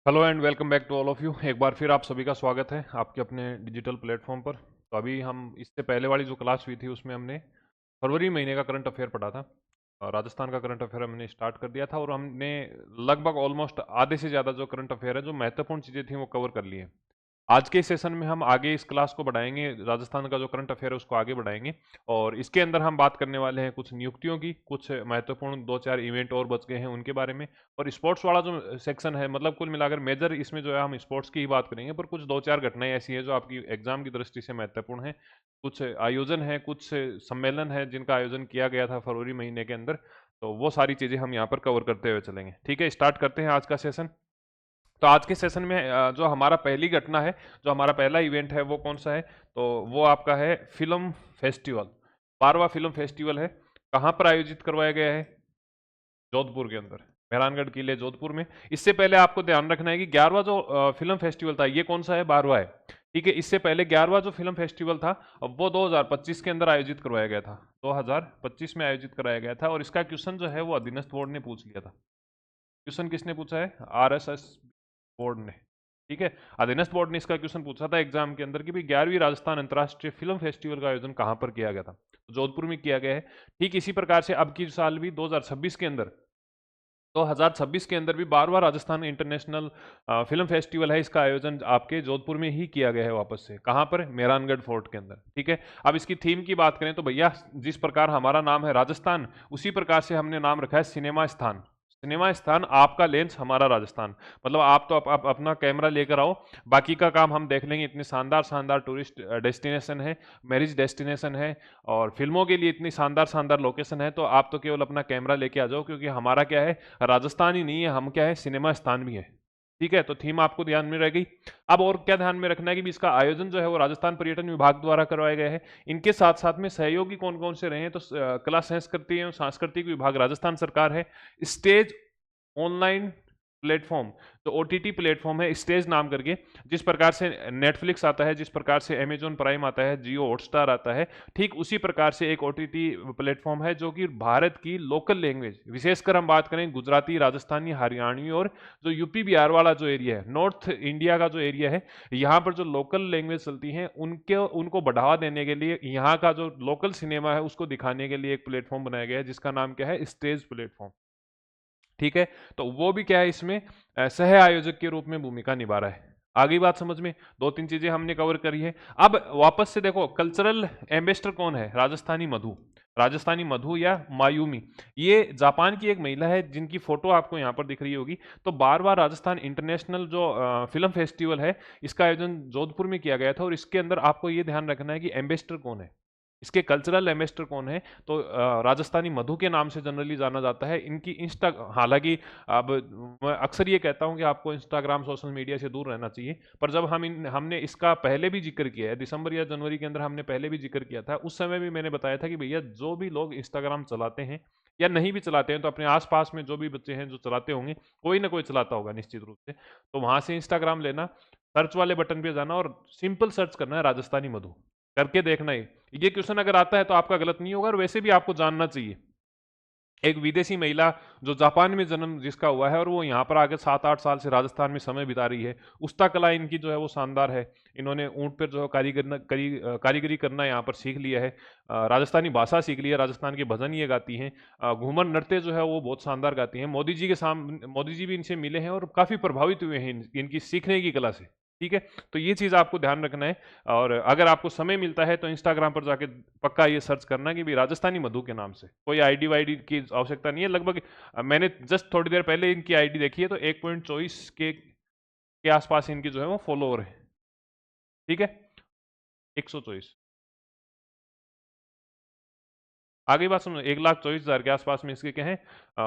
Hello and welcome back to all of you. एक बार फिर आप सभी का स्वागत है आपके अपने डिजिटल प्लेटफॉर्म पर। तो अभी हम इससे पहले वाली जो क्लास हुई थी उसमें हमने फरवरी महीने का करंट अफेयर पढ़ा था। और राजस्थान का करंट अफेयर हमने स्टार्ट कर दिया था और हमने लगभग ऑलमोस्ट आधे से ज़्यादा जो करंट अफेयर है, जो महत्वपूर्ण चीज़ें थी, वो कवर कर ली है। आज के सेशन में हम आगे इस क्लास को बढ़ाएंगे, राजस्थान का जो करंट अफेयर है उसको आगे बढ़ाएंगे। और इसके अंदर हम बात करने वाले हैं कुछ नियुक्तियों की, कुछ महत्वपूर्ण दो चार इवेंट और बच गए हैं उनके बारे में। और स्पोर्ट्स वाला जो सेक्शन है, मतलब कुल मिलाकर मेजर इसमें जो है हम स्पोर्ट्स की ही बात करेंगे, पर कुछ दो चार घटनाएं ऐसी हैं जो आपकी एग्जाम की दृष्टि से महत्वपूर्ण है। कुछ आयोजन है, कुछ सम्मेलन है जिनका आयोजन किया गया था फरवरी महीने के अंदर। तो वो सारी चीजें हम यहाँ पर कवर करते हुए चलेंगे। ठीक है, स्टार्ट करते हैं आज का सेशन। तो आज के सेशन में जो हमारा पहली घटना है, जो हमारा पहला इवेंट है, वो कौन सा है? तो वो आपका है फिल्म फेस्टिवल। 12वां फिल्म फेस्टिवल है। कहाँ पर आयोजित करवाया गया है? जोधपुर के अंदर, मेहरानगढ़ किले जोधपुर में। इससे पहले आपको ध्यान रखना है कि 11वां जो फिल्म फेस्टिवल था, ये कौन सा है? 12वां है। ठीक है, इससे पहले 11वां जो फिल्म फेस्टिवल था, अब वो 2025 के अंदर आयोजित करवाया गया था। 2025 में आयोजित कराया गया था और इसका क्वेश्चन जो है वो अधीनस्थ बोर्ड ने पूछ लिया था। क्वेश्चन किसने पूछा है? आरएसएस बोर्ड ने। ठीक है, अधीनस्थ बोर्ड ने इसका क्वेश्चन पूछा था एग्जाम के अंदर कि भाई 11वीं राजस्थान अंतर्राष्ट्रीय फिल्म फेस्टिवल का आयोजन कहां पर किया गया था? तो जोधपुर में किया गया है। ठीक इसी प्रकार से अब की साल भी 2026 के अंदर, 2026 के अंदर भी 12वां राजस्थान इंटरनेशनल फिल्म फेस्टिवल है। इसका आयोजन आपके जोधपुर में ही किया गया है, वापस से कहां पर? मेहरानगढ़ फोर्ट के अंदर। ठीक है, अब इसकी थीम की बात करें तो भैया, जिस प्रकार हमारा नाम है राजस्थान, उसी प्रकार से हमने नाम रखा है सिनेमा स्थान। सिनेमा स्थान, आपका लेंस हमारा राजस्थान। मतलब आप तो आप अपना कैमरा लेकर आओ, बाकी का काम हम देख लेंगे। इतने शानदार शानदार टूरिस्ट डेस्टिनेशन है, मैरिज डेस्टिनेशन है, और फिल्मों के लिए इतनी शानदार शानदार लोकेशन है। तो आप तो केवल अपना कैमरा लेके आ जाओ, क्योंकि हमारा क्या है, राजस्थान ही नहीं है, हम क्या है, सिनेमा स्थान भी है। ठीक है, तो थीम आपको ध्यान में रह गई। अब और क्या ध्यान में रखना है कि भी इसका आयोजन जो है वो राजस्थान पर्यटन विभाग द्वारा करवाया गया है। इनके साथ साथ में सहयोगी कौन कौन से रहे हैं? तो कला संस्कृति एवं सांस्कृतिक विभाग राजस्थान सरकार है। स्टेज ऑनलाइन प्लेटफॉर्म, तो ओटीटी प्लेटफॉर्म है स्टेज नाम करके, जिस प्रकार से नेटफ्लिक्स आता है, जिस प्रकार से अमेजॉन प्राइम आता है, जियो हॉटस्टार आता है, ठीक उसी प्रकार से एक ओटीटी प्लेटफॉर्म है जो कि भारत की लोकल लैंग्वेज, विशेषकर हम बात करें गुजराती, राजस्थानी, हरियाणवी और जो यूपी बिहार वाला जो एरिया है, नॉर्थ इंडिया का जो एरिया है, यहाँ पर जो लोकल लैंग्वेज चलती हैं उनके उनको बढ़ावा देने के लिए यहाँ का जो लोकल सिनेमा है उसको दिखाने के लिए एक प्लेटफॉर्म बनाया गया है, जिसका नाम क्या है? Stage platform. ठीक है, तो वो भी क्या है, इसमें सह आयोजक के रूप में भूमिका निभा रहा है। आगे बात समझ में? दो तीन चीजें हमने कवर करी है। अब वापस से देखो, कल्चरल एम्बेसडर कौन है? राजस्थानी मधु। राजस्थानी मधु या मायूमी, ये जापान की एक महिला है जिनकी फोटो आपको यहाँ पर दिख रही होगी। तो 12वां राजस्थान इंटरनेशनल जो फिल्म फेस्टिवल है, इसका आयोजन जोधपुर में किया गया था। और इसके अंदर आपको ये ध्यान रखना है कि एम्बेसडर कौन है, इसके कल्चरल एम्बेसडर कौन है? तो राजस्थानी मधु के नाम से जनरली जाना जाता है। इनकी इंस्टा, हालांकि अब मैं अक्सर ये कहता हूं कि आपको इंस्टाग्राम सोशल मीडिया से दूर रहना चाहिए, पर जब हमने इसका पहले भी जिक्र किया है, दिसंबर या जनवरी के अंदर हमने पहले भी जिक्र किया था, उस समय भी मैंने बताया था कि भैया जो भी लोग इंस्टाग्राम चलाते हैं या नहीं भी चलाते हैं, तो अपने आसपास में जो भी बच्चे हैं जो चलाते होंगे, कोई ना कोई चलाता होगा निश्चित रूप से, तो वहां से इंस्टाग्राम लेना, सर्च वाले बटन पे जाना और सिंपल सर्च करना है राजस्थानी मधु, करके देखना ही। ये क्वेश्चन अगर आता है तो आपका गलत नहीं होगा, और वैसे भी आपको जानना चाहिए। एक विदेशी महिला जो जापान में जन्म जिसका हुआ है और वो यहाँ पर आके 7-8 साल से राजस्थान में समय बिता रही है, उस्ता कला इनकी जो है वो शानदार है। इन्होंने ऊंट पर जो है कारीगरी करना यहाँ पर सीख लिया है। राजस्थानी भाषा सीख ली है, राजस्थान के भजन ये गाती हैं। घूमर नृत्य जो है वो बहुत शानदार गाती हैं। मोदी जी भी इनसे मिले हैं और काफ़ी प्रभावित हुए हैं इनकी सीखने की कला से। ठीक है, तो ये चीज़ आपको ध्यान रखना है। और अगर आपको समय मिलता है तो इंस्टाग्राम पर जाके पक्का ये सर्च करना कि भी राजस्थानी मधु के नाम से। कोई आईडी वाईडी की आवश्यकता नहीं है। लगभग मैंने जस्ट थोड़ी देर पहले इनकी आईडी देखी है, तो 1.24 के आसपास इनकी जो है वो फॉलोअर है। ठीक है, 124। आगे बात सुनो, 1,24,000 के आसपास में इसके क्या है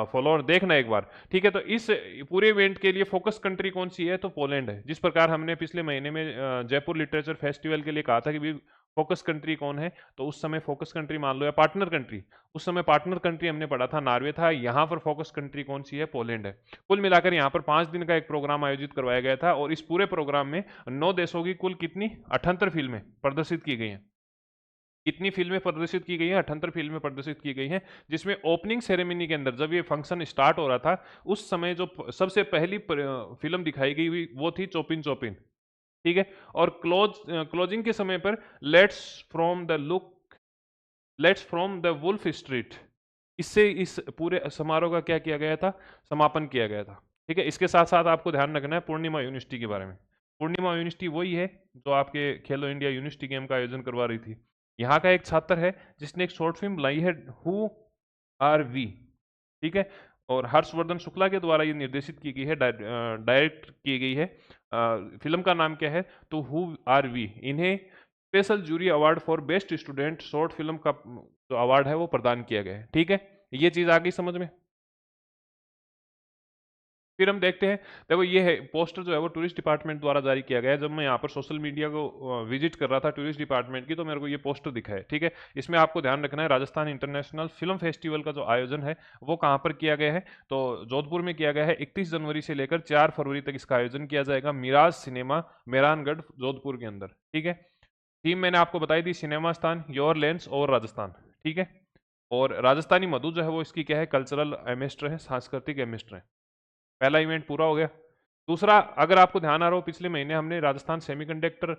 फॉलोअर, देखना एक बार। ठीक है, तो इस पूरे इवेंट के लिए फोकस कंट्री कौन सी है? तो पोलैंड है। जिस प्रकार हमने पिछले महीने में जयपुर लिटरेचर फेस्टिवल के लिए कहा था कि भी फोकस कंट्री कौन है, तो उस समय फोकस कंट्री मान लो या पार्टनर कंट्री, उस समय पार्टनर कंट्री हमने पढ़ा था नॉर्वे था। यहाँ पर फोकस कंट्री कौन सी है? पोलैंड है। कुल मिलाकर यहाँ पर 5 दिन का एक प्रोग्राम आयोजित करवाया गया था, और इस पूरे प्रोग्राम में 9 देशों की कुल कितनी 78 फिल्में प्रदर्शित की गई हैं। कितनी फिल्में प्रदर्शित की गई हैं? 78 फिल्में प्रदर्शित की गई हैं, जिसमें ओपनिंग सेरेमनी के अंदर जब ये फंक्शन स्टार्ट हो रहा था, उस समय जो सबसे पहली फिल्म दिखाई गई हुई वो थी चोपिन चोपिन, ठीक है। और क्लोजिंग के समय पर let's from the look let's from the wolf street, इससे इस पूरे समारोह का क्या किया गया था? समापन किया गया था, ठीक है। इसके साथ साथ आपको ध्यान रखना है पूर्णिमा यूनिवर्सिटी के बारे में। पूर्णिमा यूनिवर्सिटी वही है जो आपके खेलो इंडिया यूनिवर्सिटी गेम का आयोजन करवा रही थी। यहाँ का एक छात्र है जिसने एक शॉर्ट फिल्म बनाई है, हु आर वी, ठीक है। और हर्षवर्धन शुक्ला के द्वारा ये निर्देशित की गई है, डायरेक्ट की गई है। फिल्म का नाम क्या है? तो हु आर वी। इन्हें special jury award for best student short film का जो अवार्ड है वो प्रदान किया गया है, ठीक है। ये चीज आ गई समझ में। फिर हम देखते हैं, देखो ये है पोस्टर जो है वो टूरिस्ट डिपार्टमेंट द्वारा जारी किया गया है। जब मैं यहाँ पर सोशल मीडिया को विजिट कर रहा था टूरिस्ट डिपार्टमेंट की, तो मेरे को ये पोस्टर दिखा है, ठीक है। इसमें आपको ध्यान रखना है राजस्थान इंटरनेशनल फिल्म फेस्टिवल का जो आयोजन है वो कहाँ पर किया गया है? तो जोधपुर में किया गया है। 31 जनवरी से लेकर 4 फरवरी तक इसका आयोजन किया जाएगा, मिराज सिनेमा मेहरानगढ़ जोधपुर के अंदर, ठीक है। थीम मैंने आपको बताई थी, सिनेमा स्थान, योर लेंस और राजस्थान, ठीक है। और राजस्थानी मधु जो है वो इसकी क्या है? कल्चरल एमिस्टर है, सांस्कृतिक एमिस्टर है। पहला इवेंट पूरा हो गया। दूसरा, अगर आपको ध्यान आ रहा हो, पिछले महीने हमने राजस्थान सेमीकंडक्टर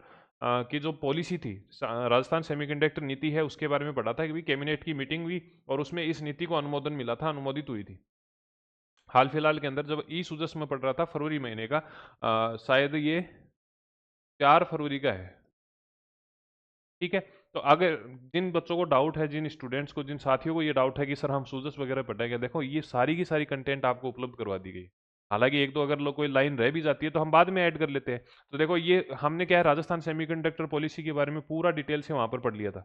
की जो पॉलिसी थी, राजस्थान सेमीकंडक्टर नीति है, उसके बारे में पढ़ा था कि भी कैबिनेट की मीटिंग हुई और उसमें इस नीति को अनुमोदन मिला था, अनुमोदित हुई थी। हाल फिलहाल के अंदर जब ई सुजस में पढ़ रहा था फरवरी महीने का, शायद ये 4 फरवरी का है, ठीक है। तो अगर जिन बच्चों को डाउट है, जिन स्टूडेंट्स को, जिन साथियों को ये डाउट है कि सर हम सूजस वगैरह पढ़ेंगे, देखो ये सारी की सारी कंटेंट आपको उपलब्ध करवा दी गई। हालांकि एक दो अगर लोग कोई लाइन रह भी जाती है तो हम बाद में ऐड कर लेते हैं। तो देखो ये हमने क्या है, राजस्थान सेमीकंडक्टर पॉलिसी के बारे में पूरा डिटेल से वहां पर पढ़ लिया था।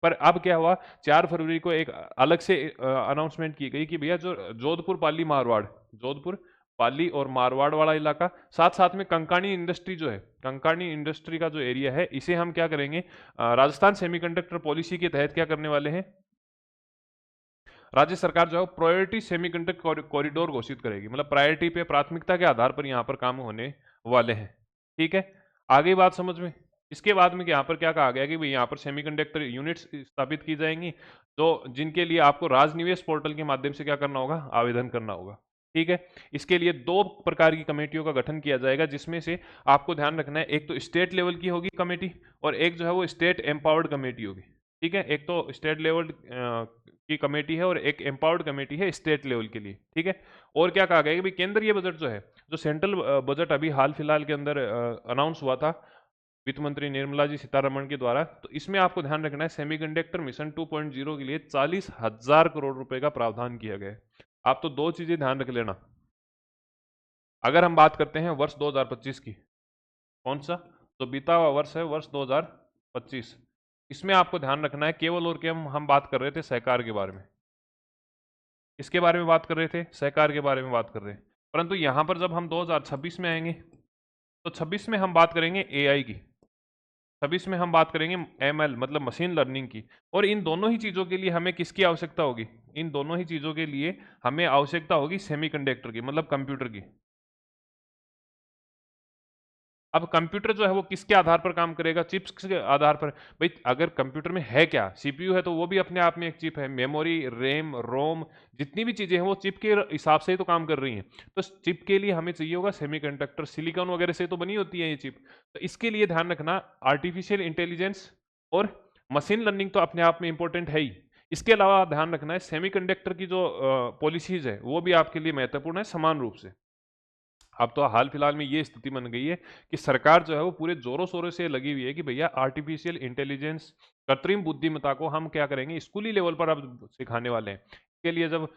पर अब क्या हुआ, 4 फरवरी को एक अलग से अनाउंसमेंट की गई कि भैया जो जोधपुर पाली मारवाड़, जोधपुर पाली और मारवाड़ वाला इलाका, साथ साथ में कंकाणी इंडस्ट्री जो है, कंकाणी इंडस्ट्री का जो एरिया है, इसे हम क्या करेंगे, राजस्थान सेमीकंडक्टर पॉलिसी के तहत क्या करने वाले हैं, राज्य सरकार जो है प्रायोरिटी सेमीकंडक्टर कॉरिडोर घोषित करेगी। मतलब प्रायोरिटी पे, प्राथमिकता के आधार पर यहाँ पर काम होने वाले हैं, ठीक है। आगे बात समझ में। इसके बाद में यहाँ पर क्या कहा गया कि भाई यहाँ पर सेमीकंडक्टर यूनिट्स स्थापित की जाएंगी, तो जिनके लिए आपको राजनिवेश पोर्टल के माध्यम से क्या करना होगा? आवेदन करना होगा, ठीक है। इसके लिए 2 प्रकार की कमेटियों का गठन किया जाएगा, जिसमें से आपको ध्यान रखना है, एक तो स्टेट लेवल की होगी कमेटी और एक जो है वो स्टेट एम्पावर्ड कमेटी होगी, ठीक है। एक तो स्टेट लेवल की कमेटी है और एक एम्पावर्ड कमेटी है स्टेट लेवल के लिए, ठीक है। और क्या कहा गया कि भाई केंद्रीय बजट जो है, जो सेंट्रल बजट अभी हाल फिलहाल के अंदर अनाउंस हुआ था वित्त मंत्री निर्मला जी सीतारमण के द्वारा, तो इसमें आपको ध्यान रखना है सेमीकंडक्टर मिशन 2.0 के लिए 40,000 करोड़ रुपए का प्रावधान किया गया है। आप तो 2 चीजें ध्यान रख लेना। अगर हम बात करते हैं वर्ष 2025 की, कौन सा जो बीता हुआ वर्ष है, वर्ष 2025, इसमें आपको ध्यान रखना है केवल और केवल हम बात कर रहे थे सहकार के बारे में। इसके बारे में बात कर रहे थे, सहकार के बारे में बात कर रहे हैं। परंतु यहां पर जब हम 2026 में आएंगे, तो 26 में हम बात करेंगे एआई की, 26 में हम बात करेंगे एमएल मतलब मशीन लर्निंग की। और इन दोनों ही चीज़ों के लिए हमें किसकी आवश्यकता होगी? इन दोनों ही चीज़ों के लिए हमें आवश्यकता होगी सेमीकंडक्टर की, मतलब कंप्यूटर की। अब कंप्यूटर जो है वो किसके आधार पर काम करेगा? चिप्स के आधार पर। भाई अगर कंप्यूटर में है क्या, सीपीयू है, तो वो भी अपने आप में एक चिप है। मेमोरी, रैम, रोम, जितनी भी चीजें हैं वो चिप के हिसाब से ही तो काम कर रही हैं। तो चिप के लिए हमें चाहिए होगा सेमीकंडक्टर, सिलिकॉन वगैरह से तो बनी होती है ये चिप। तो इसके लिए ध्यान रखना, आर्टिफिशियल इंटेलिजेंस और मशीन लर्निंग तो अपने आप में इंपॉर्टेंट है ही। इसके अलावा ध्यान रखना है सेमीकंडक्टर की जो पॉलिसीज है वो भी आपके लिए महत्वपूर्ण है समान रूप से। अब तो हाल फिलहाल में ये स्थिति बन गई है कि सरकार जो है वो पूरे जोरों शोरों से लगी हुई है कि भैया आर्टिफिशियल इंटेलिजेंस, कृत्रिम बुद्धिमत्ता को हम क्या करेंगे, स्कूली लेवल पर अब सिखाने वाले हैं। इसके लिए जब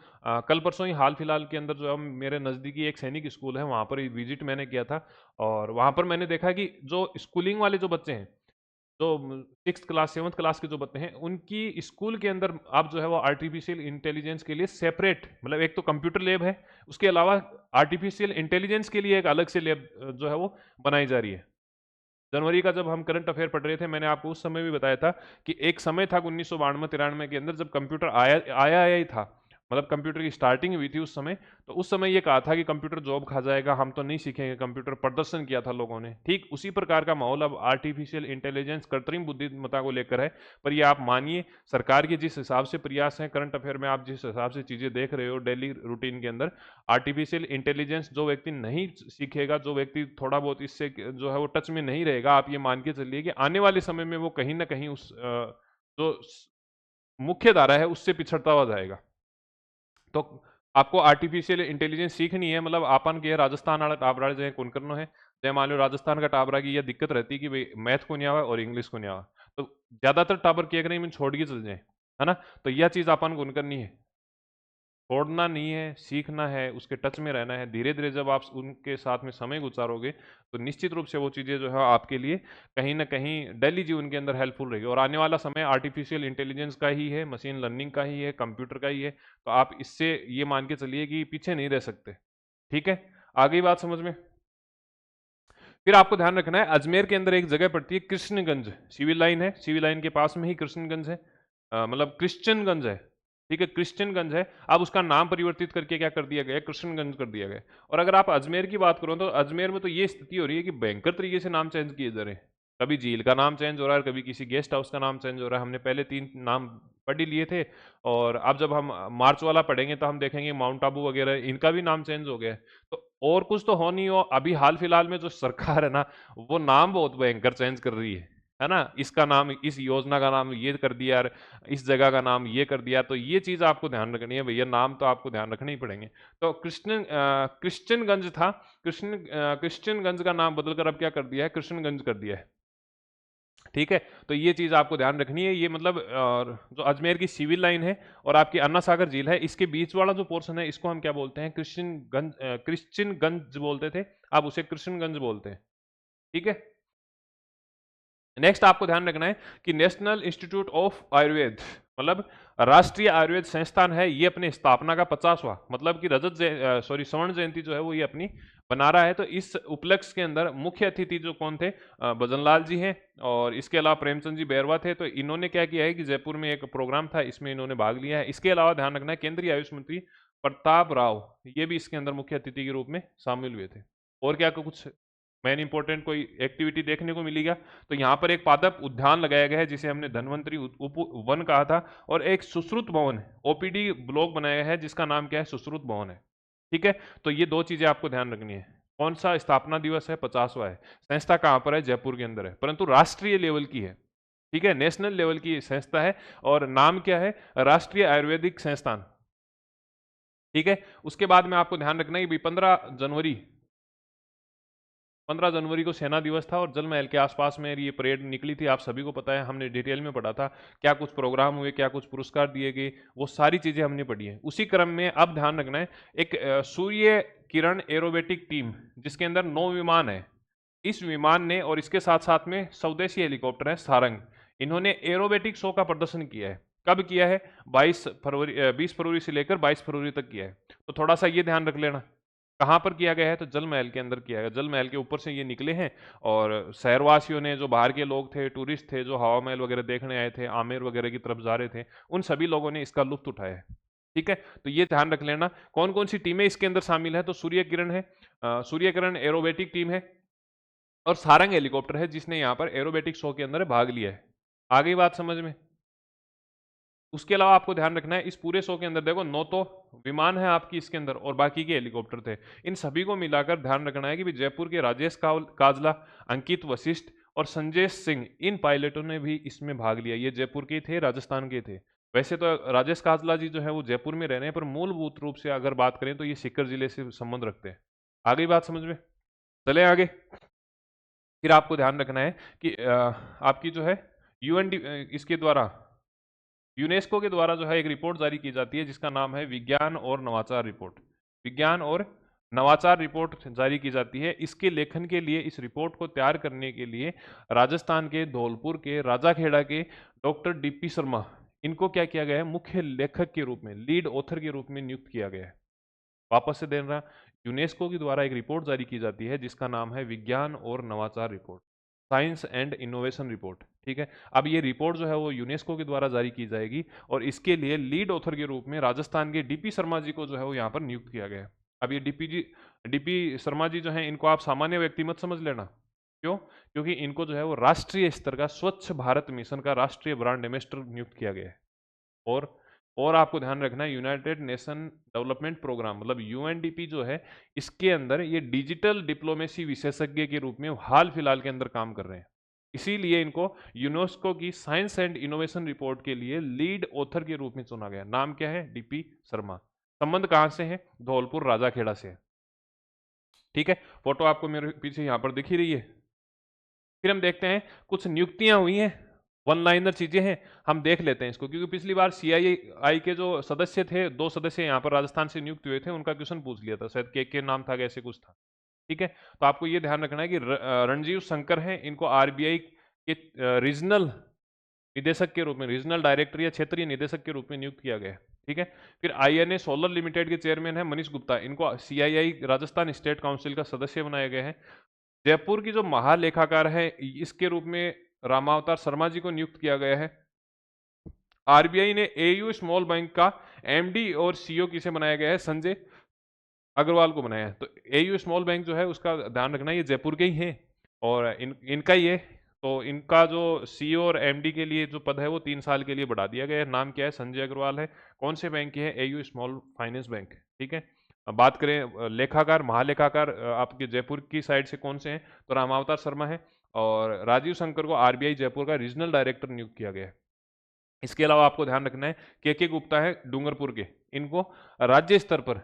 कल परसों ही हाल फिलहाल के अंदर जो है मेरे नज़दीकी एक सैनिक स्कूल है, वहाँ पर विजिट मैंने किया था। और वहाँ पर मैंने देखा कि जो स्कूलिंग वाले जो बच्चे हैं, जो 6th क्लास 7th क्लास के जो बच्चे हैं, उनकी स्कूल के अंदर आप जो है वो आर्टिफिशियल इंटेलिजेंस के लिए सेपरेट, मतलब एक तो कंप्यूटर लैब है, उसके अलावा आर्टिफिशियल इंटेलिजेंस के लिए एक अलग से लैब जो है वो बनाई जा रही है। जनवरी का जब हम करंट अफेयर पढ़ रहे थे, मैंने आपको उस समय भी बताया था कि एक समय था 1992-93 के अंदर जब कंप्यूटर आया आया आया ही था, मतलब कंप्यूटर की स्टार्टिंग हुई थी उस समय, तो उस समय ये कहा था कि कंप्यूटर जॉब खा जाएगा, हम तो नहीं सीखेंगे कंप्यूटर, प्रदर्शन किया था लोगों ने। ठीक उसी प्रकार का माहौल अब आर्टिफिशियल इंटेलिजेंस, कृत्रिम बुद्धिमत्ता को लेकर है। पर ये आप मानिए, सरकार के जिस हिसाब से प्रयास हैं, करंट अफेयर में आप जिस हिसाब से चीजें देख रहे हो डेली रूटीन के अंदर, आर्टिफिशियल इंटेलिजेंस जो व्यक्ति नहीं सीखेगा, जो व्यक्ति थोड़ा बहुत इससे जो है वो टच में नहीं रहेगा, आप ये मान के चलिए कि आने वाले समय में वो कहीं ना कहीं उस जो मुख्य धारा है उससे पिछड़ता हुआ जाएगा। तो आपको आर्टिफिशियल इंटेलिजेंस सीखनी है, मतलब आपन के राजस्थान वाला टाबरा जैसे कौन करना है, जैसे मान लो राजस्थान का टाबरा की यह दिक्कत रहती है कि भाई मैथ को नहीं आवा और इंग्लिश को नहीं आवा, तो ज्यादातर टाबर क्या करें, मैं छोड़ के चल जाए, है ना। तो यह चीज अपन को करनी है, छोड़ना नहीं है, सीखना है, उसके टच में रहना है। धीरे धीरे जब आप उनके साथ में समय गुजारोगे तो निश्चित रूप से वो चीज़ें जो है आपके लिए कहीं ना कहीं डेली जीवन के अंदर हेल्पफुल रहेगी। और आने वाला समय आर्टिफिशियल इंटेलिजेंस का ही है, मशीन लर्निंग का ही है, कंप्यूटर का ही है, तो आप इससे ये मान के चलिए कि पीछे नहीं रह सकते। ठीक है, आ गई बात समझ में। फिर आपको ध्यान रखना है, अजमेर के अंदर एक जगह पड़ती है कृष्णगंज, सिविल लाइन है, सिविल लाइन के पास में ही कृष्णगंज है, मतलब क्रिश्चियनगंज है। ठीक है, क्रिश्चियनगंज है, अब उसका नाम परिवर्तित करके क्या कर दिया गया है, कृष्णगंज कर दिया गया। और अगर आप अजमेर की बात करो तो अजमेर में तो ये स्थिति हो रही है कि भयंकर तरीके से नाम चेंज किए जा रहे हैं। कभी झील का नाम चेंज हो रहा है, कभी किसी गेस्ट हाउस का नाम चेंज हो रहा है। हमने पहले 3 नाम पढ़ ही लिए थे, और अब जब हम मार्च वाला पढ़ेंगे तो हम देखेंगे माउंट आबू वगैरह इनका भी नाम चेंज हो गया है। तो और कुछ तो हो नहीं हो, अभी हाल फिलहाल में जो सरकार है ना, वो नाम बहुत भयंकर चेंज कर रही है ना। इसका नाम, इस योजना का नाम ये कर दिया, इस जगह का नाम ये कर दिया। तो ये चीज आपको ध्यान रखनी है भैया, नाम तो आपको ध्यान रखने ही पड़ेंगे। तो क्रिश्चियनगंज था, क्रिश्चियनगंज का नाम बदलकर अब क्या कर दिया है, कृष्णगंज कर दिया है। ठीक है, तो ये चीज आपको ध्यान रखनी है। ये मतलब जो अजमेर की सिविल लाइन है और आपकी अन्ना सागर झील है, इसके बीच वाला जो पोर्शन है इसको हम क्या बोलते हैं, क्रिश्चियनगंज बोलते थे, अब उसे कृष्णगंज बोलते हैं। ठीक है, नेक्स्ट आपको ध्यान रखना है कि नेशनल इंस्टीट्यूट ऑफ आयुर्वेद, मतलब राष्ट्रीय आयुर्वेद संस्थान है, ये अपने स्थापना का 50वां, मतलब कि स्वर्ण जयंती जो है वो ये अपनी बना रहा है। तो इस उपलक्ष्य के अंदर मुख्य अतिथि जो कौन थे, भजनलाल जी हैं, और इसके अलावा प्रेमचंद जी बैरवा थे। तो इन्होंने क्या किया है कि जयपुर में एक प्रोग्राम था, इसमें इन्होंने भाग लिया है। इसके अलावा ध्यान रखना है केंद्रीय आयुष मंत्री प्रताप राव, ये भी इसके अंदर मुख्य अतिथि के रूप में शामिल हुए थे। और क्या कुछ मेन इंपॉर्टेंट कोई एक्टिविटी देखने को मिलेगा, तो यहाँ पर एक पादप उद्यान लगाया गया है जिसे हमने धनवंतरी उप वन कहा था, और एक सुश्रुत भवन है, ओपीडी ब्लॉक बनाया है जिसका नाम क्या है, सुश्रुत भवन है। ठीक है, तो ये 2 चीजें आपको ध्यान रखनी है। कौन सा स्थापना दिवस है, 50वां है। संस्था कहाँ पर है, जयपुर के अंदर है, परंतु राष्ट्रीय लेवल की है। ठीक है, नेशनल लेवल की संस्था है, और नाम क्या है, राष्ट्रीय आयुर्वेदिक संस्थान। ठीक है, उसके बाद में आपको ध्यान रखना है कि 15 जनवरी को सेना दिवस था, और जल महल के आसपास में ये परेड निकली थी। आप सभी को पता है, हमने डिटेल में पढ़ा था क्या कुछ प्रोग्राम हुए, क्या कुछ पुरस्कार दिए गए, वो सारी चीजें हमने पढ़ी है। उसी क्रम में अब ध्यान रखना है, एक सूर्य किरण एरोबेटिक टीम जिसके अंदर 9 विमान है, इस विमान ने और इसके साथ साथ में स्वदेशी हेलीकॉप्टर है सारंग, इन्होंने एरोबेटिक शो का प्रदर्शन किया है। कब किया है, 20 फरवरी से लेकर 22 फरवरी तक किया है। तो थोड़ा सा ये ध्यान रख लेना, कहाँ पर किया गया है, तो जल महल के अंदर किया गया। जल महल के ऊपर से ये निकले हैं, और शहरवासियों ने, जो बाहर के लोग थे, टूरिस्ट थे, जो हवा महल वगैरह देखने आए थे, आमेर वगैरह की तरफ जा रहे थे, उन सभी लोगों ने इसका लुत्फ उठाया है। ठीक है, तो ये ध्यान रख लेना कौन कौन सी टीमें इसके अंदर शामिल है। तो सूर्य किरण है, सूर्य किरण एरोबेटिक टीम है, और सारंग हेलीकॉप्टर है जिसने यहाँ पर एरोबेटिक शो के अंदर भाग लिया है। आ गई बात समझ में। उसके अलावा आपको ध्यान रखना है, इस पूरे शो के अंदर देखो 9 तो विमान है आपकी इसके अंदर, और बाकी के हेलीकॉप्टर थे। इन सभी को मिलाकर ध्यान रखना है कि जयपुर के राजेश काजला, अंकित वशिष्ठ और संजय सिंह, इन पायलटों ने भी इसमें भाग लिया। ये जयपुर के थे, राजस्थान के थे। वैसे तो राजेश काजला जी जो है वो जयपुर में रह रहे हैं, पर मूलभूत रूप से अगर बात करें तो ये सीकर जिले से संबंध रखते हैं। आ गई बात समझ में, चले आगे। फिर आपको ध्यान रखना है कि आपकी जो है यूएनडी, इसके द्वारा, यूनेस्को के द्वारा जो है एक रिपोर्ट जारी की जाती है जिसका नाम है विज्ञान और नवाचार रिपोर्ट। विज्ञान और नवाचार रिपोर्ट जारी की जाती है। इसके लेखन के लिए, इस रिपोर्ट को तैयार करने के लिए राजस्थान के धौलपुर के राजाखेड़ा के डॉक्टर डीपी शर्मा, इनको क्या किया गया है, मुख्य लेखक के रूप में, लीड ऑथर के रूप में नियुक्त किया गया है। वापस से देना, यूनेस्को के द्वारा एक रिपोर्ट जारी की जाती है जिसका नाम है विज्ञान और नवाचार report. Science and innovation report. ठीक है, अब ये रिपोर्ट जो है वो यूनेस्को के द्वारा जारी की जाएगी और इसके लिए लीड ऑथर के रूप में राजस्थान के डीपी शर्मा जी को जो है वो यहाँ पर नियुक्त किया गया है। अब ये डीपी शर्मा जी जो हैं इनको आप सामान्य व्यक्ति मत समझ लेना। क्यों? क्योंकि इनको जो है वो राष्ट्रीय स्तर का स्वच्छ भारत मिशन का राष्ट्रीय ब्रांड एम्बेसडर नियुक्त किया गया है। और और आपको ध्यान रखना है, यूनाइटेड नेशन डेवलपमेंट प्रोग्राम मतलब यूएनडीपी जो है, इसके अंदर ये डिजिटल डिप्लोमेसी विशेषज्ञ के रूप में हाल फिलहाल के अंदर काम कर रहे हैं। इसीलिए इनको यूनेस्को की साइंस एंड इनोवेशन रिपोर्ट के लिए लीड ऑथर के रूप में चुना गया। नाम क्या है? डीपी शर्मा। संबंध कहां से है? धौलपुर राजाखेड़ा से है। ठीक है, फोटो आपको मेरे पीछे यहां पर दिख ही रही है। फिर हम देखते हैं कुछ नियुक्तियां हुई हैं, वन लाइनर चीजें हैं, हम देख लेते हैं इसको, क्योंकि पिछली बार सीआईआई के जो सदस्य थे, 2 सदस्य यहाँ पर राजस्थान से नियुक्त हुए थे, उनका क्वेश्चन पूछ लिया था, शायद के नाम था, ऐसे कुछ था। ठीक है, तो आपको ये ध्यान रखना है कि रणजीव शंकर हैं, इनको आरबीआई के रीजनल निदेशक के रूप में, रीजनल डायरेक्टर या क्षेत्रीय निदेशक के रूप में नियुक्त किया गया है। ठीक है, फिर आईएनए सोलर लिमिटेड के चेयरमैन है मनीष गुप्ता, इनको सीआईआई राजस्थान स्टेट काउंसिल का सदस्य बनाया गया है। जयपुर की जो महालेखाकार है, इसके रूप में रामावतार शर्मा जी को नियुक्त किया गया है। आरबीआई ने एयू स्मॉल बैंक का एमडी और सीईओ किसे बनाया गया है? संजय अग्रवाल को बनाया है। तो एयू स्मॉल बैंक जो है उसका ध्यान रखना, ये जयपुर के ही हैं और इनका ही है। तो इनका जो सीईओ और एमडी के लिए जो पद है वो 3 साल के लिए बढ़ा दिया गया है। नाम क्या है? संजय अग्रवाल है। कौन से बैंक की है? AU small finance bank. ठीक है, अब बात करें लेखाकार महालेखाकार, आपके जयपुर की साइड से कौन से हैं? तो रामावतार शर्मा है और राजीव शंकर को आरबीआई जयपुर का रीजनल डायरेक्टर नियुक्त किया गया है। इसके अलावा आपको ध्यान रखना है के गुप्ता है डूंगरपुर के, इनको राज्य स्तर पर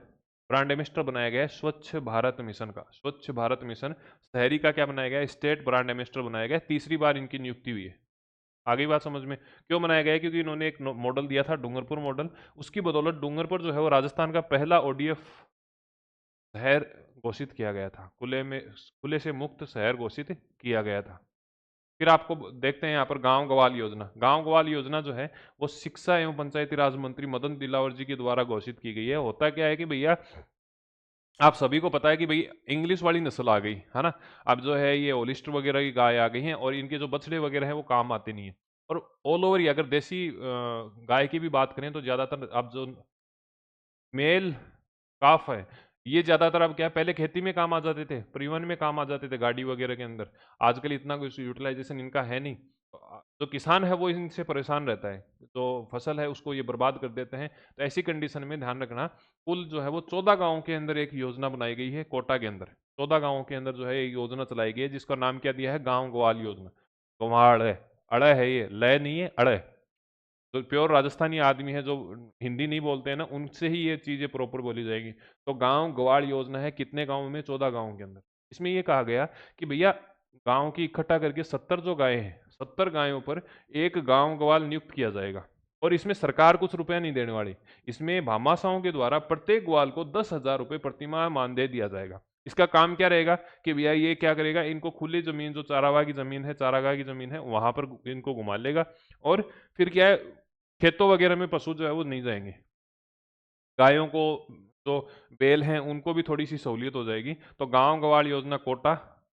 ब्रांड एम्बेसडर बनाया गया है स्वच्छ भारत मिशन का। स्वच्छ भारत मिशन शहरी का क्या बनाया गया है? स्टेट ब्रांड एम्बेसडर बनाया गया है। तीसरी बार इनकी नियुक्ति हुई है। आगे बात समझ में? क्यों बनाया गया है? क्योंकि इन्होंने एक मॉडल दिया था, डूंगरपुर मॉडल, उसकी बदौलत डूंगरपुर जो है वो राजस्थान का पहला ओडीएफ शहर घोषित किया गया था, खुले से मुक्त शहर घोषित किया गया था। फिर आपको देखते हैं यहाँ पर गांव गवाल योजना। गांव गवाल योजना जो है वो शिक्षा एवं पंचायती राज मंत्री मदन दिलावर जी के द्वारा घोषित की गई है। होता क्या है कि भैया, आप सभी को पता है कि भाई इंग्लिश वाली नस्ल आ गई है ना, अब जो है ये ओलिस्टर वगैरह की गाय आ गई हैं और इनके जो बछड़े वगैरह हैं वो काम आते नहीं है। और ऑल ओवर अगर देसी गाय की भी बात करें तो ज्यादातर अब जो मेल काफ है, ये ज्यादातर अब क्या है, पहले खेती में काम आ जाते थे, परिवहन में काम आ जाते थे, गाड़ी वगैरह के अंदर। आजकल इतना कुछ यूटिलाइजेशन इनका है नहीं। जो किसान है वो इनसे परेशान रहता है, जो फसल है उसको ये बर्बाद कर देते हैं। तो ऐसी कंडीशन में ध्यान रखना, कुल जो है वो 14 गांवों के अंदर एक योजना बनाई गई है कोटा के अंदर। 14 गांवों के अंदर जो है एक योजना चलाई गई है जिसका नाम क्या दिया है? गांव ग्वाल योजना। गंवाड़ है, अड़ है, ये लय नहीं है, अड़ है। जो प्योर राजस्थानी आदमी है, जो हिंदी नहीं बोलते हैं ना, उनसे ही ये चीजें प्रॉपर बोली जाएगी। तो गांव गवाड़ योजना है, कितने गांव में? 14 गांवों के अंदर। इसमें ये कहा गया कि भैया गांव की इकट्ठा करके 70 जो गायें हैं, 70 गायों पर एक गांव गवाल नियुक्त किया जाएगा। और इसमें सरकार कुछ रुपया नहीं देने वाली। इसमें भामाशाहों के द्वारा प्रत्येक ग्वाल को 10,000 रुपये प्रतिमाह मानदेय दिया जाएगा। इसका काम क्या रहेगा कि भैया ये क्या करेगा, इनको खुली जमीन, जो चारागाह की जमीन है, चारागाह की जमीन है, वहां पर इनको घुमा लेगा। और फिर क्या है, खेतों वगैरह में पशु जो है वो नहीं जाएंगे। गायों को, जो बैल हैं, उनको भी थोड़ी सी सहूलियत हो जाएगी। तो गांव गवाड़ योजना कोटा,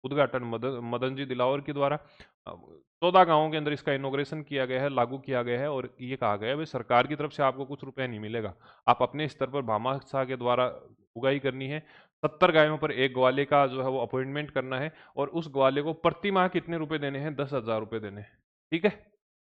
उद्घाटन मदन जी दिलावर के द्वारा 14 गांवों के अंदर इसका इनोग्रेशन किया गया है, लागू किया गया है। और ये कहा गया है भाई सरकार की तरफ से आपको कुछ रुपया नहीं मिलेगा, आप अपने स्तर पर भामाशाह के द्वारा उगाई करनी है। 70 गायों पर एक ग्वाले का जो है वो अपॉइंटमेंट करना है और उस ग्वाले को प्रति माह कितने रुपए देने हैं? 10,000 रुपये देने हैं। ठीक है,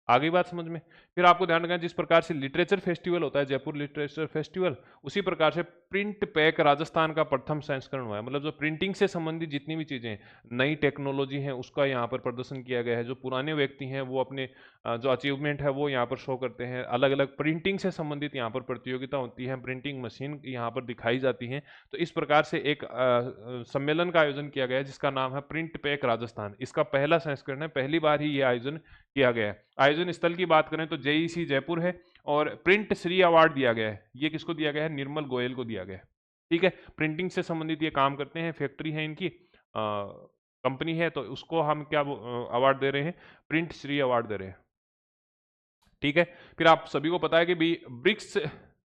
आगे बात समझ में? फिर आपको ध्यान रखना, जिस प्रकार से लिटरेचर फेस्टिवल होता है, जयपुर लिटरेचर फेस्टिवल, उसी प्रकार से प्रिंट पैक राजस्थान का प्रथम संस्करण हुआ है। मतलब जो प्रिंटिंग से संबंधित जितनी भी चीजें, नई टेक्नोलॉजी है, उसका यहाँ पर प्रदर्शन किया गया है। जो पुराने व्यक्ति हैं वो अपने जो अचीवमेंट है वो यहाँ पर शो करते हैं। अलग अलग प्रिंटिंग से संबंधित यहाँ पर प्रतियोगिता होती है, प्रिंटिंग मशीन यहाँ पर दिखाई जाती है। तो इस प्रकार से एक सम्मेलन का आयोजन किया गया है जिसका नाम है प्रिंट पैक राजस्थान। इसका पहला संस्करण है, पहली बार ही ये आयोजन किया गया है। आयोजन स्थल की बात करें तो जेईसी जयपुर है और प्रिंट श्री अवार्ड दिया गया है। ये किसको दिया गया है? निर्मल गोयल को दिया गया है। ठीक है, प्रिंटिंग से संबंधित ये काम करते हैं, फैक्ट्री है इनकी, कंपनी है, तो उसको हम क्या अवार्ड दे रहे हैं? प्रिंट श्री अवार्ड दे रहे हैं। ठीक है, फिर आप सभी को पता है कि ब्रिक्स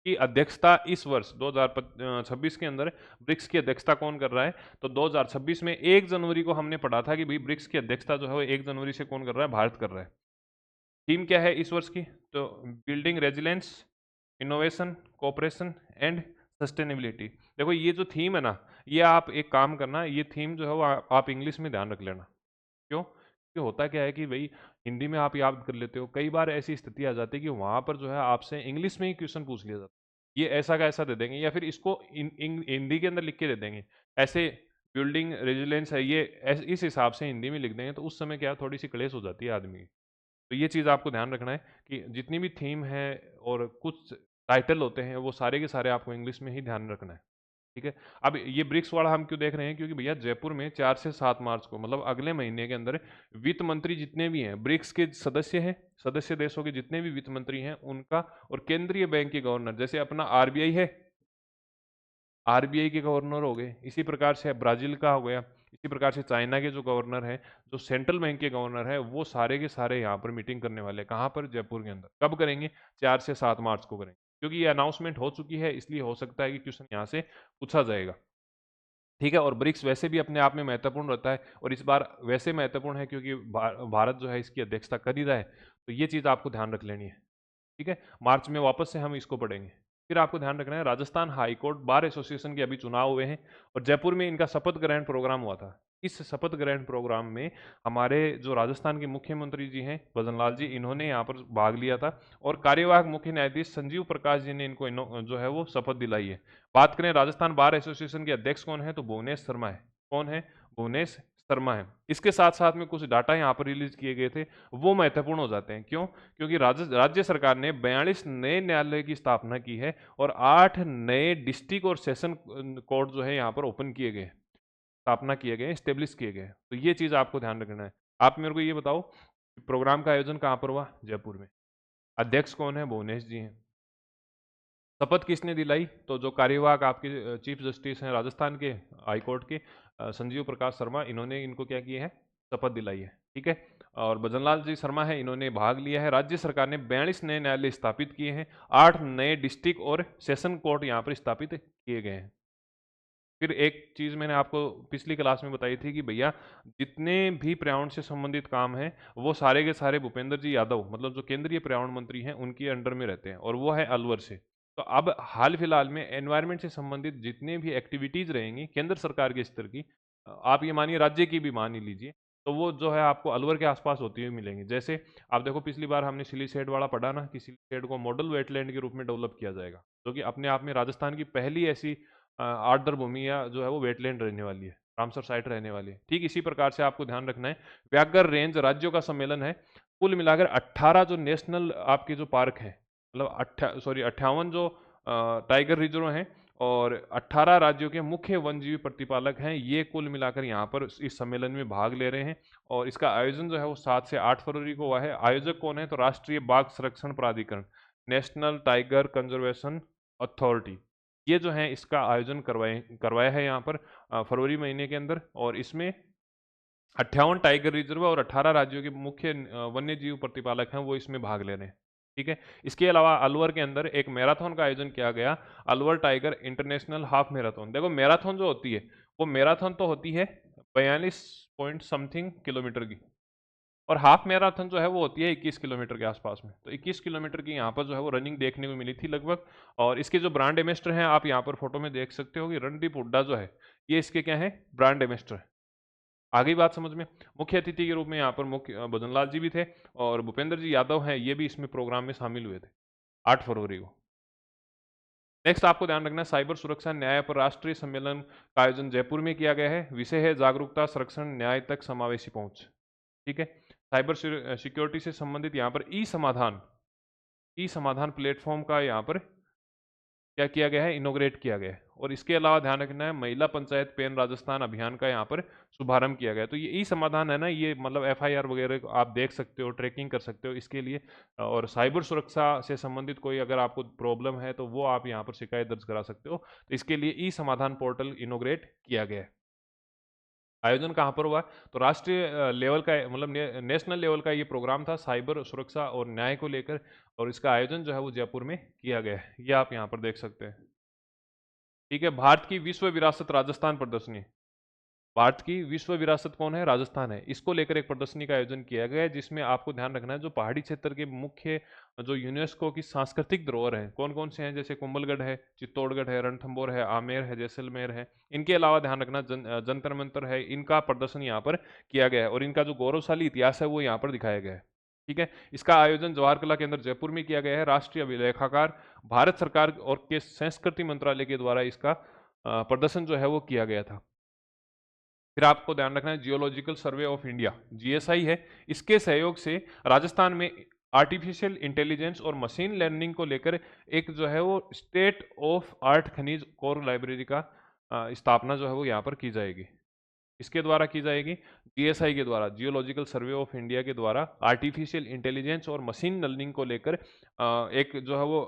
की अध्यक्षता इस वर्ष 2026 के अंदर ब्रिक्स की अध्यक्षता कौन कर रहा है? तो 2026 में 1 जनवरी को हमने पढ़ा था कि भाई ब्रिक्स की अध्यक्षता जो है वो 1 जनवरी से कौन कर रहा है? भारत कर रहा है। थीम क्या है इस वर्ष की? तो building resilience, innovation, cooperation and sustainability. देखो ये जो थीम है ना, ये आप एक काम करना, ये थीम जो है वो आप इंग्लिश में ध्यान रख लेना। क्यों? कि होता क्या है कि भाई हिंदी में आप याद कर लेते हो, कई बार ऐसी स्थिति आ जाती है कि वहाँ पर जो है आपसे इंग्लिश में ही क्वेश्चन पूछ लिया जाता है। ये ऐसा का ऐसा दे देंगे या फिर इसको हिंदी के अंदर लिख के दे देंगे। ऐसे बिल्डिंग रेजिलेंस है ये इस हिसाब से हिंदी में लिख देंगे, तो उस समय क्या थोड़ी सी क्लेश हो जाती है आदमी की। तो ये चीज़ आपको ध्यान रखना है कि जितनी भी थीम है और कुछ टाइटल होते हैं वो सारे के सारे आपको इंग्लिश में ही ध्यान रखना है। ठीक है। अब ये ब्रिक्स वाला हम क्यों देख रहे हैं? क्योंकि भैया जयपुर में 4 से 7 मार्च को, मतलब अगले महीने के अंदर, वित्त मंत्री जितने भी हैं ब्रिक्स के सदस्य हैं, सदस्य देशों के जितने भी वित्त मंत्री हैं उनका, और केंद्रीय बैंक के गवर्नर, जैसे अपना आरबीआई है, आरबीआई के गवर्नर हो गए, इसी प्रकार से ब्राजील का हो गया, इसी प्रकार से चाइना के जो गवर्नर हैं, जो सेंट्रल बैंक के गवर्नर हैं, वो सारे के सारे यहाँ पर मीटिंग करने वाले हैं। कहाँ पर? जयपुर के अंदर। कब करेंगे? 4 से 7 मार्च को करेंगे। क्योंकि ये अनाउंसमेंट हो चुकी है, इसलिए हो सकता है कि क्वेश्चन यहाँ से पूछा जाएगा। ठीक है। और ब्रिक्स वैसे भी अपने आप में महत्वपूर्ण रहता है, और इस बार वैसे महत्वपूर्ण है क्योंकि भारत जो है इसकी अध्यक्षता कर ही रहा है, तो ये चीज़ आपको ध्यान रख लेनी है। ठीक है। मार्च में वापस से हम इसको पढ़ेंगे। फिर आपको ध्यान रखना है, Rajasthan high court bar association के अभी चुनाव हुए हैं और जयपुर में इनका शपथ ग्रहण प्रोग्राम हुआ था। इस शपथ ग्रहण प्रोग्राम में हमारे जो राजस्थान के मुख्यमंत्री जी हैं भजन लाल जी, इन्होंने यहाँ पर भाग लिया था, और कार्यवाहक मुख्य न्यायाधीश संजीव प्रकाश जी ने इनको जो है वो शपथ दिलाई है। बात करें राजस्थान बार एसोसिएशन के अध्यक्ष कौन है, तो भुवनेश शर्मा है। कौन है? भुवनेश शर्मा है। इसके साथ साथ में कुछ डाटा यहाँ पर रिलीज किए गए थे, वो महत्वपूर्ण हो जाते हैं। क्यों? क्योंकि राज्य सरकार ने 42 नए न्यायालय की स्थापना की है और 8 नए डिस्ट्रिक्ट और सेशन कोर्ट जो है यहाँ पर ओपन किए गए, स्थापना किए गए, स्टेब्लिश किए गए। तो ये चीज़ आपको ध्यान रखना है। आप मेरे को ये बताओ, प्रोग्राम का आयोजन कहाँ पर हुआ? जयपुर में। अध्यक्ष कौन है? भुवनेश जी हैं। शपथ किसने दिलाई? तो जो कार्यवाहक आपके चीफ जस्टिस हैं राजस्थान के हाई कोर्ट के, संजीव प्रकाश शर्मा, इन्होंने इनको क्या किया है? शपथ दिलाई है। ठीक है। और भजनलाल जी शर्मा है, इन्होंने भाग लिया है। राज्य सरकार ने 42 नए न्यायालय स्थापित किए हैं, 8 नए डिस्ट्रिक्ट और सेशन कोर्ट यहाँ पर स्थापित किए गए हैं। फिर एक चीज़ मैंने आपको पिछली क्लास में बताई थी कि भैया जितने भी पर्यावरण से संबंधित काम हैं वो सारे के सारे भूपेंद्र जी यादव, मतलब जो केंद्रीय पर्यावरण मंत्री हैं, उनके अंडर में रहते हैं, और वो है अलवर से। तो अब हाल फिलहाल में एनवायरनमेंट से संबंधित जितने भी एक्टिविटीज़ रहेंगी केंद्र सरकार के स्तर की, आप ये मानिए राज्य की भी मान ही लीजिए, तो वो जो है आपको अलवर के आसपास होती हुई मिलेंगी। जैसे आप देखो पिछली बार हमने सिलीसेड वाला पढ़ा ना, कि सिलीसेड को मॉडल वेटलैंड के रूप में डेवलप किया जाएगा, जो कि अपने आप में राजस्थान की पहली ऐसी आर्द्र भूमि या जो है वो वेटलैंड रहने वाली है, रामसर साइट रहने वाली है। ठीक इसी प्रकार से आपको ध्यान रखना है, व्याघ्र रेंज राज्यों का सम्मेलन है। कुल मिलाकर 18 जो नेशनल आपके जो पार्क हैं, मतलब 58 जो टाइगर रिजर्व हैं, और 18 राज्यों के मुख्य वन्यजीव प्रतिपालक हैं, ये कुल मिलाकर यहाँ पर इस सम्मेलन में भाग ले रहे हैं। और इसका आयोजन जो है वो 7 से 8 फरवरी को हुआ है। आयोजक कौन है? तो राष्ट्रीय बाघ संरक्षण प्राधिकरण, नेशनल टाइगर कंजर्वेशन अथॉरिटी, ये जो है इसका आयोजन करवाया है यहाँ पर फरवरी महीने के अंदर। और इसमें 58 टाइगर रिजर्व और 18 राज्यों के मुख्य वन्य जीव प्रतिपालक हैं, वो इसमें भाग ले रहे हैं। ठीक है। इसके अलावा अलवर के अंदर एक मैराथन का आयोजन किया गया, Alwar tiger international half marathon. देखो मैराथन जो होती है, वो मैराथन तो होती है 42 पॉइंट समथिंग किलोमीटर की, और हाफ मैराथन जो है वो होती है 21 किलोमीटर के आसपास में। तो 21 किलोमीटर की यहाँ पर जो है वो रनिंग देखने को मिली थी लगभग। और इसके जो ब्रांड एम्बेसडर हैं, आप यहाँ पर फोटो में देख सकते हो कि रणदीप हुड्डा जो है, ये इसके क्या है? ब्रांड एम्बेसडर है। आ गई बात समझ में? मुख्य अतिथि के रूप में यहाँ पर मुख्य भजनलाल जी भी थे, और भूपेंद्र जी यादव हैं, ये भी इसमें प्रोग्राम में शामिल हुए थे 8 फरवरी को। नेक्स्ट आपको ध्यान रखना है, साइबर सुरक्षा न्याय पर राष्ट्रीय सम्मेलन का आयोजन जयपुर में किया गया है। विषय है जागरूकता, संरक्षण, न्याय तक समावेशी पहुंच। ठीक है। साइबर सिक्योरिटी से संबंधित यहाँ पर ई समाधान प्लेटफॉर्म का यहाँ पर क्या किया गया है? इनोग्रेट किया गया है। और इसके अलावा ध्यान रखना है, महिला पंचायत पेन राजस्थान अभियान का यहाँ पर शुभारंभ किया गया है। तो ये ई समाधान है ना, ये मतलब एफआईआर वगैरह को आप देख सकते हो, ट्रैकिंग कर सकते हो इसके लिए। और साइबर सुरक्षा से संबंधित कोई अगर आपको प्रॉब्लम है तो वो आप यहाँ पर शिकायत दर्ज करा सकते हो। तो इसके लिए ई समाधान पोर्टल इनोग्रेट किया गया है। आयोजन कहाँ पर हुआ? तो राष्ट्रीय लेवल का मतलब नेशनल लेवल का ये प्रोग्राम था साइबर सुरक्षा और न्याय को लेकर, और इसका आयोजन जो है वो जयपुर में किया गया है। ये आप यहाँ पर देख सकते हैं। ठीक है, भारत की विश्व विरासत राजस्थान प्रदर्शनी। भारत की विश्व विरासत कौन है? राजस्थान है। इसको लेकर एक प्रदर्शनी का आयोजन किया गया है, जिसमें आपको ध्यान रखना है जो पहाड़ी क्षेत्र के मुख्य जो यूनेस्को की सांस्कृतिक धरोहर हैं कौन कौन से हैं, जैसे कुंभलगढ़ है, चित्तौड़गढ़ है, रणथंभौर है, आमेर है, जैसलमेर है। इनके अलावा ध्यान रखना जंतर मंतर है, इनका प्रदर्शन यहाँ पर किया गया है और इनका जो गौरवशाली इतिहास है वो यहाँ पर दिखाया गया है। ठीक है, इसका आयोजन जवाहर कला केंद्र जयपुर में किया गया है। राष्ट्रीय अभिलेखागार भारत सरकार और के संस्कृति मंत्रालय के द्वारा इसका प्रदर्शन जो है वो किया गया था। फिर आपको ध्यान रखना है geological survey of India, GSI है, इसके सहयोग से राजस्थान में आर्टिफिशियल इंटेलिजेंस और मशीन लर्निंग को लेकर एक जो है वो स्टेट ऑफ आर्ट खनिज कोर लाइब्रेरी का स्थापना जो है वो यहाँ पर की जाएगी। इसके द्वारा की जाएगी, जीएसआई के द्वारा, जियोलॉजिकल सर्वे ऑफ इंडिया के द्वारा आर्टिफिशियल इंटेलिजेंस और मशीन लर्निंग को लेकर एक जो है वो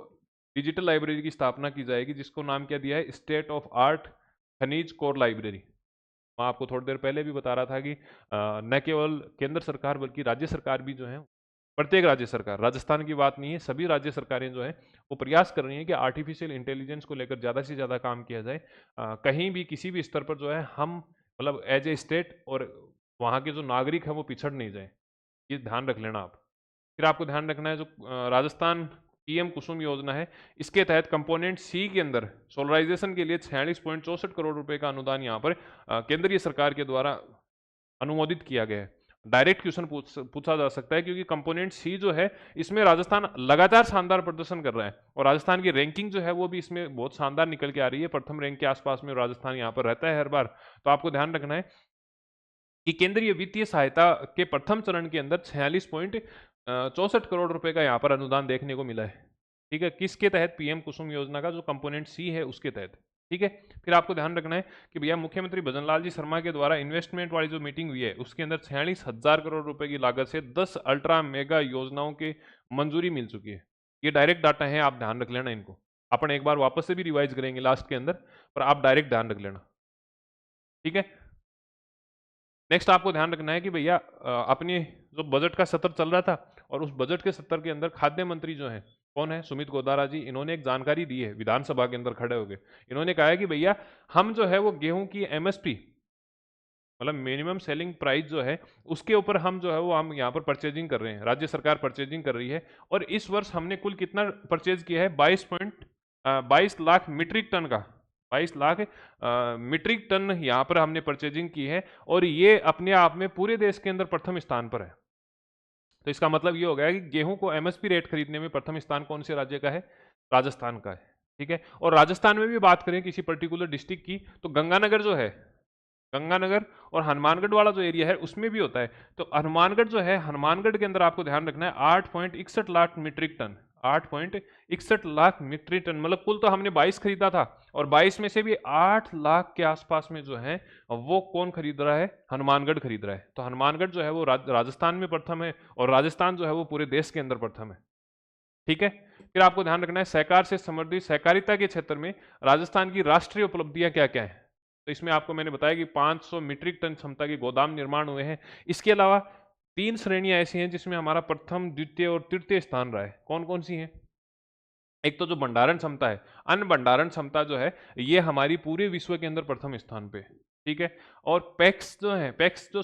डिजिटल लाइब्रेरी की स्थापना की जाएगी, जिसको नाम क्या दिया है? स्टेट ऑफ आर्ट खनिज कोर लाइब्रेरी। मैं आपको थोड़ी देर पहले भी बता रहा था कि न केवल केंद्र सरकार बल्कि राज्य सरकार भी जो है, प्रत्येक राज्य सरकार, राजस्थान की बात नहीं है, सभी राज्य सरकारें जो है वो प्रयास कर रही हैं कि आर्टिफिशियल इंटेलिजेंस को लेकर ज़्यादा से ज़्यादा काम किया जाए। कहीं भी किसी भी स्तर पर जो है हम मतलब एज ए स्टेट और वहाँ के जो नागरिक हैं वो पिछड़ नहीं जाए, ये ध्यान रख लेना आप। फिर आपको ध्यान रखना है जो राजस्थान पीएम कुसुम योजना है, इसके तहत कंपोनेंट सी के अंदर सोलराइजेशन के लिए 46.64 करोड़ रुपए का अनुदान यहाँ पर केंद्रीय सरकार के द्वारा अनुमोदित किया गया है। डायरेक्ट क्वेश्चन पूछा जा सकता है, क्योंकि कंपोनेंट सी जो है इसमें राजस्थान लगातार शानदार प्रदर्शन कर रहा है और राजस्थान की रैंकिंग जो है वो भी इसमें बहुत शानदार निकल के आ रही है। प्रथम रैंक के आसपास में राजस्थान यहाँ पर रहता है हर बार। तो आपको ध्यान रखना है कि केंद्रीय वित्तीय सहायता के प्रथम चरण के अंदर 46.64 करोड़ रुपए का यहाँ पर अनुदान देखने को मिला है। ठीक है, किसके तहत? पीएम कुसुम योजना का जो कंपोनेंट सी है उसके तहत। ठीक है, फिर आपको ध्यान रखना है कि भैया मुख्यमंत्री भजनलाल जी शर्मा के द्वारा इन्वेस्टमेंट वाली जो मीटिंग हुई है उसके अंदर 46,000 करोड़ रुपए की लागत से 10 अल्ट्रा मेगा योजनाओं की मंजूरी मिल चुकी है। ये डायरेक्ट डाटा है, आप ध्यान रख लेना इनको। अपन एक बार वापस से भी रिवाइज करेंगे लास्ट के अंदर, पर आप डायरेक्ट ध्यान रख लेना। ठीक है, नेक्स्ट आपको ध्यान रखना है कि भैया अपनी जो बजट का सत्र चल रहा था और उस बजट के सत्र के अंदर खाद्य मंत्री जो हैं कौन है? सुमित गोदारा जी। इन्होंने एक जानकारी दी है विधानसभा के अंदर खड़े होकर। इन्होंने कहा है कि भैया हम जो है वो गेहूं की एमएसपी मतलब मिनिमम सेलिंग प्राइस जो है उसके ऊपर हम जो है वो हम यहाँ पर परचेजिंग कर रहे हैं, राज्य सरकार परचेजिंग कर रही है। और इस वर्ष हमने कुल कितना परचेज किया है? 22 लाख मीट्रिक टन का, 22 लाख मीट्रिक टन यहाँ पर हमने परचेजिंग की है और ये अपने आप में पूरे देश के अंदर प्रथम स्थान पर है। तो इसका मतलब ये हो गया कि गेहूं को एमएसपी रेट खरीदने में प्रथम स्थान कौन से राज्य का है? राजस्थान का है। ठीक है, और राजस्थान में भी बात करें किसी पर्टिकुलर डिस्ट्रिक्ट की तो गंगानगर जो है, गंगानगर और हनुमानगढ़ वाला जो एरिया है उसमें भी होता है। तो हनुमानगढ़ जो है, हनुमानगढ़ के अंदर आपको ध्यान रखना है 8.61 lakh metric ton, 8.61 lakh metric ton, मतलब कुल तो हमने 22 खरीदा था और 22 में से भी 8 लाख के आसपास में जो है वो कौन खरीद रहा है? हनुमानगढ़ खरीद रहा है। तो हनुमानगढ़ जो है वो राजस्थान में प्रथम है और राजस्थान जो है वो पूरे देश के अंदर प्रथम है। ठीक है, फिर आपको ध्यान रखना है सहकार से समृद्धि सहकारिता के क्षेत्र में राजस्थान की राष्ट्रीय उपलब्धियां क्या क्या है। तो इसमें आपको मैंने बताया कि 500 मीट्रिक टन क्षमता के गोदाम निर्माण हुए हैं। इसके अलावा 3 श्रेणियां ऐसी हैं जिसमें हमारा प्रथम, द्वितीय और तृतीय स्थान रहा है। कौन कौन सी हैं? एक तो जो भंडारण क्षमता है, अन्न भंडारण क्षमता जो है ये हमारी पूरे विश्व के अंदर प्रथम स्थान पे। ठीक है, और पैक्स जो है, पैक्स जो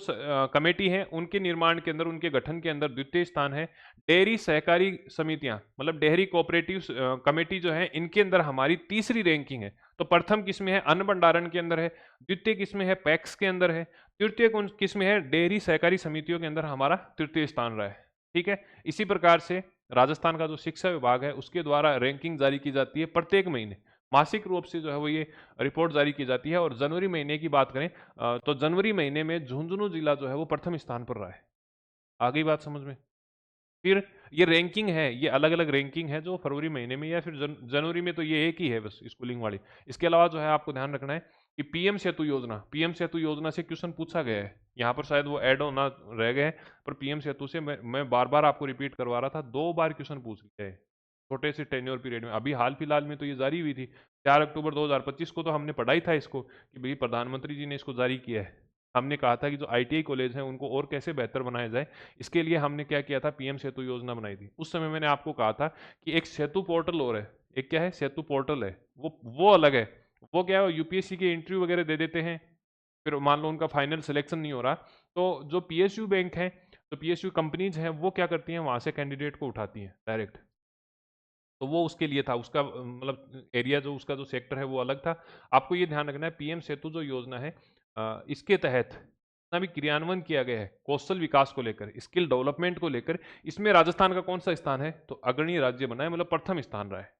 कमेटी है उनके निर्माण के अंदर, उनके गठन के अंदर द्वितीय स्थान है। डेयरी सहकारी समितियां मतलब डेयरी कोऑपरेटिव कमेटी जो है इनके अंदर हमारी तीसरी रैंकिंग है। तो प्रथम किसमें है? अन्न भंडारण के अंदर है। द्वितीय किसमें है? पैक्स के अंदर है। तृतीय किसमें है? डेयरी सहकारी समितियों के अंदर हमारा तृतीय स्थान रहा है। ठीक है, इसी प्रकार से राजस्थान का जो शिक्षा विभाग है उसके द्वारा रैंकिंग जारी की जाती है प्रत्येक महीने, मासिक रूप से जो है वो ये रिपोर्ट जारी की जाती है। और जनवरी महीने की बात करें तो जनवरी महीने में झुंझुनू जिला जो है वो प्रथम स्थान पर रहा है। आ गई बात समझ में? फिर ये रैंकिंग है, ये अलग अलग रैंकिंग है जो फरवरी महीने में या फिर जनवरी में तो ये एक ही है बस स्कूलिंग वाली। इसके अलावा जो है आपको ध्यान रखना है कि पीएम सेतु योजना, पीएम सेतु योजना से क्वेश्चन पूछा गया है। यहाँ पर शायद वो ऐड होना रह गए, पर पीएम सेतु से मैं बार बार आपको रिपीट करवा रहा था, 2 बार क्वेश्चन पूछ गए छोटे से टेन्योर पीरियड में। अभी हाल फिलहाल में तो ये जारी हुई थी 4 अक्टूबर 2025 को, तो हमने पढ़ा ही था इसको कि भाई प्रधानमंत्री जी ने इसको जारी किया है। हमने कहा था कि जो आईटीआई कॉलेज हैं उनको और कैसे बेहतर बनाया जाए, इसके लिए हमने क्या किया था, पीएम सेतु योजना बनाई थी। उस समय मैंने आपको कहा था कि एक सेतु पोर्टल और है, एक क्या है, सेतु पोर्टल है, वो अलग है। वो क्या है, यूपीएससी के इंटरव्यू वगैरह दे देते हैं, फिर मान लो उनका फाइनल सिलेक्शन नहीं हो रहा, तो जो पीएसयू बैंक हैं, जो पीएसयू कंपनीज हैं, वो क्या करती हैं, वहां से कैंडिडेट को उठाती हैं डायरेक्ट। तो वो उसके लिए था, उसका मतलब एरिया जो उसका जो सेक्टर है वो अलग था। आपको ये ध्यान रखना है, पीएम सेतु जो योजना है, इसके तहत जितना भी क्रियान्वयन किया गया है कौशल विकास को लेकर, स्किल डेवलपमेंट को लेकर, इसमें राजस्थान का कौन सा स्थान है, तो अग्रणी राज्य बना है, मतलब प्रथम स्थान रहा है।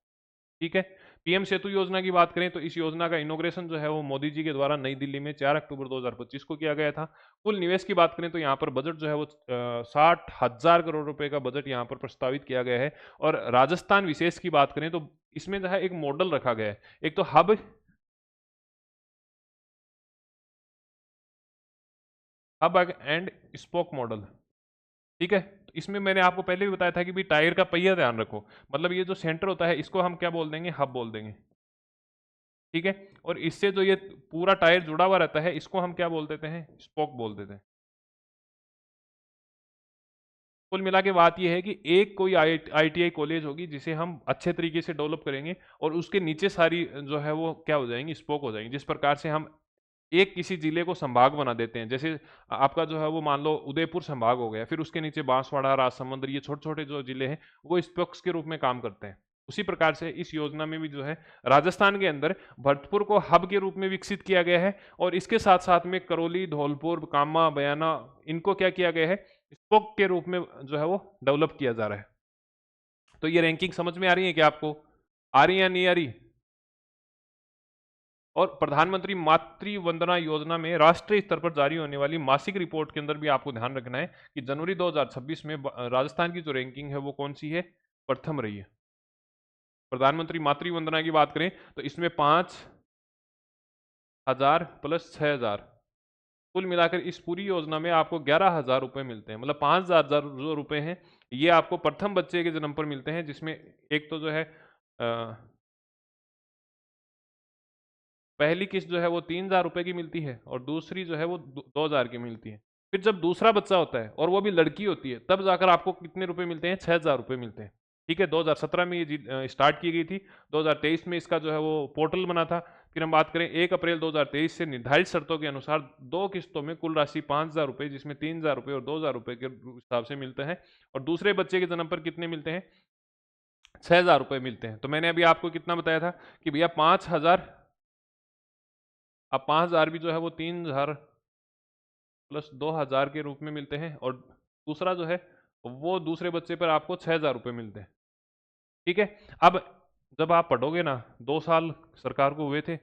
ठीक है। पीएम सेतु योजना की बात करें तो इस योजना का इनॉग्रेशन जो है वो मोदी जी के द्वारा नई दिल्ली में 4 अक्टूबर 2025 को किया गया था। कुल निवेश की बात करें तो यहाँ पर बजट जो है वो 60,000 करोड़ रुपए का बजट यहाँ पर प्रस्तावित किया गया है। और राजस्थान विशेष की बात करें तो इसमें जो है एक मॉडल रखा गया है, एक तो हब एंड स्पोक मॉडल। ठीक है। तो इसमें मैंने आपको पहले भी बताया था कि भाई टायर का पहिया ध्यान रखो, मतलब ये जो सेंटर होता है इसको हम क्या बोल देंगे, हब बोल देंगे। ठीक है। और इससे जो ये पूरा टायर जुड़ा हुआ रहता है इसको हम क्या बोल देते हैं, स्पोक बोल देते हैं। कुल मिला के बात यह है कि एक कोई आईटीआई कॉलेज होगी जिसे हम अच्छे तरीके से डेवलप करेंगे, और उसके नीचे सारी जो है वो क्या हो जाएंगी, स्पोक हो जाएंगी। जिस प्रकार से हम एक किसी जिले को संभाग बना देते हैं, जैसे आपका जो है वो मान लो उदयपुर संभाग हो गया, फिर उसके नीचे बांसवाड़ा, राजसमंद, ये छोटे छोटे जो जिले हैं वो स्पोक्स के रूप में काम करते हैं। उसी प्रकार से इस योजना में भी जो है राजस्थान के अंदर भरतपुर को हब के रूप में विकसित किया गया है, और इसके साथ साथ में करौली, धौलपुर, कामा, बयाना, इनको क्या किया गया है, स्पोक के रूप में जो है वो डेवलप किया जा रहा है। तो ये रैंकिंग समझ में आ रही है क्या आपको, आ रही है या नहीं आ रही। और प्रधानमंत्री मातृ वंदना योजना में राष्ट्रीय स्तर पर जारी होने वाली मासिक रिपोर्ट के अंदर भी आपको ध्यान रखना है कि जनवरी 2026 में राजस्थान की जो रैंकिंग है वो कौन सी है, प्रथम रही है। प्रधानमंत्री मातृ वंदना की बात करें तो इसमें 5,000 प्लस 6,000, कुल मिलाकर इस पूरी योजना में आपको 11,000 रुपए मिलते हैं। मतलब 5,000 जो रुपए हैं ये आपको प्रथम बच्चे के जन्म पर मिलते हैं, जिसमें एक तो जो है पहली किस्त जो है वो 3,000 रुपए की मिलती है, और दूसरी जो है वो 2,000 की मिलती है। फिर जब दूसरा बच्चा होता है और वो भी लड़की होती है तब जाकर आपको कितने रुपए मिलते हैं, 6,000 रुपए मिलते हैं। ठीक है। 2017 में ये स्टार्ट की गई थी, 2023 में इसका जो है वो पोर्टल बना था। फिर हम बात करें 1 अप्रैल 2023 से निर्धारित शर्तों के अनुसार 2 किस्तों में कुल राशि 5,000 रुपए, जिसमें 3,000 रुपए और 2,000 रुपए के हिसाब से मिलते हैं। और दूसरे बच्चे के जन्म पर कितने मिलते हैं, 6,000 रुपए मिलते हैं। तो मैंने अभी आपको कितना बताया था कि भैया 5,000, अब 5,000 भी जो है वो 3,000 प्लस 2,000 के रूप में मिलते हैं, और दूसरा जो है वो दूसरे बच्चे पर आपको 6,000 रुपए मिलते हैं। ठीक है। अब जब आप पढ़ोगे ना, 2 साल सरकार को हुए थे,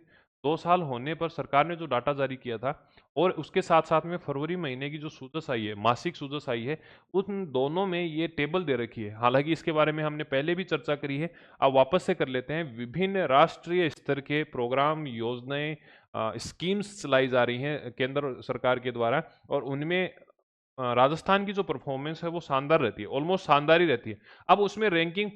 2 साल होने पर सरकार ने जो डाटा जारी किया था, और उसके साथ साथ में फरवरी महीने की जो सूचस आई है, मासिक सूचस आई है, उन दोनों में ये टेबल दे रखी है। हालांकि इसके बारे में हमने पहले भी चर्चा करी है, अब वापस से कर लेते हैं। विभिन्न राष्ट्रीय स्तर के प्रोग्राम, योजनाएं, स्कीम्स चलाई जा रही हैं केंद्र सरकार के द्वारा, और उनमें राजस्थान की जो परफॉर्मेंस है वो शानदार रहती है, ऑलमोस्ट शानदार ही रहती है। अब उसमें रैंकिंग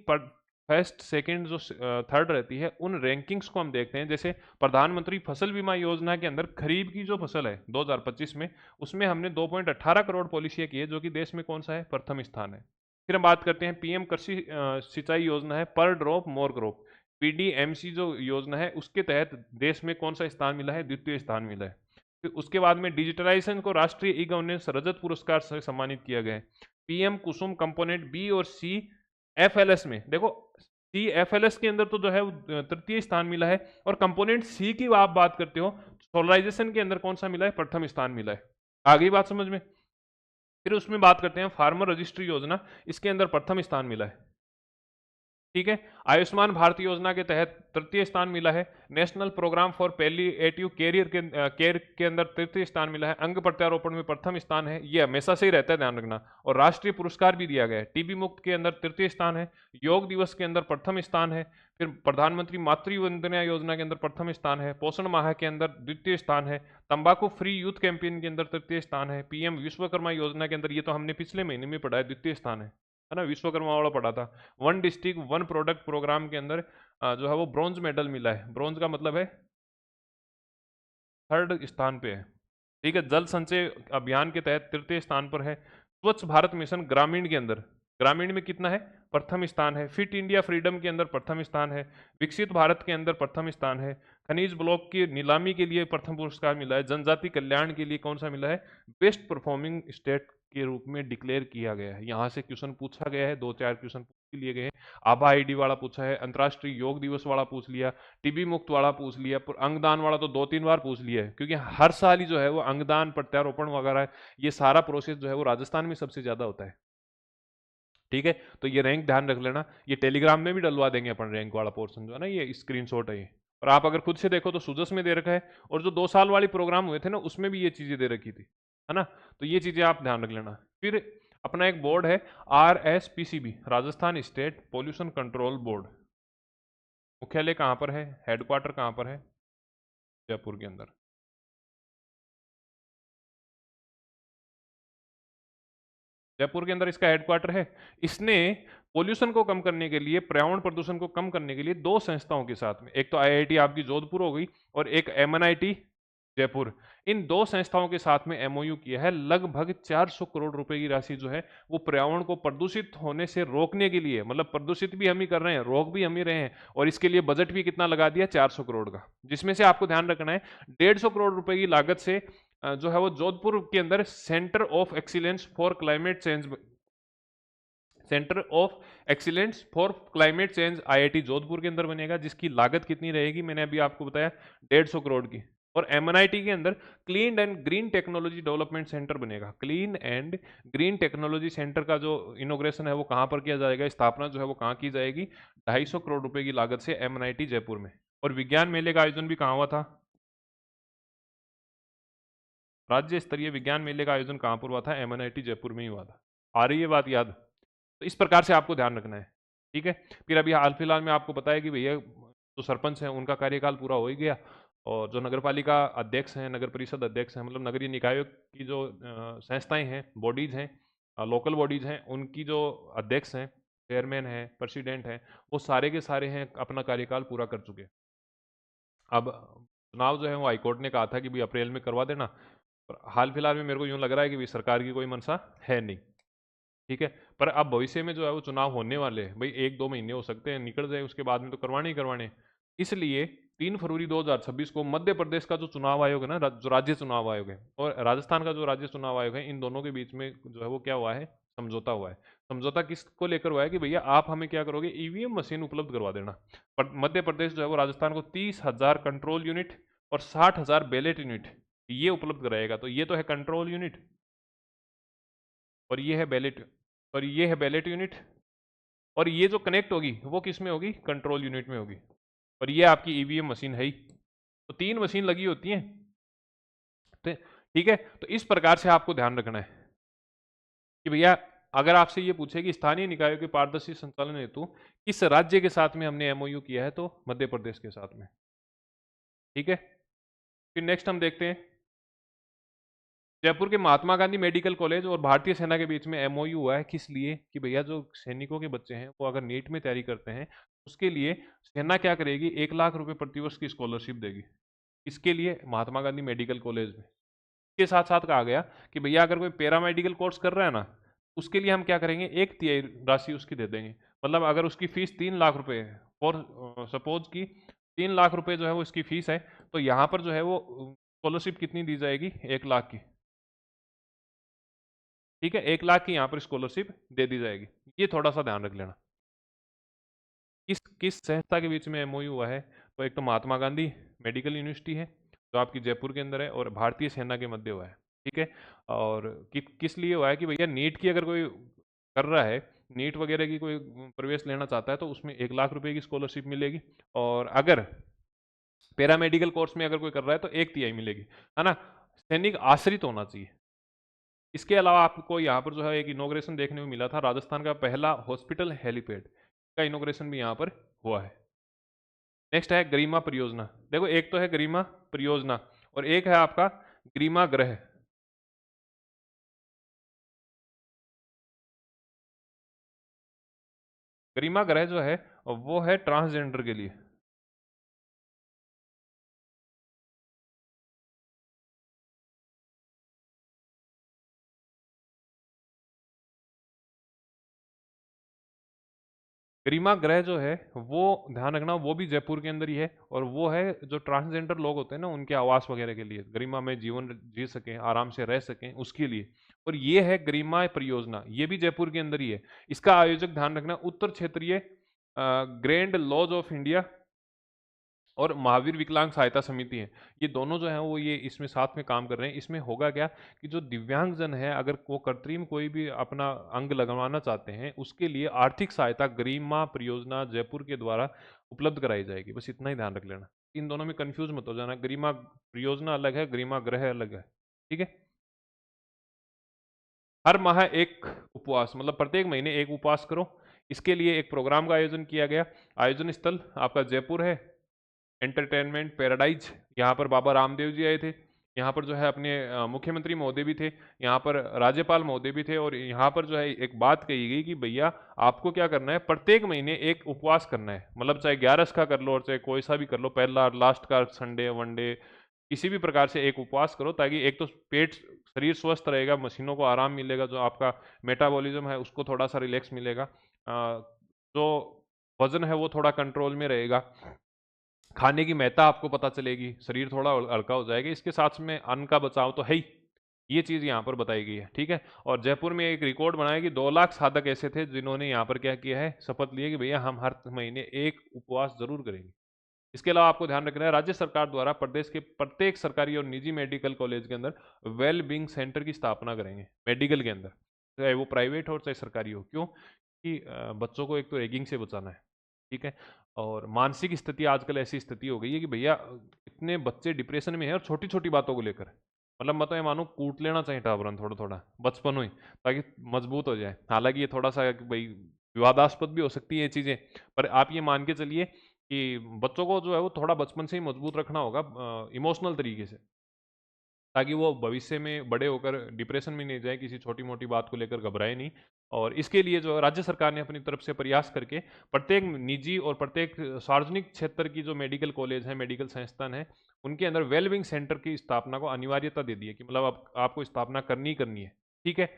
फर्स्ट, सेकंड, जो थर्ड रहती है, उन रैंकिंग्स को हम देखते हैं। जैसे प्रधानमंत्री फसल बीमा योजना के अंदर खरीफ की जो फसल है 2025 में, उसमें हमने 2.18 करोड़ पॉलिसियां की है, जो कि देश में कौन सा है, प्रथम स्थान है। फिर हम बात करते हैं पीएम कृषि सिंचाई योजना है, पर ड्रॉप मोर क्रॉप, पीडीएमसी जो योजना है, उसके तहत देश में कौन सा स्थान मिला है, द्वितीय स्थान मिला है। फिर उसके बाद में डिजिटलाइजेशन को राष्ट्रीय ई गवर्नेंस रजत पुरस्कार से सम्मानित किया गया है। पीएम कुसुम कंपोनेंट बी और सी एफएलएस में देखो, सी एफएलएस के अंदर तो जो है तृतीय स्थान मिला है, और कंपोनेंट सी की आप बात करते हो, सोलराइजेशन के अंदर कौन सा मिला है, प्रथम स्थान मिला है। आ गई बात समझ में। फिर उसमें बात करते हैं फार्मर रजिस्ट्री योजना, इसके अंदर प्रथम स्थान मिला है। ठीक है। आयुष्मान भारत योजना के तहत तृतीय स्थान मिला है। National programme for palliative care के अंदर तृतीय स्थान मिला है। अंग प्रत्यारोपण में प्रथम स्थान है, ये हमेशा से ही रहता है, ध्यान रखना। और राष्ट्रीय पुरस्कार भी दिया गया है। टीबी मुक्त के अंदर तृतीय स्थान है। योग दिवस के अंदर प्रथम स्थान है। फिर प्रधानमंत्री मातृ वंदना योजना के अंदर प्रथम स्थान है। पोषण माह के अंदर द्वितीय स्थान है। तंबाकू फ्री यूथ कैंपेन के अंदर तृतीय स्थान है। पीएम विश्वकर्मा योजना के अंदर, ये तो हमने पिछले महीने में पढ़ा है, द्वितीय स्थान है ना, विश्वकर्मा वाला पढ़ा था। One district one product programme के अंदर जो है वो ब्रॉन्ज मेडल मिला है। ब्रॉन्ज का मतलब है थर्ड स्थान पे है। ठीक है। जल संचय अभियान के तहत तृतीय स्थान पर है। स्वच्छ भारत मिशन ग्रामीण के अंदर, ग्रामीण में कितना है, प्रथम स्थान है। फिट इंडिया फ्रीडम के अंदर प्रथम स्थान है। विकसित भारत के अंदर प्रथम स्थान है। खनिज ब्लॉक की नीलामी के लिए प्रथम पुरस्कार मिला है। जनजाति कल्याण के लिए कौन सा मिला है, बेस्ट परफॉर्मिंग स्टेट के रूप में डिक्लेयर किया गया है। यहाँ से क्वेश्चन पूछा गया है, दो चार क्वेश्चन पूछ लिए गए हैं। आभा आईडी वाला पूछा है, अंतर्राष्ट्रीय योग दिवस वाला पूछ लिया, टीबी मुक्त वाला पूछ लिया, पर अंगदान वाला तो दो तीन बार पूछ लिया है, क्योंकि हर साल ही जो है वो अंगदान प्रत्यारोपण वगैरह ये सारा प्रोसेस जो है वो राजस्थान में सबसे ज्यादा होता है। ठीक है, तो ये रैंक ध्यान रख लेना। ये टेलीग्राम में भी डलवा देंगे अपन, रैंक वाला पोर्शन जो है ना, ये स्क्रीनशॉट है ये। और आप अगर खुद से देखो तो सुजस में दे रखा है, और जो 2 साल वाली प्रोग्राम हुए थे ना उसमें भी ये चीजें दे रखी थी, है ना। तो ये चीजें आप ध्यान रख लेना। फिर अपना एक बोर्ड है RSPCB, Rajasthan state pollution control board. मुख्यालय कहाँ पर है, हेडक्वार्टर कहाँ पर है, जयपुर के अंदर। जयपुर के अंदर इसका हेडक्वार्टर है। इसने पोल्यूशन को कम करने के लिए, पर्यावरण प्रदूषण को कम करने के लिए दो संस्थाओं के साथ में, एक तो IIT आपकी जोधपुर हो गई और एक MNIT जयपुर, इन दो संस्थाओं के साथ में MOU किया है। लगभग 400 करोड़ रुपए की राशि जो है वो पर्यावरण को प्रदूषित होने से रोकने के लिए, मतलब प्रदूषित भी हम ही कर रहे हैं, रोक भी हम ही रहे हैं, और इसके लिए बजट भी कितना लगा दिया, 400 करोड़ का, जिसमें से आपको ध्यान रखना है 150 करोड़ रुपए की लागत से जो है वो जोधपुर के अंदर centre of excellence for climate change, centre of excellence for climate change IIT Jodhpur के अंदर बनेगा, जिसकी लागत कितनी रहेगी, मैंने अभी आपको बताया 150 करोड़ की। और MNIT के अंदर clean and green technology development centre बनेगा। Clean and green technology centre का जो इनोग्रेशन है वो कहाँ पर किया जाएगा, स्थापना जो है वो कहाँ की जाएगी, 250 करोड़ रुपए की लागत से MNIT जयपुर में। और विज्ञान मेले का आयोजन भी कहाँ हुआ था, राज्य स्तरीय विज्ञान मेले का आयोजन कहाँ पर हुआ था, MNIT जयपुर में ही हुआ था। आ रही है बात याद, तो इस प्रकार से आपको ध्यान रखना है। ठीक है, फिर अभी हाल फिलहाल में आपको बताया कि भैया जो सरपंच हैं उनका कार्यकाल पूरा हो ही गया, और जो नगर पालिका अध्यक्ष हैं, नगर परिषद अध्यक्ष हैं, मतलब नगरीय निकायों की जो संस्थाएं हैं, बॉडीज हैं, लोकल बॉडीज हैं, उनकी जो अध्यक्ष हैं, चेयरमैन हैं, प्रेसिडेंट हैं, वो सारे के सारे हैं अपना कार्यकाल पूरा कर चुके हैं। अब चुनाव जो है वो हाईकोर्ट ने कहा था कि भाई अप्रैल में करवा देना, पर हाल फिलहाल में मेरे को यूँ लग रहा है कि भाई सरकार की कोई मंशा है नहीं। ठीक है, पर अब भविष्य में जो है वो चुनाव होने वाले हैं भाई, 1-2 महीने हो सकते हैं निकल जाए, उसके बाद में तो करवाने ही करवाने हैं। इसलिए 3 फरवरी 2026 को मध्य प्रदेश का जो चुनाव आयोग है ना, जो राज्य चुनाव आयोग है, और राजस्थान का जो राज्य चुनाव आयोग है, इन दोनों के बीच में जो है वो क्या हुआ है, समझौता हुआ है। समझौता किसको लेकर हुआ है कि भैया आप हमें क्या करोगे, EVM मशीन उपलब्ध करवा देना। पर मध्य प्रदेश जो है वो राजस्थान को 30,000 कंट्रोल यूनिट और 60,000 बैलेट यूनिट ये उपलब्ध कराएगा। तो ये तो है कंट्रोल यूनिट, और ये है बैलेट, और ये है बैलेट यूनिट, और ये जो कनेक्ट होगी वो किस में होगी, कंट्रोल यूनिट में होगी, और ये आपकी EVM मशीन है ही। तो 3 मशीन लगी होती हैं। तो ठीक है, तो इस प्रकार से आपको ध्यान रखना है कि भैया अगर आपसे ये पूछे कि स्थानीय निकायों के पारदर्शी संचालन हेतु किस राज्य के साथ में हमने MOU किया है, तो मध्य प्रदेश के साथ में। ठीक है, फिर नेक्स्ट हम देखते हैं जयपुर के महात्मा गांधी मेडिकल कॉलेज और भारतीय सेना के बीच में MOU हुआ है। किस लिए, कि भैया जो सैनिकों के बच्चे हैं वो अगर नीट में तैयारी करते हैं, उसके लिए सेना क्या करेगी, 1 लाख रुपए प्रतिवर्ष की स्कॉलरशिप देगी। इसके लिए महात्मा गांधी मेडिकल कॉलेज में। इसके साथ साथ कहा गया कि भैया अगर कोई पैरा मेडिकल कोर्स कर रहा है ना, उसके लिए हम क्या करेंगे, 1/3 राशि उसकी दे देंगे। मतलब अगर उसकी फीस 3 लाख रुपए है, और सपोज की 3 लाख रुपए जो है वो इसकी फीस है, तो यहाँ पर जो है वो स्कॉलरशिप कितनी दी जाएगी, 1 लाख की। ठीक है, 1 लाख की यहाँ पर स्कॉलरशिप दे दी जाएगी। ये थोड़ा सा ध्यान रख लेना। किस किस संस्था के बीच में MOU हुआ है, तो एक तो महात्मा गांधी मेडिकल यूनिवर्सिटी है जो आपकी जयपुर के अंदर है, और भारतीय सेना के मध्य हुआ है। ठीक है, और किस लिए हुआ है कि भैया नीट की अगर कोई कर रहा है, नीट वगैरह की कोई प्रवेश लेना चाहता है, तो उसमें 1 लाख रुपए की स्कॉलरशिप मिलेगी, और अगर पैरा मेडिकल कोर्स में अगर कोई कर रहा है तो 1/3 मिलेगी, है ना। सैनिक आश्रित होना चाहिए। इसके अलावा आपको यहाँ पर जो है एक इनोग्रेशन देखने को मिला था, राजस्थान का पहला हॉस्पिटल हेलीपैड का इनोग्रेशन भी यहाँ पर हुआ है। नेक्स्ट है गरिमा परियोजना। देखो एक तो है गरिमा परियोजना और एक है आपका गरिमा ग्रह। गरिमा ग्रह जो है वो है ट्रांसजेंडर के लिए। गरिमा गृह जो है वो ध्यान रखना, वो भी जयपुर के अंदर ही है, और वो है जो ट्रांसजेंडर लोग होते हैं ना, उनके आवास वगैरह के लिए, गरिमा में जीवन जी सकें, आराम से रह सकें, उसके लिए। और ये है गरिमा परियोजना, ये भी जयपुर के अंदर ही है। इसका आयोजक ध्यान रखना उत्तर क्षेत्रीय ग्रैंड लॉज ऑफ इंडिया और महावीर विकलांग सहायता समिति है। ये दोनों जो है वो ये इसमें साथ में काम कर रहे हैं। इसमें होगा क्या कि जो दिव्यांग जन है, अगर वो कृत्रिम कोई भी अपना अंग लगवाना चाहते हैं, उसके लिए आर्थिक सहायता गरिमा परियोजना जयपुर के द्वारा उपलब्ध कराई जाएगी। बस इतना ही ध्यान रख लेना, इन दोनों में कंफ्यूज मत हो जाना। गरिमा परियोजना अलग है, गरिमा गृह अलग है, ठीक है। हर माह एक उपवास, मतलब प्रत्येक महीने एक उपवास करो। इसके लिए एक प्रोग्राम का आयोजन किया गया। आयोजन स्थल आपका जयपुर है, एंटरटेनमेंट पैराडाइज। यहाँ पर बाबा रामदेव जी आए थे, यहाँ पर जो है अपने मुख्यमंत्री महोदय भी थे, यहाँ पर राज्यपाल महोदय भी थे। और यहाँ पर जो है एक बात कही गई कि भैया आपको क्या करना है, प्रत्येक महीने एक उपवास करना है। मतलब चाहे 11 का कर लो और चाहे कोई सा भी कर लो, पहला लास्ट का संडे वनडे, किसी भी प्रकार से एक उपवास करो, ताकि एक तो पेट शरीर स्वस्थ रहेगा, मशीनों को आराम मिलेगा, जो आपका मेटाबॉलिज्म है उसको थोड़ा सा रिलैक्स मिलेगा, जो वजन है वो थोड़ा कंट्रोल में रहेगा, खाने की महत्ता आपको पता चलेगी, शरीर थोड़ा हल्का हो जाएगा। इसके साथ में अन्न का बचाव तो है ही, ये चीज़ यहाँ पर बताई गई है, ठीक है। और जयपुर में एक रिकॉर्ड बनाया कि 2 लाख साधक ऐसे थे जिन्होंने यहाँ पर क्या किया है, शपथ लिए कि भैया हम हर महीने एक उपवास जरूर करेंगे। इसके अलावा आपको ध्यान रखना है, राज्य सरकार द्वारा प्रदेश के प्रत्येक सरकारी और निजी मेडिकल कॉलेज के अंदर वेल बींग सेंटर की स्थापना करेंगे मेडिकल के अंदर, चाहे वो प्राइवेट हो चाहे सरकारी हो। क्यों कि बच्चों को एक तो रैगिंग से बचाना है, ठीक है। और मानसिक स्थिति आजकल ऐसी स्थिति हो गई है कि भैया इतने बच्चे डिप्रेशन में हैं, और छोटी छोटी बातों को लेकर, मतलब मैं तो ये मानूं कूट लेना चाहिए टाबरन थोड़ा थोड़ा बचपन ही, ताकि मजबूत हो जाए। हालांकि ये थोड़ा सा कि भाई विवादास्पद भी हो सकती है ये चीज़ें, पर आप ये मान के चलिए कि बच्चों को जो है वो थोड़ा बचपन से ही मजबूत रखना होगा इमोशनल तरीके से, ताकि वो भविष्य में बड़े होकर डिप्रेशन में नहीं जाए, किसी छोटी मोटी बात को लेकर घबराए नहीं। और इसके लिए जो राज्य सरकार ने अपनी तरफ से प्रयास करके प्रत्येक निजी और प्रत्येक सार्वजनिक क्षेत्र की जो मेडिकल कॉलेज है, मेडिकल संस्थान है, उनके अंदर वेलबिंग सेंटर की स्थापना को अनिवार्यता दे दी है कि मतलब आपको स्थापना करनी ही करनी है, ठीक है।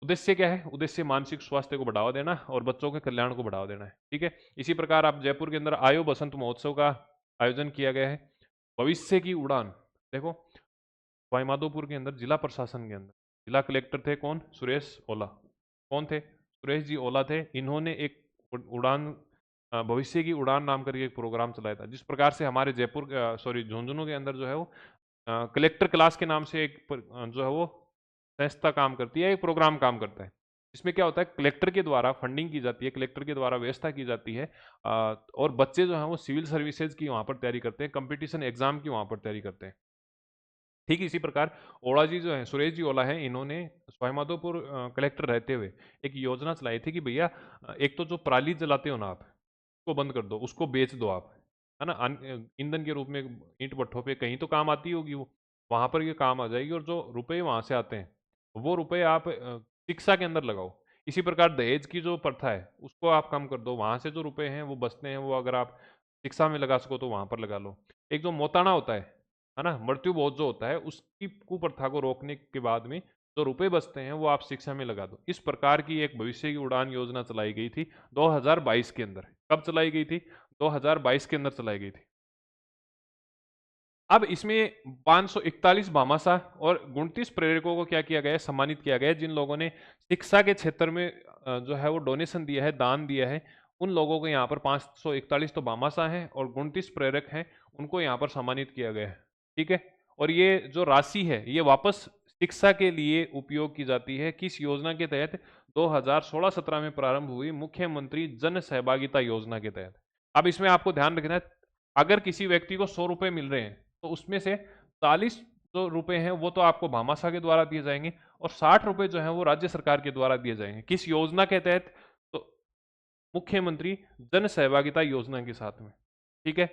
उद्देश्य क्या है, उद्देश्य मानसिक स्वास्थ्य को बढ़ावा देना और बच्चों के कल्याण को बढ़ावा देना है, ठीक है। इसी प्रकार आप जयपुर के अंदर आयो बसंत महोत्सव का आयोजन किया गया है। भविष्य की उड़ान, देखो सवाईमाधोपुर के अंदर जिला प्रशासन के अंदर जिला कलेक्टर थे कौन, सुरेश ओला। कौन थे, सुरेश जी ओला थे। इन्होंने एक उड़ान भविष्य की उड़ान नाम करके एक प्रोग्राम चलाया था। जिस प्रकार से हमारे जयपुर सॉरी झुंझुनू के अंदर जो है वो कलेक्टर क्लास के नाम से एक जो है वो संस्था काम करती है, एक प्रोग्राम काम करता है। इसमें क्या होता है, कलेक्टर के द्वारा फंडिंग की जाती है, कलेक्टर के द्वारा व्यवस्था की जाती है, और बच्चे जो हैं वो सिविल सर्विसेज की वहाँ पर तैयारी करते हैं, कंपटीशन एग्जाम की वहाँ पर तैयारी करते हैं। ठीक इसी प्रकार ओला जी जो है, सुरेश जी ओला है, इन्होंने सवाईमाधोपुर कलेक्टर रहते हुए एक योजना चलाई थी कि भैया एक तो जो पराली जलाते हो ना आप, उसको बंद कर दो, उसको बेच दो आप, है ना। ईंधन के रूप में ईंट भट्ठों पे कहीं तो काम आती होगी वो, वहां पर ये काम आ जाएगी। और जो रुपए वहां से आते हैं वो रुपए आप शिक्षा के अंदर लगाओ। इसी प्रकार दहेज की जो प्रथा है उसको आप कम कर दो, वहां से जो रुपए हैं वो बचते हैं, वो अगर आप शिक्षा में लगा सको तो वहां पर लगा लो। एक जो मोताना होता है ना, मृत्यु बहुत जो होता है, उसकी कुप्रथा को रोकने के बाद में जो रुपए बचते हैं वो आप शिक्षा में लगा दो। इस प्रकार की एक भविष्य की उड़ान योजना चलाई गई थी 2022 के अंदर। कब चलाई गई थी, 2022 के अंदर चलाई गई थी। अब इसमें 541 भामाशाह और 29 प्रेरकों को क्या किया गया है, सम्मानित किया गया है। जिन लोगों ने शिक्षा के क्षेत्र में जो है वो डोनेशन दिया है, दान दिया है, उन लोगों को यहाँ पर 541 तो भामाशाह हैं और 29 प्रेरक हैं, उनको यहाँ पर सम्मानित किया गया है, ठीक है। और ये जो राशि है ये वापस शिक्षा के लिए उपयोग की जाती है। किस योजना के तहत, 2016-17 में प्रारंभ हुई मुख्यमंत्री जन सहभागिता योजना के तहत। अब इसमें आपको ध्यान रखना है, अगर किसी व्यक्ति को 100 रुपए मिल रहे हैं तो उसमें से 40 जो रुपए हैं वो तो आपको भामाशाह के द्वारा दिए जाएंगे, और 60 रुपए जो है वो राज्य सरकार के द्वारा दिए जाएंगे। किस योजना के तहत, तो मुख्यमंत्री जन सहभागिता योजना के साथ में, ठीक है।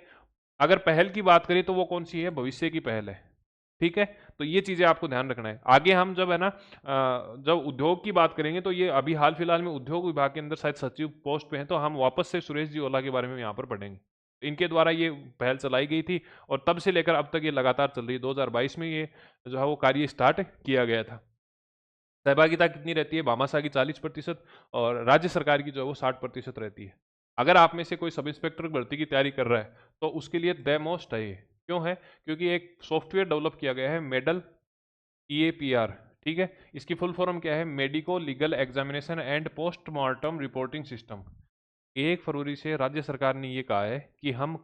अगर पहल की बात करें तो वो कौन सी है, भविष्य की पहल है, ठीक है। तो ये चीजें आपको ध्यान रखना है। आगे हम जब है ना जब उद्योग की बात करेंगे, तो ये अभी हाल फिलहाल में उद्योग विभाग के अंदर शायद सचिव पोस्ट पे हैं, तो हम वापस से सुरेश जी ओला के बारे में यहाँ पर पढ़ेंगे। इनके द्वारा ये पहल चलाई गई थी और तब से लेकर अब तक ये लगातार चल रही है। 2022 में ये जो है वो कार्य स्टार्ट किया गया था। सहभागिता कितनी रहती है? भामाशाह की 40% और राज्य सरकार की जो है वो 60% रहती है। अगर आप में से कोई सब इंस्पेक्टर भर्ती की तैयारी कर रहा है, तो उसके लिए द मोस्ट है ये। क्यों है? क्योंकि एक सॉफ्टवेयर डेवलप किया गया है मेडल EAPR, ठीक है? इसकी फुल फॉर्म क्या है? Medico legal examination and postmortem reporting system. 1 फरवरी से राज्य सरकार ने ये कहा है कि हम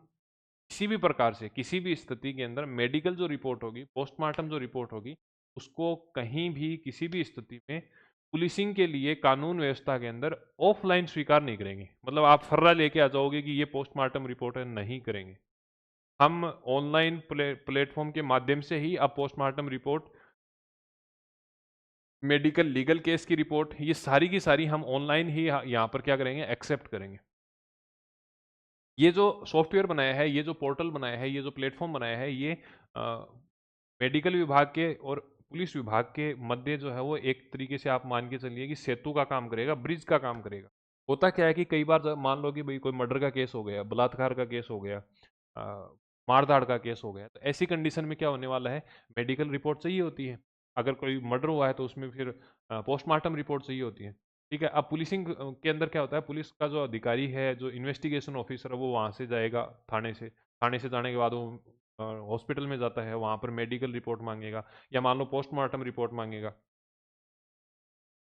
किसी भी प्रकार से, किसी भी स्थिति के अंदर मेडिकल जो रिपोर्ट होगी, पोस्टमार्टम जो रिपोर्ट होगी, उसको कहीं भी, किसी भी स्थिति में पुलिसिंग के लिए कानून व्यवस्था के अंदर ऑफलाइन स्वीकार नहीं करेंगे। मतलब आप फर्रा लेके आ जाओगे कि ये पोस्टमार्टम रिपोर्ट है, नहीं करेंगे। हम ऑनलाइन प्लेटफॉर्म के माध्यम से ही अब postmortem report, medical legal case की रिपोर्ट, ये सारी की सारी हम ऑनलाइन ही यहाँ पर क्या करेंगे? एक्सेप्ट करेंगे। ये जो सॉफ्टवेयर बनाया है, ये जो पोर्टल बनाया है, ये जो प्लेटफॉर्म बनाया है, ये मेडिकल विभाग के और पुलिस विभाग के मध्य जो है वो एक तरीके से आप मान के चलिए कि सेतु का काम करेगा, ब्रिज का काम करेगा। होता क्या है कि कई बार मान लो कि भाई कोई मर्डर का केस हो गया, बलात्कार का केस हो गया, मारधाड़ का केस हो गया, तो ऐसी कंडीशन में क्या होने वाला है? मेडिकल रिपोर्ट चाहिए होती है। अगर कोई मर्डर हुआ है तो उसमें फिर पोस्टमार्टम रिपोर्ट चाहिए होती है। ठीक है, अब पुलिसिंग के अंदर क्या होता है? पुलिस का जो अधिकारी है, जो इन्वेस्टिगेशन ऑफिसर है, वो वहाँ से जाएगा थाने से जाने के बाद वो हॉस्पिटल में जाता है, वहाँ पर मेडिकल रिपोर्ट मांगेगा या मान लो पोस्टमार्टम रिपोर्ट मांगेगा।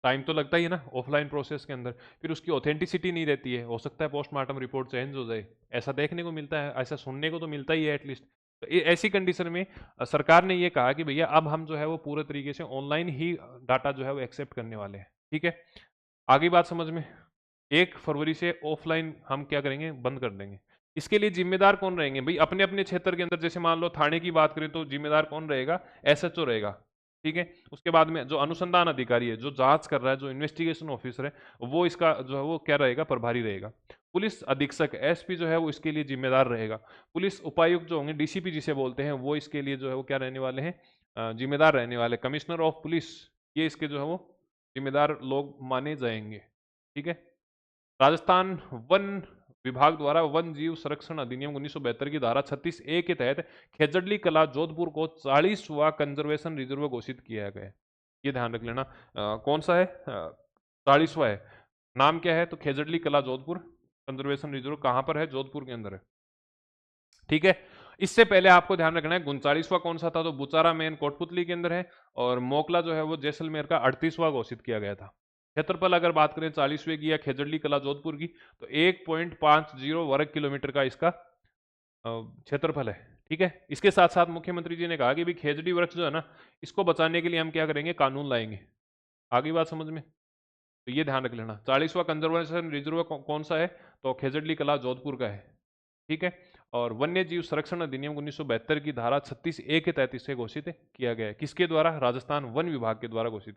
टाइम तो लगता ही है ना ऑफलाइन प्रोसेस के अंदर, फिर उसकी ऑथेंटिसिटी नहीं रहती है, हो सकता है पोस्टमार्टम रिपोर्ट चेंज हो जाए, ऐसा देखने को मिलता है, ऐसा सुनने को तो मिलता ही है एटलीस्ट। तो ऐसी कंडीशन में सरकार ने ये कहा कि भैया अब हम जो है वो पूरे तरीके से ऑनलाइन ही डाटा जो है वो एक्सेप्ट करने वाले हैं। ठीक है, आगे बात समझ में? 1 फरवरी से ऑफलाइन हम क्या करेंगे? बंद कर देंगे। इसके लिए जिम्मेदार कौन रहेंगे भाई? अपने अपने क्षेत्र के अंदर, जैसे मान लो थाने की बात करें तो जिम्मेदार कौन रहेगा? SHO रहेगा। ठीक है, उसके बाद में जो अनुसंधान अधिकारी है, जो जांच कर रहा है, जो इन्वेस्टिगेशन ऑफिसर है, वो इसका जो है वो क्या रहेगा? प्रभारी रहेगा। पुलिस अधीक्षक SP जो है वो इसके लिए जिम्मेदार रहेगा। पुलिस उपायुक्त जो होंगे, DCP जिसे बोलते हैं, वो इसके लिए जो है वो क्या रहने वाले हैं? जिम्मेदार रहने वाले। कमिश्नर ऑफ पुलिस, ये इसके जो है वो जिम्मेदार लोग माने जाएंगे। ठीक है, राजस्थान वन विभाग द्वारा वन जीव संरक्षण अधिनियम 1972 की धारा 36A के तहत खेजड़ली कला जोधपुर को 40वां कंजर्वेशन रिजर्व घोषित किया गया है। ये ध्यान रख लेना। कौन सा है? 40वां है। नाम क्या है? तो खेजड़ली कला जोधपुर कंजर्वेशन रिजर्व कहाँ पर है? जोधपुर के अंदर है। ठीक है, इससे पहले आपको ध्यान रखना है 39वां कौन सा था? तो बुचारा मेन कोटपुतली के अंदर है, और मोकला जो है वो जैसलमेर का 38वां घोषित किया गया था। क्षेत्रफल अगर बात करें 40वें की या खेजड़ली कला जोधपुर की, तो 1.50 वर्ग किलोमीटर का इसका क्षेत्रफल है। ठीक है, इसके साथ साथ मुख्यमंत्री जी ने कहा कि भाई खेजड़ी वृक्ष जो है ना, इसको बचाने के लिए हम क्या करेंगे? कानून लाएंगे। आगे बात समझ में? तो ये ध्यान रख लेना। 40वां कंजर्वेशन रिजर्व कौन सा है? तो खेजड़ली कला जोधपुर का है। ठीक है, और वन्य जीव संरक्षण अधिनियम 1972 की धारा 36A के तहत इसे घोषित किया गया है। किसके द्वारा? राजस्थान वन विभाग के द्वारा घोषित।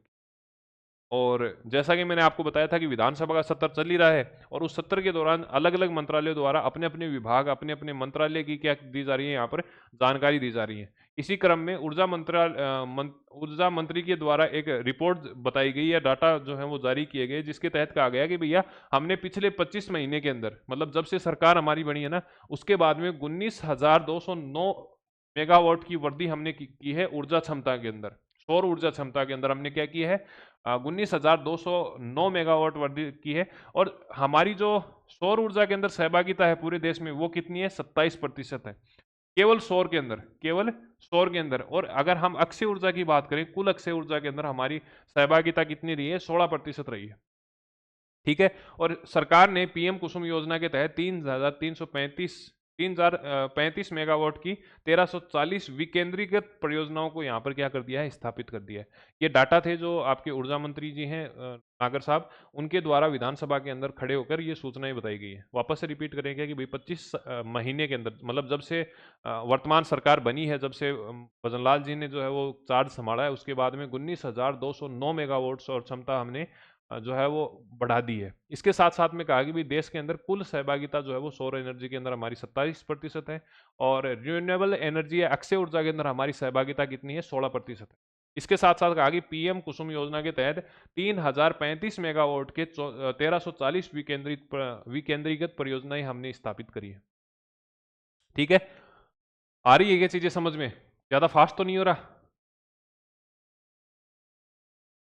और जैसा कि मैंने आपको बताया था कि विधानसभा का सत्र चल ही रहा है, और उस सत्र के दौरान अलग अलग मंत्रालयों द्वारा अपने अपने विभाग, अपने अपने मंत्रालय की क्या दी जा रही है? यहाँ पर जानकारी दी जा रही है। इसी क्रम में ऊर्जा मंत्री के द्वारा एक रिपोर्ट बताई गई है, डाटा जो है वो जारी किए गए, जिसके तहत कहा गया कि भैया हमने पिछले 25 महीने के अंदर, मतलब जब से सरकार हमारी बनी है ना, उसके बाद में 19,209 मेगावाट की वृद्धि हमने की है ऊर्जा क्षमता के अंदर। सौर ऊर्जा क्षमता के अंदर हमने क्या की है? 19,209 मेगावाट वृद्धि की है। और हमारी जो सौर ऊर्जा के अंदर सहभागिता है पूरे देश में, वो कितनी है? 27% है, केवल सौर के अंदर, केवल सौर के अंदर। और अगर हम अक्षय ऊर्जा की बात करें, कुल अक्षय ऊर्जा के अंदर हमारी सहभागिता कितनी रही है? 16% रही है। ठीक है, और सरकार ने PM कुसुम योजना के तहत 3,035 मेगावाट की 1340 विकेंद्रीकृत परियोजनाओं को यहाँ पर क्या कर दिया है? स्थापित कर दिया है। ये डाटा थे जो आपके ऊर्जा मंत्री जी हैं नागर साहब, उनके द्वारा विधानसभा के अंदर खड़े होकर ये सूचनाएं बताई गई है। वापस से रिपीट करेंगे कि भाई 25 महीने के अंदर, मतलब जब से वर्तमान सरकार बनी है, जब से भजनलाल जी ने जो है वो चार्ज संभाला है, उसके बाद में 19,209 मेगावाट सौर क्षमता हमने जो है वो बढ़ा दी है। इसके साथ साथ में कहा कि भी देश के अंदर कुल सहभागिता जो है वो सौर एनर्जी के अंदर हमारी 27% है, और रिन्यूएबल एनर्जी या अक्षय ऊर्जा के अंदर हमारी सहभागिता कितनी है? 16% है। इसके साथ साथ कहा कि PM कुसुम योजना के तहत 3,035 मेगावाट के 1340 विकेंद्रीकृत परियोजनाएं हमने स्थापित करी है। ठीक है, आ रही है ये चीजें समझ में? ज्यादा फास्ट तो नहीं हो रहा?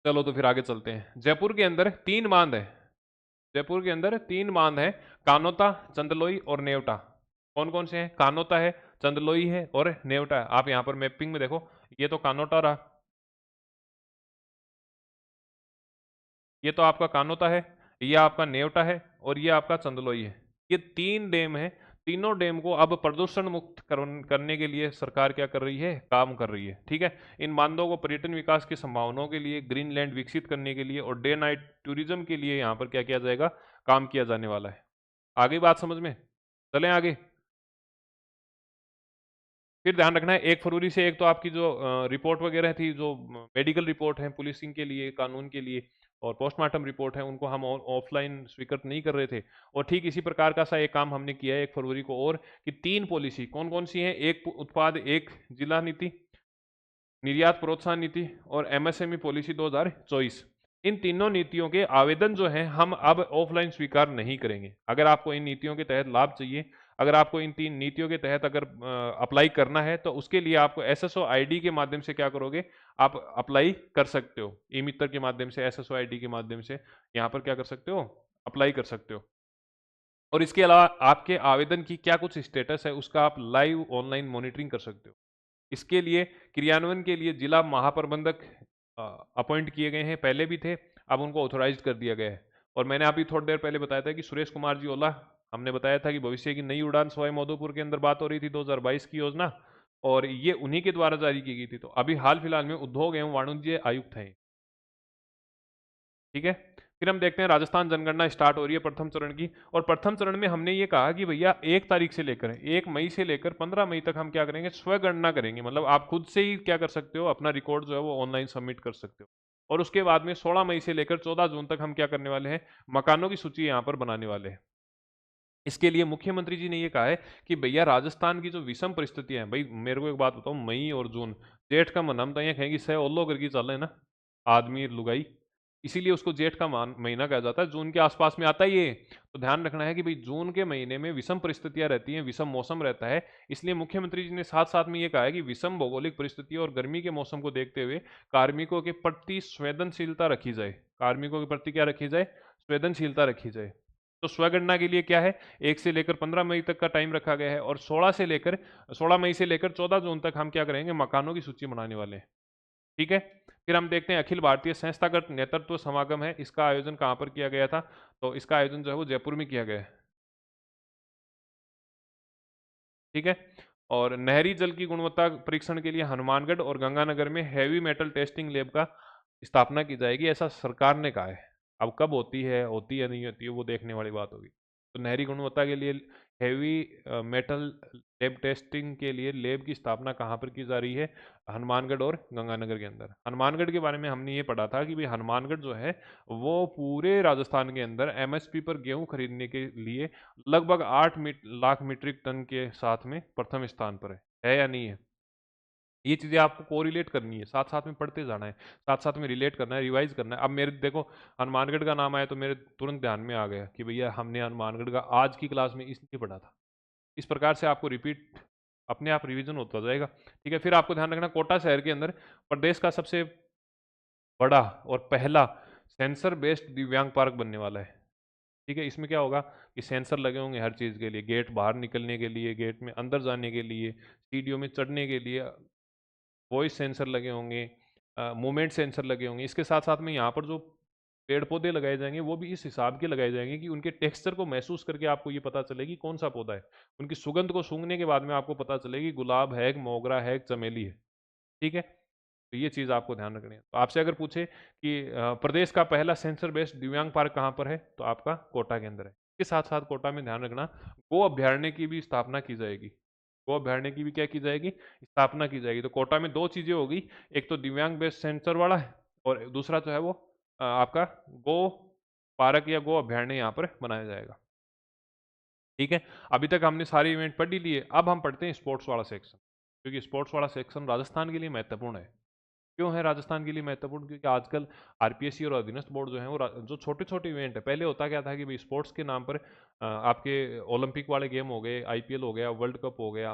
चलो तो फिर आगे चलते हैं। जयपुर के अंदर 3 बांध है। जयपुर के अंदर 3 बांध है, कानोता, चंदलोई और नेवटा। कौन कौन से हैं? कानोता है, चंदलोई है और नेवटा है। आप यहाँ पर मैपिंग में देखो, ये तो कानोता रहा, ये तो आपका कानोता है, ये आपका नेवटा है और ये आपका चंदलोई है। ये 3 डैम है। तीनों डैम को अब प्रदूषण मुक्त करने के लिए सरकार क्या कर रही है? काम कर रही है। ठीक है। इन बांधों को पर्यटन विकास की संभावनाओं के लिए, ग्रीनलैंड विकसित करने के लिए और डे नाइट टूरिज्म के लिए यहाँ पर क्या किया जाएगा? काम किया जाने वाला है। आगे बात समझ में? चलें आगे। फिर ध्यान रखना है 1 फरवरी से, एक तो आपकी जो रिपोर्ट वगैरह थी, जो मेडिकल रिपोर्ट है पुलिसिंग के लिए, कानून के लिए, और पोस्टमार्टम रिपोर्ट है, उनको हम ऑफलाइन स्वीकृत नहीं कर रहे थे। और ठीक इसी प्रकार का सा एक काम हमने किया है 1 फरवरी को, और कि 3 पॉलिसी कौन कौन सी हैं? एक उत्पाद एक जिला नीति, निर्यात प्रोत्साहन नीति और एमएसएमई पॉलिसी 2024। इन तीनों नीतियों के आवेदन जो हैं हम अब ऑफलाइन स्वीकार नहीं करेंगे। अगर आपको इन नीतियों के तहत लाभ चाहिए, अगर आपको इन 3 नीतियों के तहत अगर अप्लाई करना है, तो उसके लिए आपको एसएसओ आईडी के माध्यम से क्या करोगे? आप अप्लाई कर सकते हो। ई मित्र के माध्यम से, एसएसओ आईडी के माध्यम से यहाँ पर क्या कर सकते हो? अप्लाई कर सकते हो। और इसके अलावा आपके आवेदन की क्या कुछ स्टेटस है, उसका आप लाइव ऑनलाइन मॉनिटरिंग कर सकते हो। इसके लिए क्रियान्वयन के लिए जिला महाप्रबंधक अपॉइंट किए गए हैं, पहले भी थे, अब उनको ऑथोराइज कर दिया गया है। और मैंने अभी थोड़ी देर पहले बताया था कि सुरेश कुमार जी ओला, हमने बताया था कि भविष्य की नई उड़ान सवाई माधोपुर के अंदर बात हो रही थी 2022 की योजना, और ये उन्हीं के द्वारा जारी की गई थी। तो अभी हाल फिलहाल में उद्योग एवं वाणिज्य आयुक्त हैं। ठीक है। फिर हम देखते हैं राजस्थान जनगणना स्टार्ट हो रही है प्रथम चरण की, और प्रथम चरण में हमने ये कहा कि भैया 1 तारीख से लेकर 1 मई से लेकर 15 मई तक हम क्या करेंगे? स्वगणना करेंगे। मतलब आप खुद से ही क्या कर सकते हो? अपना रिकॉर्ड जो है वो ऑनलाइन सबमिट कर सकते हो। और उसके बाद में 16 मई से लेकर 14 जून तक हम क्या करने वाले हैं? मकानों की सूची यहाँ पर बनाने वाले हैं। इसके लिए मुख्यमंत्री जी ने ये कहा है कि भैया राजस्थान की जो विषम परिस्थितियां हैं, भाई मेरे को एक बात बताओ, मई और जून, जेठ का महीना हम तो यहाँ कहेंगे सह ओल्लो करके चल रहे हैं ना, आदमी लुगाई, इसीलिए उसको जेठ का महीना कहा जाता है। जून के आसपास में आता ही है। तो ध्यान रखना है कि भाई जून के महीने में विषम परिस्थितियां रहती हैं, विषम मौसम रहता है। इसलिए मुख्यमंत्री जी ने साथ साथ में ये कहा है कि विषम भौगोलिक परिस्थितियों और गर्मी के मौसम को देखते हुए कार्मिकों के प्रति संवेदनशीलता रखी जाए। कार्मिकों के प्रति क्या रखी जाए? संवेदनशीलता रखी जाए। तो स्वगणना के लिए क्या है? 1 से लेकर 15 मई तक का टाइम रखा गया है, और 16 मई से लेकर 14 जून तक हम क्या करेंगे? मकानों की सूची बनाने वाले हैं। ठीक है। फिर हम देखते हैं अखिल भारतीय संस्थागत नेतृत्व समागम है, इसका आयोजन कहाँ पर किया गया था? तो इसका आयोजन जो है वो जयपुर में किया गया है। ठीक है। और नहरी जल की गुणवत्ता परीक्षण के लिए हनुमानगढ़ और गंगानगर में हैवी मेटल टेस्टिंग लैब का स्थापना की जाएगी, ऐसा सरकार ने कहा है। अब कब होती है नहीं होती है, वो देखने वाली बात होगी। तो नहरी गुणवत्ता के लिए हैवी मेटल लैब टेस्टिंग के लिए लैब की स्थापना कहाँ पर की जा रही है? हनुमानगढ़ और गंगानगर के अंदर। हनुमानगढ़ के बारे में हमने ये पढ़ा था कि भाई हनुमानगढ़ जो है वो पूरे राजस्थान के अंदर एमएसपी पर गेहूं खरीदने के लिए लगभग 8 लाख मीट्रिक टन के साथ में प्रथम स्थान पर है या नहीं है? ये चीज़ें आपको कोरिलेट करनी है, साथ साथ में पढ़ते जाना है, साथ साथ में रिलेट करना है, रिवाइज करना है। अब मेरे देखो, हनुमानगढ़ का नाम आया तो मेरे तुरंत ध्यान में आ गया कि भैया हमने हनुमानगढ़ का आज की क्लास में इसलिए पढ़ा था। इस प्रकार से आपको रिपीट अपने आप रिवीजन होता जाएगा। ठीक है। फिर आपको ध्यान रखना, कोटा शहर के अंदर प्रदेश का सबसे बड़ा और पहला सेंसर बेस्ड दिव्यांग पार्क बनने वाला है। ठीक है। इसमें क्या होगा कि सेंसर लगे होंगे हर चीज़ के लिए, गेट बाहर निकलने के लिए, गेट में अंदर जाने के लिए, सीढ़ियों में चढ़ने के लिए वॉइस सेंसर लगे होंगे, मूवमेंट सेंसर लगे होंगे। इसके साथ साथ में यहाँ पर जो पेड़ पौधे लगाए जाएंगे वो भी इस हिसाब के लगाए जाएंगे कि उनके टेक्सचर को महसूस करके आपको ये पता चले कि कौन सा पौधा है। उनकी सुगंध को सूंघने के बाद में आपको पता चले कि गुलाब है, मोगरा है, चमेली है। ठीक है। तो ये चीज़ आपको ध्यान रखनी है। तो आपसे अगर पूछे कि प्रदेश का पहला सेंसर बेस्ड दिव्यांग पार्क कहाँ पर है, तो आपका कोटा के अंदर है। इसके साथ साथ कोटा में ध्यान रखना, गो अभ्यारण्य की भी स्थापना की जाएगी। गो अभ्यारण्य की भी क्या की जाएगी? स्थापना की जाएगी। तो कोटा में 2 चीज़ें होगी, एक तो दिव्यांग बेस्ड सेंसर वाला है, और दूसरा जो है वो आपका गो पार्क या गो अभ्यारण्य यहाँ पर बनाया जाएगा। ठीक है। अभी तक हमने सारे इवेंट पढ़ ही लिए, अब हम पढ़ते हैं स्पोर्ट्स वाला सेक्शन, क्योंकि स्पोर्ट्स वाला सेक्शन राजस्थान के लिए महत्वपूर्ण है। क्यों है राजस्थान के लिए महत्वपूर्ण? क्योंकि आजकल आरपीएससी और अधीनस्थ बोर्ड जो है वो जो छोटे छोटे इवेंट है, पहले होता क्या था कि भाई स्पोर्ट्स के नाम पर आपके ओलंपिक वाले गेम हो गए, आईपीएल हो गया, वर्ल्ड कप हो गया,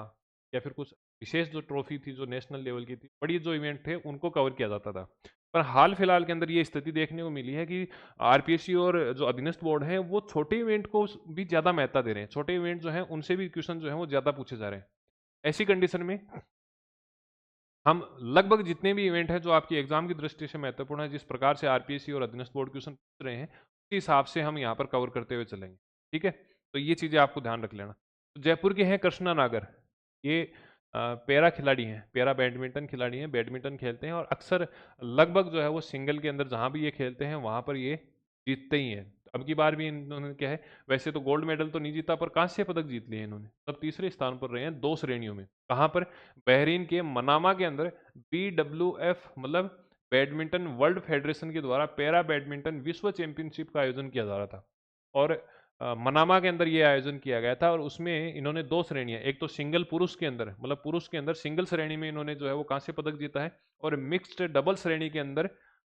या फिर कुछ विशेष जो ट्रॉफी थी जो नेशनल लेवल की थी, बड़ी जो इवेंट थे उनको कवर किया जाता था। पर हाल फिलहाल के अंदर ये स्थिति देखने को मिली है कि आरपीएससी और जो अधीनस्थ बोर्ड है वो छोटे इवेंट को भी ज़्यादा महत्ता दे रहे हैं। छोटे इवेंट जो हैं उनसे भी क्वेश्चन जो है वो ज़्यादा पूछे जा रहे हैं। ऐसी कंडीशन में हम लगभग जितने भी इवेंट हैं जो आपकी एग्जाम की दृष्टि से महत्वपूर्ण है, जिस प्रकार से आरपीएससी और अधीनस्थ बोर्ड क्वेश्चन पूछ रहे हैं, उसी हिसाब से हम यहाँ पर कवर करते हुए चलेंगे। ठीक है, तो ये चीज़ें आपको ध्यान रख लेना। तो जयपुर के हैं कृष्णा नागर, ये पैरा खिलाड़ी हैं, पैरा बैडमिंटन खिलाड़ी हैं, बैडमिंटन खेलते हैं और अक्सर लगभग जो है वो सिंगल के अंदर जहाँ भी ये खेलते हैं वहाँ पर ये जीतते ही हैं। अब की बार भी इन्होंने क्या है, वैसे तो गोल्ड मेडल तो नहीं जीता पर कांस्य पदक जीत लिए इन्होंने, तब तीसरे स्थान पर रहे हैं 2 श्रेणियों में। कहाँ पर? बहरीन के मनामा के अंदर BWF मतलब बैडमिंटन वर्ल्ड फेडरेशन के द्वारा पैरा बैडमिंटन विश्व चैंपियनशिप का आयोजन किया जा रहा था और मनामा के अंदर ये आयोजन किया गया था और उसमें इन्होंने 2 श्रेणियां, एक तो सिंगल पुरुष के अंदर मतलब पुरुष के अंदर सिंगल श्रेणी में इन्होंने जो है वो कांस्य पदक जीता है और मिक्स्ड डबल श्रेणी के अंदर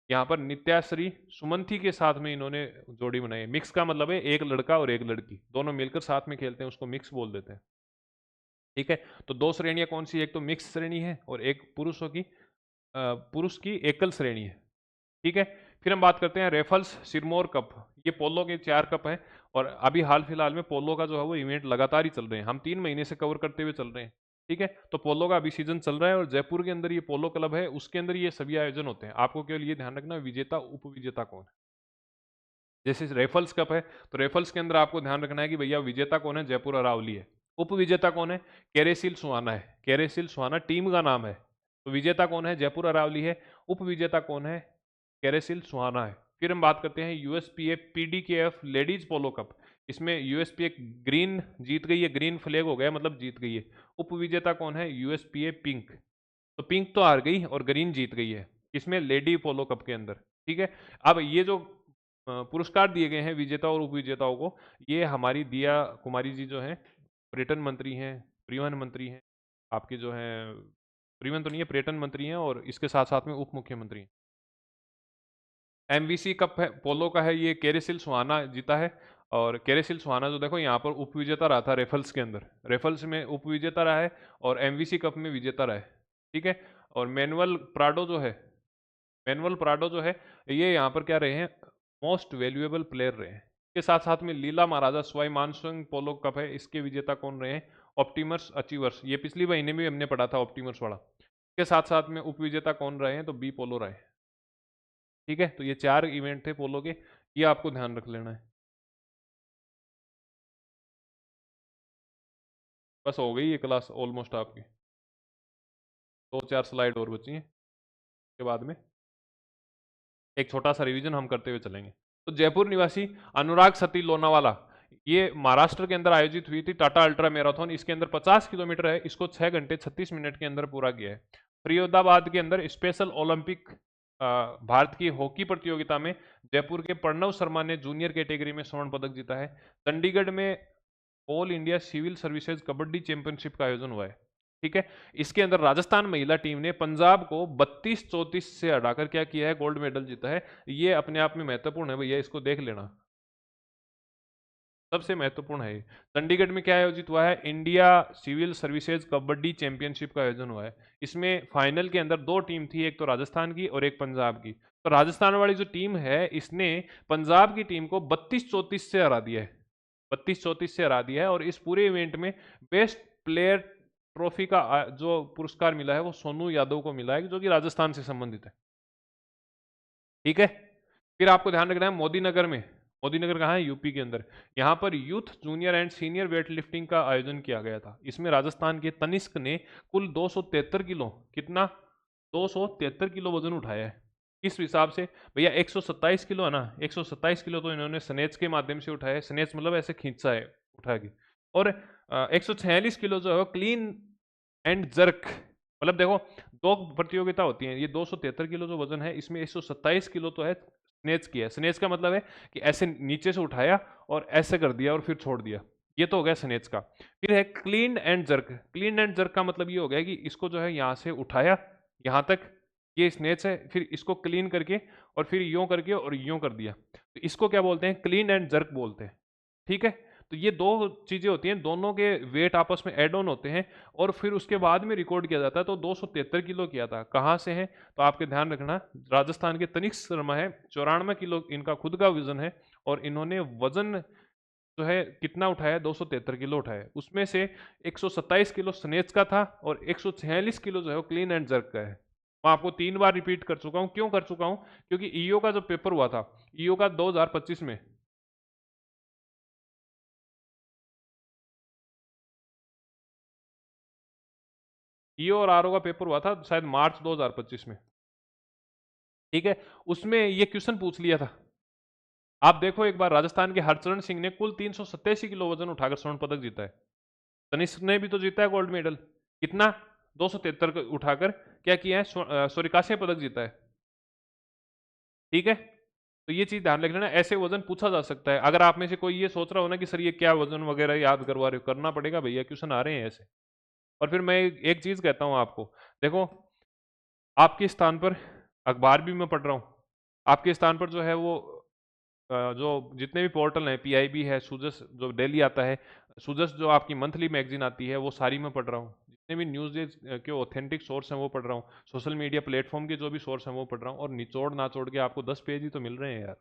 यहाँ पर नित्याश्री सुमंथी के साथ में इन्होंने जोड़ी बनाई है। मिक्स का मतलब है एक लड़का और एक लड़की दोनों मिलकर साथ में खेलते हैं, उसको मिक्स बोल देते हैं। ठीक है, तो 2 श्रेणियां कौन सी, एक तो मिक्स श्रेणी है और एक पुरुष की एकल श्रेणी है। ठीक है, फिर हम बात करते हैं रेफल्स सिरमौर कप। ये पोलो के 4 कप हैं और अभी हाल फिलहाल में पोलो का जो है वो इवेंट लगातार ही चल रहे हैं, हम 3 महीने से कवर करते हुए चल रहे हैं। ठीक है, तो पोलो का अभी सीजन चल रहा है और जयपुर के अंदर ये पोलो क्लब है, उसके अंदर ये सभी आयोजन होते हैं। आपको केवल ये ध्यान रखना विजेता उप विजेता कौन है। जैसे रेफल्स कप है तो रेफल्स के अंदर आपको ध्यान रखना है कि भैया विजेता कौन है, जयपुर अरावली है। उप विजेता कौन है, केरेसिल सुहाना है। केरेसिल सुहाना टीम का नाम है। तो विजेता कौन है, जयपुर अरावली है। उप विजेता कौन है, केरेसिल सुहाना है। फिर हम बात करते हैं यूएसपीए पीडीकेएफ लेडीज पोलो कप। इसमें यूएसपीए ग्रीन जीत गई है, ग्रीन फ्लैग हो गया मतलब जीत गई है। उप विजेता कौन है, यूएसपीए पिंक। तो पिंक तो हार गई और ग्रीन जीत गई है, इसमें लेडी पोलो कप के अंदर। ठीक है, अब ये जो पुरस्कार दिए गए हैं विजेता और उप विजेताओं को, ये हमारी दिया कुमारी जी जो हैं पर्यटन मंत्री हैं, परिवहन मंत्री हैं, आपके जो हैं परिवहन तो नहीं है पर्यटन मंत्री हैं और इसके साथ साथ में उप मुख्यमंत्री हैं। एमवीसी कप है पोलो का है, ये केरेसिल सुहाना जीता है और केरेसिल सुहाना जो देखो यहाँ पर उप विजेता रहा था रेफल्स के अंदर, रेफल्स में उप विजेता रहा है और एमवीसी कप में विजेता रहा है। ठीक है, और मैनुअल प्राडो जो है ये यहाँ पर क्या रहे हैं, मोस्ट वैल्यूएबल प्लेयर रहे हैं। इसके साथ साथ में लीला महाराजा स्वाई मानसिंह पोलो कप है, इसके विजेता कौन रहे हैं, ऑप्टिमस अचीवर्स। ये पिछली महीने में हमने पढ़ा था ऑप्टिमस वाला। इसके साथ साथ में उप विजेता कौन रहे हैं, तो बी पोलो रहे। ठीक है, तो ये 4 इवेंट थे पोलो के, ये आपको ध्यान रख लेना है। बस हो गई ये क्लास ऑलमोस्ट आपकी, 2-4 स्लाइड और बची हैं, के बाद में एक छोटा सा रिवीजन हम करते हुए चलेंगे। तो जयपुर निवासी अनुराग सती लोनावाला, ये महाराष्ट्र के अंदर आयोजित हुई थी टाटा अल्ट्रा मैराथन। इसके अंदर 50 किलोमीटर है, इसको 6 घंटे 36 मिनट के अंदर पूरा किया है। फरीदाबाद के अंदर स्पेशल ओलंपिक भारत की हॉकी प्रतियोगिता में जयपुर के प्रणव शर्मा ने जूनियर कैटेगरी में स्वर्ण पदक जीता है। चंडीगढ़ में all India civil services kabaddi championship का आयोजन हुआ है। ठीक है, इसके अंदर राजस्थान महिला टीम ने पंजाब को 32-34 से हटाकर क्या किया है, गोल्ड मेडल जीता है। ये अपने आप में महत्वपूर्ण है भैया, इसको देख लेना, सबसे महत्वपूर्ण है। चंडीगढ़ में क्या आयोजित हुआ है, India civil services kabaddi championship का आयोजन हुआ है। इसमें फाइनल के अंदर 2 टीम थी, एक तो राजस्थान की और एक पंजाब की। तो राजस्थान वाली जो टीम है इसने पंजाब की टीम को 32-34 से हरा दिया है, 32-34 से हरा दिया है। और इस पूरे इवेंट में बेस्ट प्लेयर ट्रॉफी का जो पुरस्कार मिला है वो सोनू यादव को मिला है, जो कि राजस्थान से संबंधित है। ठीक है, फिर आपको ध्यान रखना है मोदी नगर में, मोदी नगर कहाँ है, यूपी के अंदर। यहाँ पर youth junior and senior weight lifting का आयोजन किया गया था। इसमें राजस्थान के तनिष्क ने कुल 273 किलो, कितना, 273 किलो वजन उठाया है। इस हिसाब से भैया 127 किलो है ना, 127 किलो तो इन्होंने स्नेच के माध्यम से उठाया है, स्नेच मतलब ऐसे खींचा है उठा के। और 146 किलो जो है क्लीन एंड जर्क, मतलब देखो 2 प्रतियोगिता होती हैं, ये 273 किलो जो वजन है इसमें 127 किलो तो है स्नेच किया है। स्नेच का मतलब है कि ऐसे नीचे से उठाया और ऐसे कर दिया और फिर छोड़ दिया, ये तो हो गया स्नेच का। फिर है clean and jerk, clean and jerk का मतलब ये हो गया कि इसको जो है यहाँ से उठाया यहाँ तक, ये स्नेच है, फिर इसको क्लीन करके और फिर यूं करके और यूं कर दिया, तो इसको क्या बोलते हैं, क्लीन एंड जर्क बोलते हैं। ठीक है, तो ये दो चीजें होती हैं, दोनों के वेट आपस में एड ऑन होते हैं और फिर उसके बाद में रिकॉर्ड किया जाता है। तो 273 किलो किया था। कहाँ से है तो आपके ध्यान रखना, राजस्थान के तनिष्क शर्मा है, 94 किलो इनका खुद का वजन है और इन्होंने वजन जो है कितना उठाया, 273 किलो उठाया। उसमें से 127 किलो स्नेच का था और 146 किलो जो है वो क्लीन एंड जर्क का है। मैं आपको 3 बार रिपीट कर चुका हूं। क्यों कर चुका हूं? क्योंकि ईओ का जो पेपर हुआ था, ईओ का 2025 में, ईओ और आरओ का पेपर हुआ था शायद मार्च 2025 में, ठीक है। उसमें ये क्वेश्चन पूछ लिया था। आप देखो एक बार, राजस्थान के हरचरण सिंह ने कुल 387 किलो वजन उठाकर स्वर्ण पदक जीता है। तनिष्क ने भी तो जीता है गोल्ड मेडल। कितना? 273 उठाकर क्या किया है, सॉरी, कांस्य पदक जीता है, ठीक है। तो ये चीज ध्यान रखना, ऐसे वजन पूछा जा सकता है। अगर आप में से कोई ये सोच रहा हो ना कि सर ये क्या वजन वगैरह याद करवा रहे हो, करना पड़ेगा भैया, क्वेश्चन आ रहे हैं ऐसे। और फिर मैं एक चीज कहता हूं आपको, देखो आपके स्थान पर, अखबार भी मैं पढ़ रहा हूँ, आपके स्थान पर जो है वो जो जितने भी पोर्टल हैं, पीआईबी है, सुजस जो डेली आता है, सुजस जो आपकी मंथली मैगजीन आती है, वो सारी मैं पढ़ रहा हूँ। जितने भी न्यूज़ के ऑथेंटिक सोर्स हैं वो पढ़ रहा हूँ, सोशल मीडिया प्लेटफॉर्म के जो भी सोर्स हैं वो पढ़ रहा हूँ, और निचोड़ नाचोड़ के आपको 10 पेज ही तो मिल रहे हैं यार।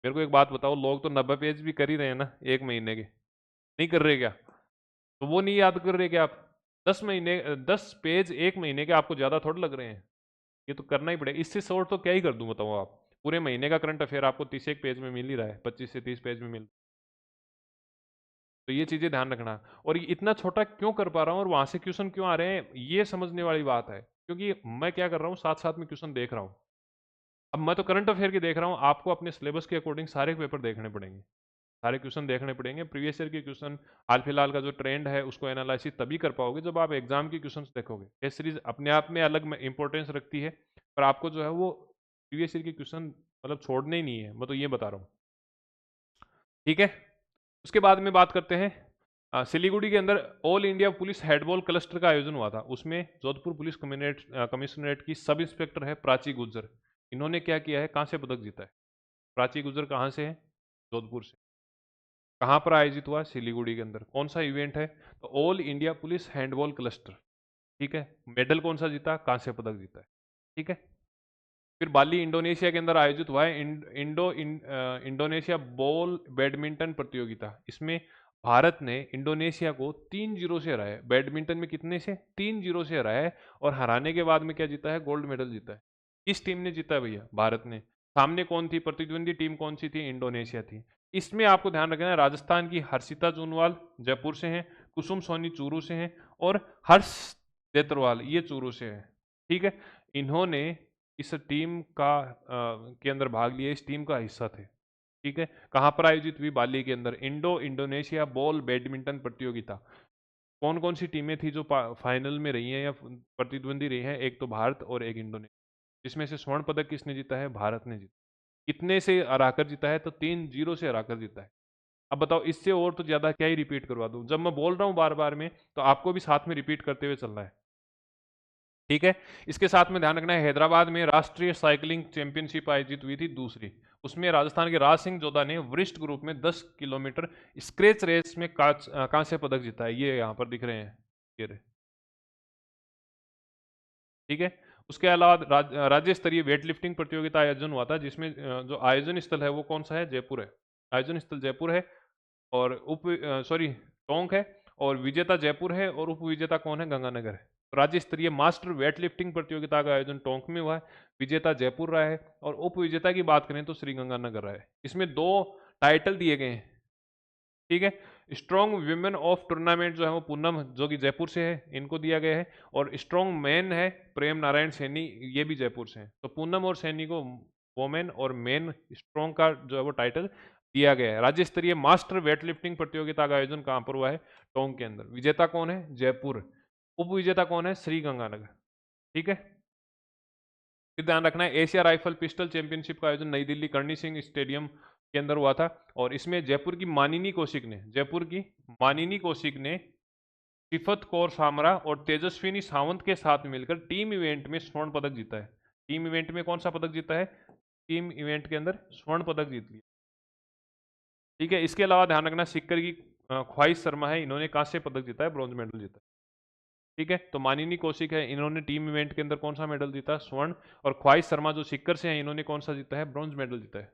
मेरे को एक बात बताओ, लोग तो 90 पेज भी कर ही रहे हैं ना एक महीने के, नहीं कर रहे क्या? तो वो नहीं याद कर रहे क्या आप? 10 पेज एक महीने के आपको ज़्यादा थोड़ा लग रहे हैं? ये तो करना ही पड़ेगा। इससे शॉर्ट तो क्या ही कर दूं बताओ आप? पूरे महीने का करंट अफेयर आपको 31 पेज में मिल ही रहा है, 25 से 30 पेज में मिल। तो ये चीजें ध्यान रखना। और ये इतना छोटा क्यों कर पा रहा हूँ और वहां से क्वेश्चन क्यों आ रहे हैं, ये समझने वाली बात है। क्योंकि मैं क्या कर रहा हूँ, साथ साथ में क्वेश्चन देख रहा हूँ। अब मैं तो करंट अफेयर की देख रहा हूँ, आपको अपने सिलेबस के अकॉर्डिंग सारे पेपर देखने पड़ेंगे, सारे क्वेश्चन देखने पड़ेंगे। प्रीवियस ईयर के क्वेश्चन, हाल फिलहाल का जो ट्रेंड है, उसको एनालिसिस तभी कर पाओगे जब आप एग्जाम की क्वेश्चन देखोगे। टेस्ट सीरीज अपने आप में अलग इंपॉर्टेंस रखती है, पर आपको जो है वो प्रीवियस ईयर के क्वेश्चन मतलब छोड़ने ही नहीं है, मैं तो ये बता रहा हूँ, ठीक है। उसके बाद में बात करते हैं, सिलीगुड़ी के अंदर all India police headball cluster का आयोजन हुआ था। उसमें जोधपुर पुलिस कमिश्नरेट की सब इंस्पेक्टर है प्राची गुज्जर, इन्होंने क्या किया है, कांस्य पदक जीता है। प्राची गुज्जर कहाँ से है? जोधपुर से। कहाँ पर आयोजित हुआ? सिलीगुड़ी के अंदर। कौन सा इवेंट है? तो all India police handball cluster, ठीक है। मेडल कौन सा जीता? कांस्य पदक जीता है, ठीक है। फिर बाली इंडोनेशिया के अंदर आयोजित हुआ है इंडोनेशिया बॉल बैडमिंटन प्रतियोगिता। इसमें भारत ने इंडोनेशिया को 3-0 से हराया है। बैडमिंटन में कितने से? 3-0 से हराया है। और हराने के बाद में क्या जीता है? गोल्ड मेडल जीता है। किस टीम ने जीता है भैया? भारत ने। सामने कौन थी? प्रतिद्वंदी टीम कौन सी थी? इंडोनेशिया थी। इसमें आपको ध्यान रखना है, राजस्थान की हर्षिता जूनवाल जयपुर से हैं, कुसुम सोनी चूरू से हैं, और हर्ष देतरवाल ये चूरू से है, ठीक है। इन्होंने इस टीम का के अंदर भाग लिया, इस टीम का हिस्सा थे, ठीक है। कहाँ पर आयोजित हुई? बाली के अंदर इंडो इंडोनेशिया बॉल बैडमिंटन प्रतियोगिता। कौन कौन सी टीमें थी जो फाइनल में रही हैं या प्रतिद्वंदी रही हैं? एक तो भारत और एक इंडोनेशिया। इसमें से स्वर्ण पदक किसने जीता है? भारत ने जीता। कितने से हराकर जीता है? तो 3-0 से हराकर जीता है। अब बताओ, इससे और तो ज्यादा क्या ही रिपीट करवा दूं? जब मैं बोल रहा हूं बार बार में, तो आपको भी साथ में रिपीट करते हुए चलना है, ठीक है। इसके साथ में ध्यान रखना है, हैदराबाद में राष्ट्रीय साइकिलिंग चैंपियनशिप आयोजित हुई थी दूसरी। उसमें राजस्थान के राज सिंह जोधा ने वरिष्ठ ग्रुप में 10 किलोमीटर स्क्रेच रेस में कांस्य पदक जीता है। ये यहाँ पर दिख रहे हैं, ये रहे, ठीक है। उसके अलावा राज्य स्तरीय वेट लिफ्टिंग प्रतियोगिता आयोजन हुआ था, जिसमें जो आयोजन स्थल है वो कौन सा है? जयपुर है। आयोजन स्थल जयपुर है, और सॉरी, टोंक है, और विजेता जयपुर है, और उप विजेता कौन है? गंगानगर है। तो राज्य स्तरीय मास्टर वेट लिफ्टिंग प्रतियोगिता का आयोजन टोंक में हुआ है, विजेता जयपुर रहा है, और उप विजेता की बात करें तो श्री गंगानगर रहा है। इसमें 2 टाइटल दिए गए हैं, ठीक है। स्ट्रॉन्ग वुमेन ऑफ टूर्नामेंट जो है वो पूनम, जो कि जयपुर से है, इनको दिया गया है। और स्ट्रॉन्ग मैन है प्रेम नारायण सैनी, ये भी जयपुर से है। तो पूनम और सैनी को वोमेन और मेन स्ट्रॉन्ग का जो है वो टाइटल दिया गया है। राज्य स्तरीय मास्टर वेट लिफ्टिंग प्रतियोगिता का आयोजन कहाँ पर हुआ है? टोंक के अंदर। विजेता कौन है? जयपुर। उप विजेता कौन है? श्री गंगानगर, ठीक है। फिर ध्यान रखना है, एशिया राइफल पिस्टल चैंपियनशिप का आयोजन नई दिल्ली करणी सिंह स्टेडियम के अंदर हुआ था। और इसमें जयपुर की मानिनी कौशिक ने सिफत कौर सामरा और तेजस्विनी सावंत के साथ मिलकर टीम इवेंट में स्वर्ण पदक जीता है। टीम इवेंट में कौन सा पदक जीता है? टीम इवेंट के अंदर स्वर्ण पदक जीत लिया, ठीक है। इसके अलावा ध्यान रखना, सिक्कर की ख्वाहिश शर्मा है, इन्होंने कांस्य पदक जीता है, ब्रॉन्ज मेडल जीता है। ठीक है, तो मानिनी कौशिक है, इन्होंने टीम इवेंट के अंदर कौन सा मेडल जीता, स्वर्ण। और ख्वाहिश शर्मा जो सिक्कर से हैं, इन्होंने कौन सा जीता है, ब्रॉन्ज मेडल जीता है।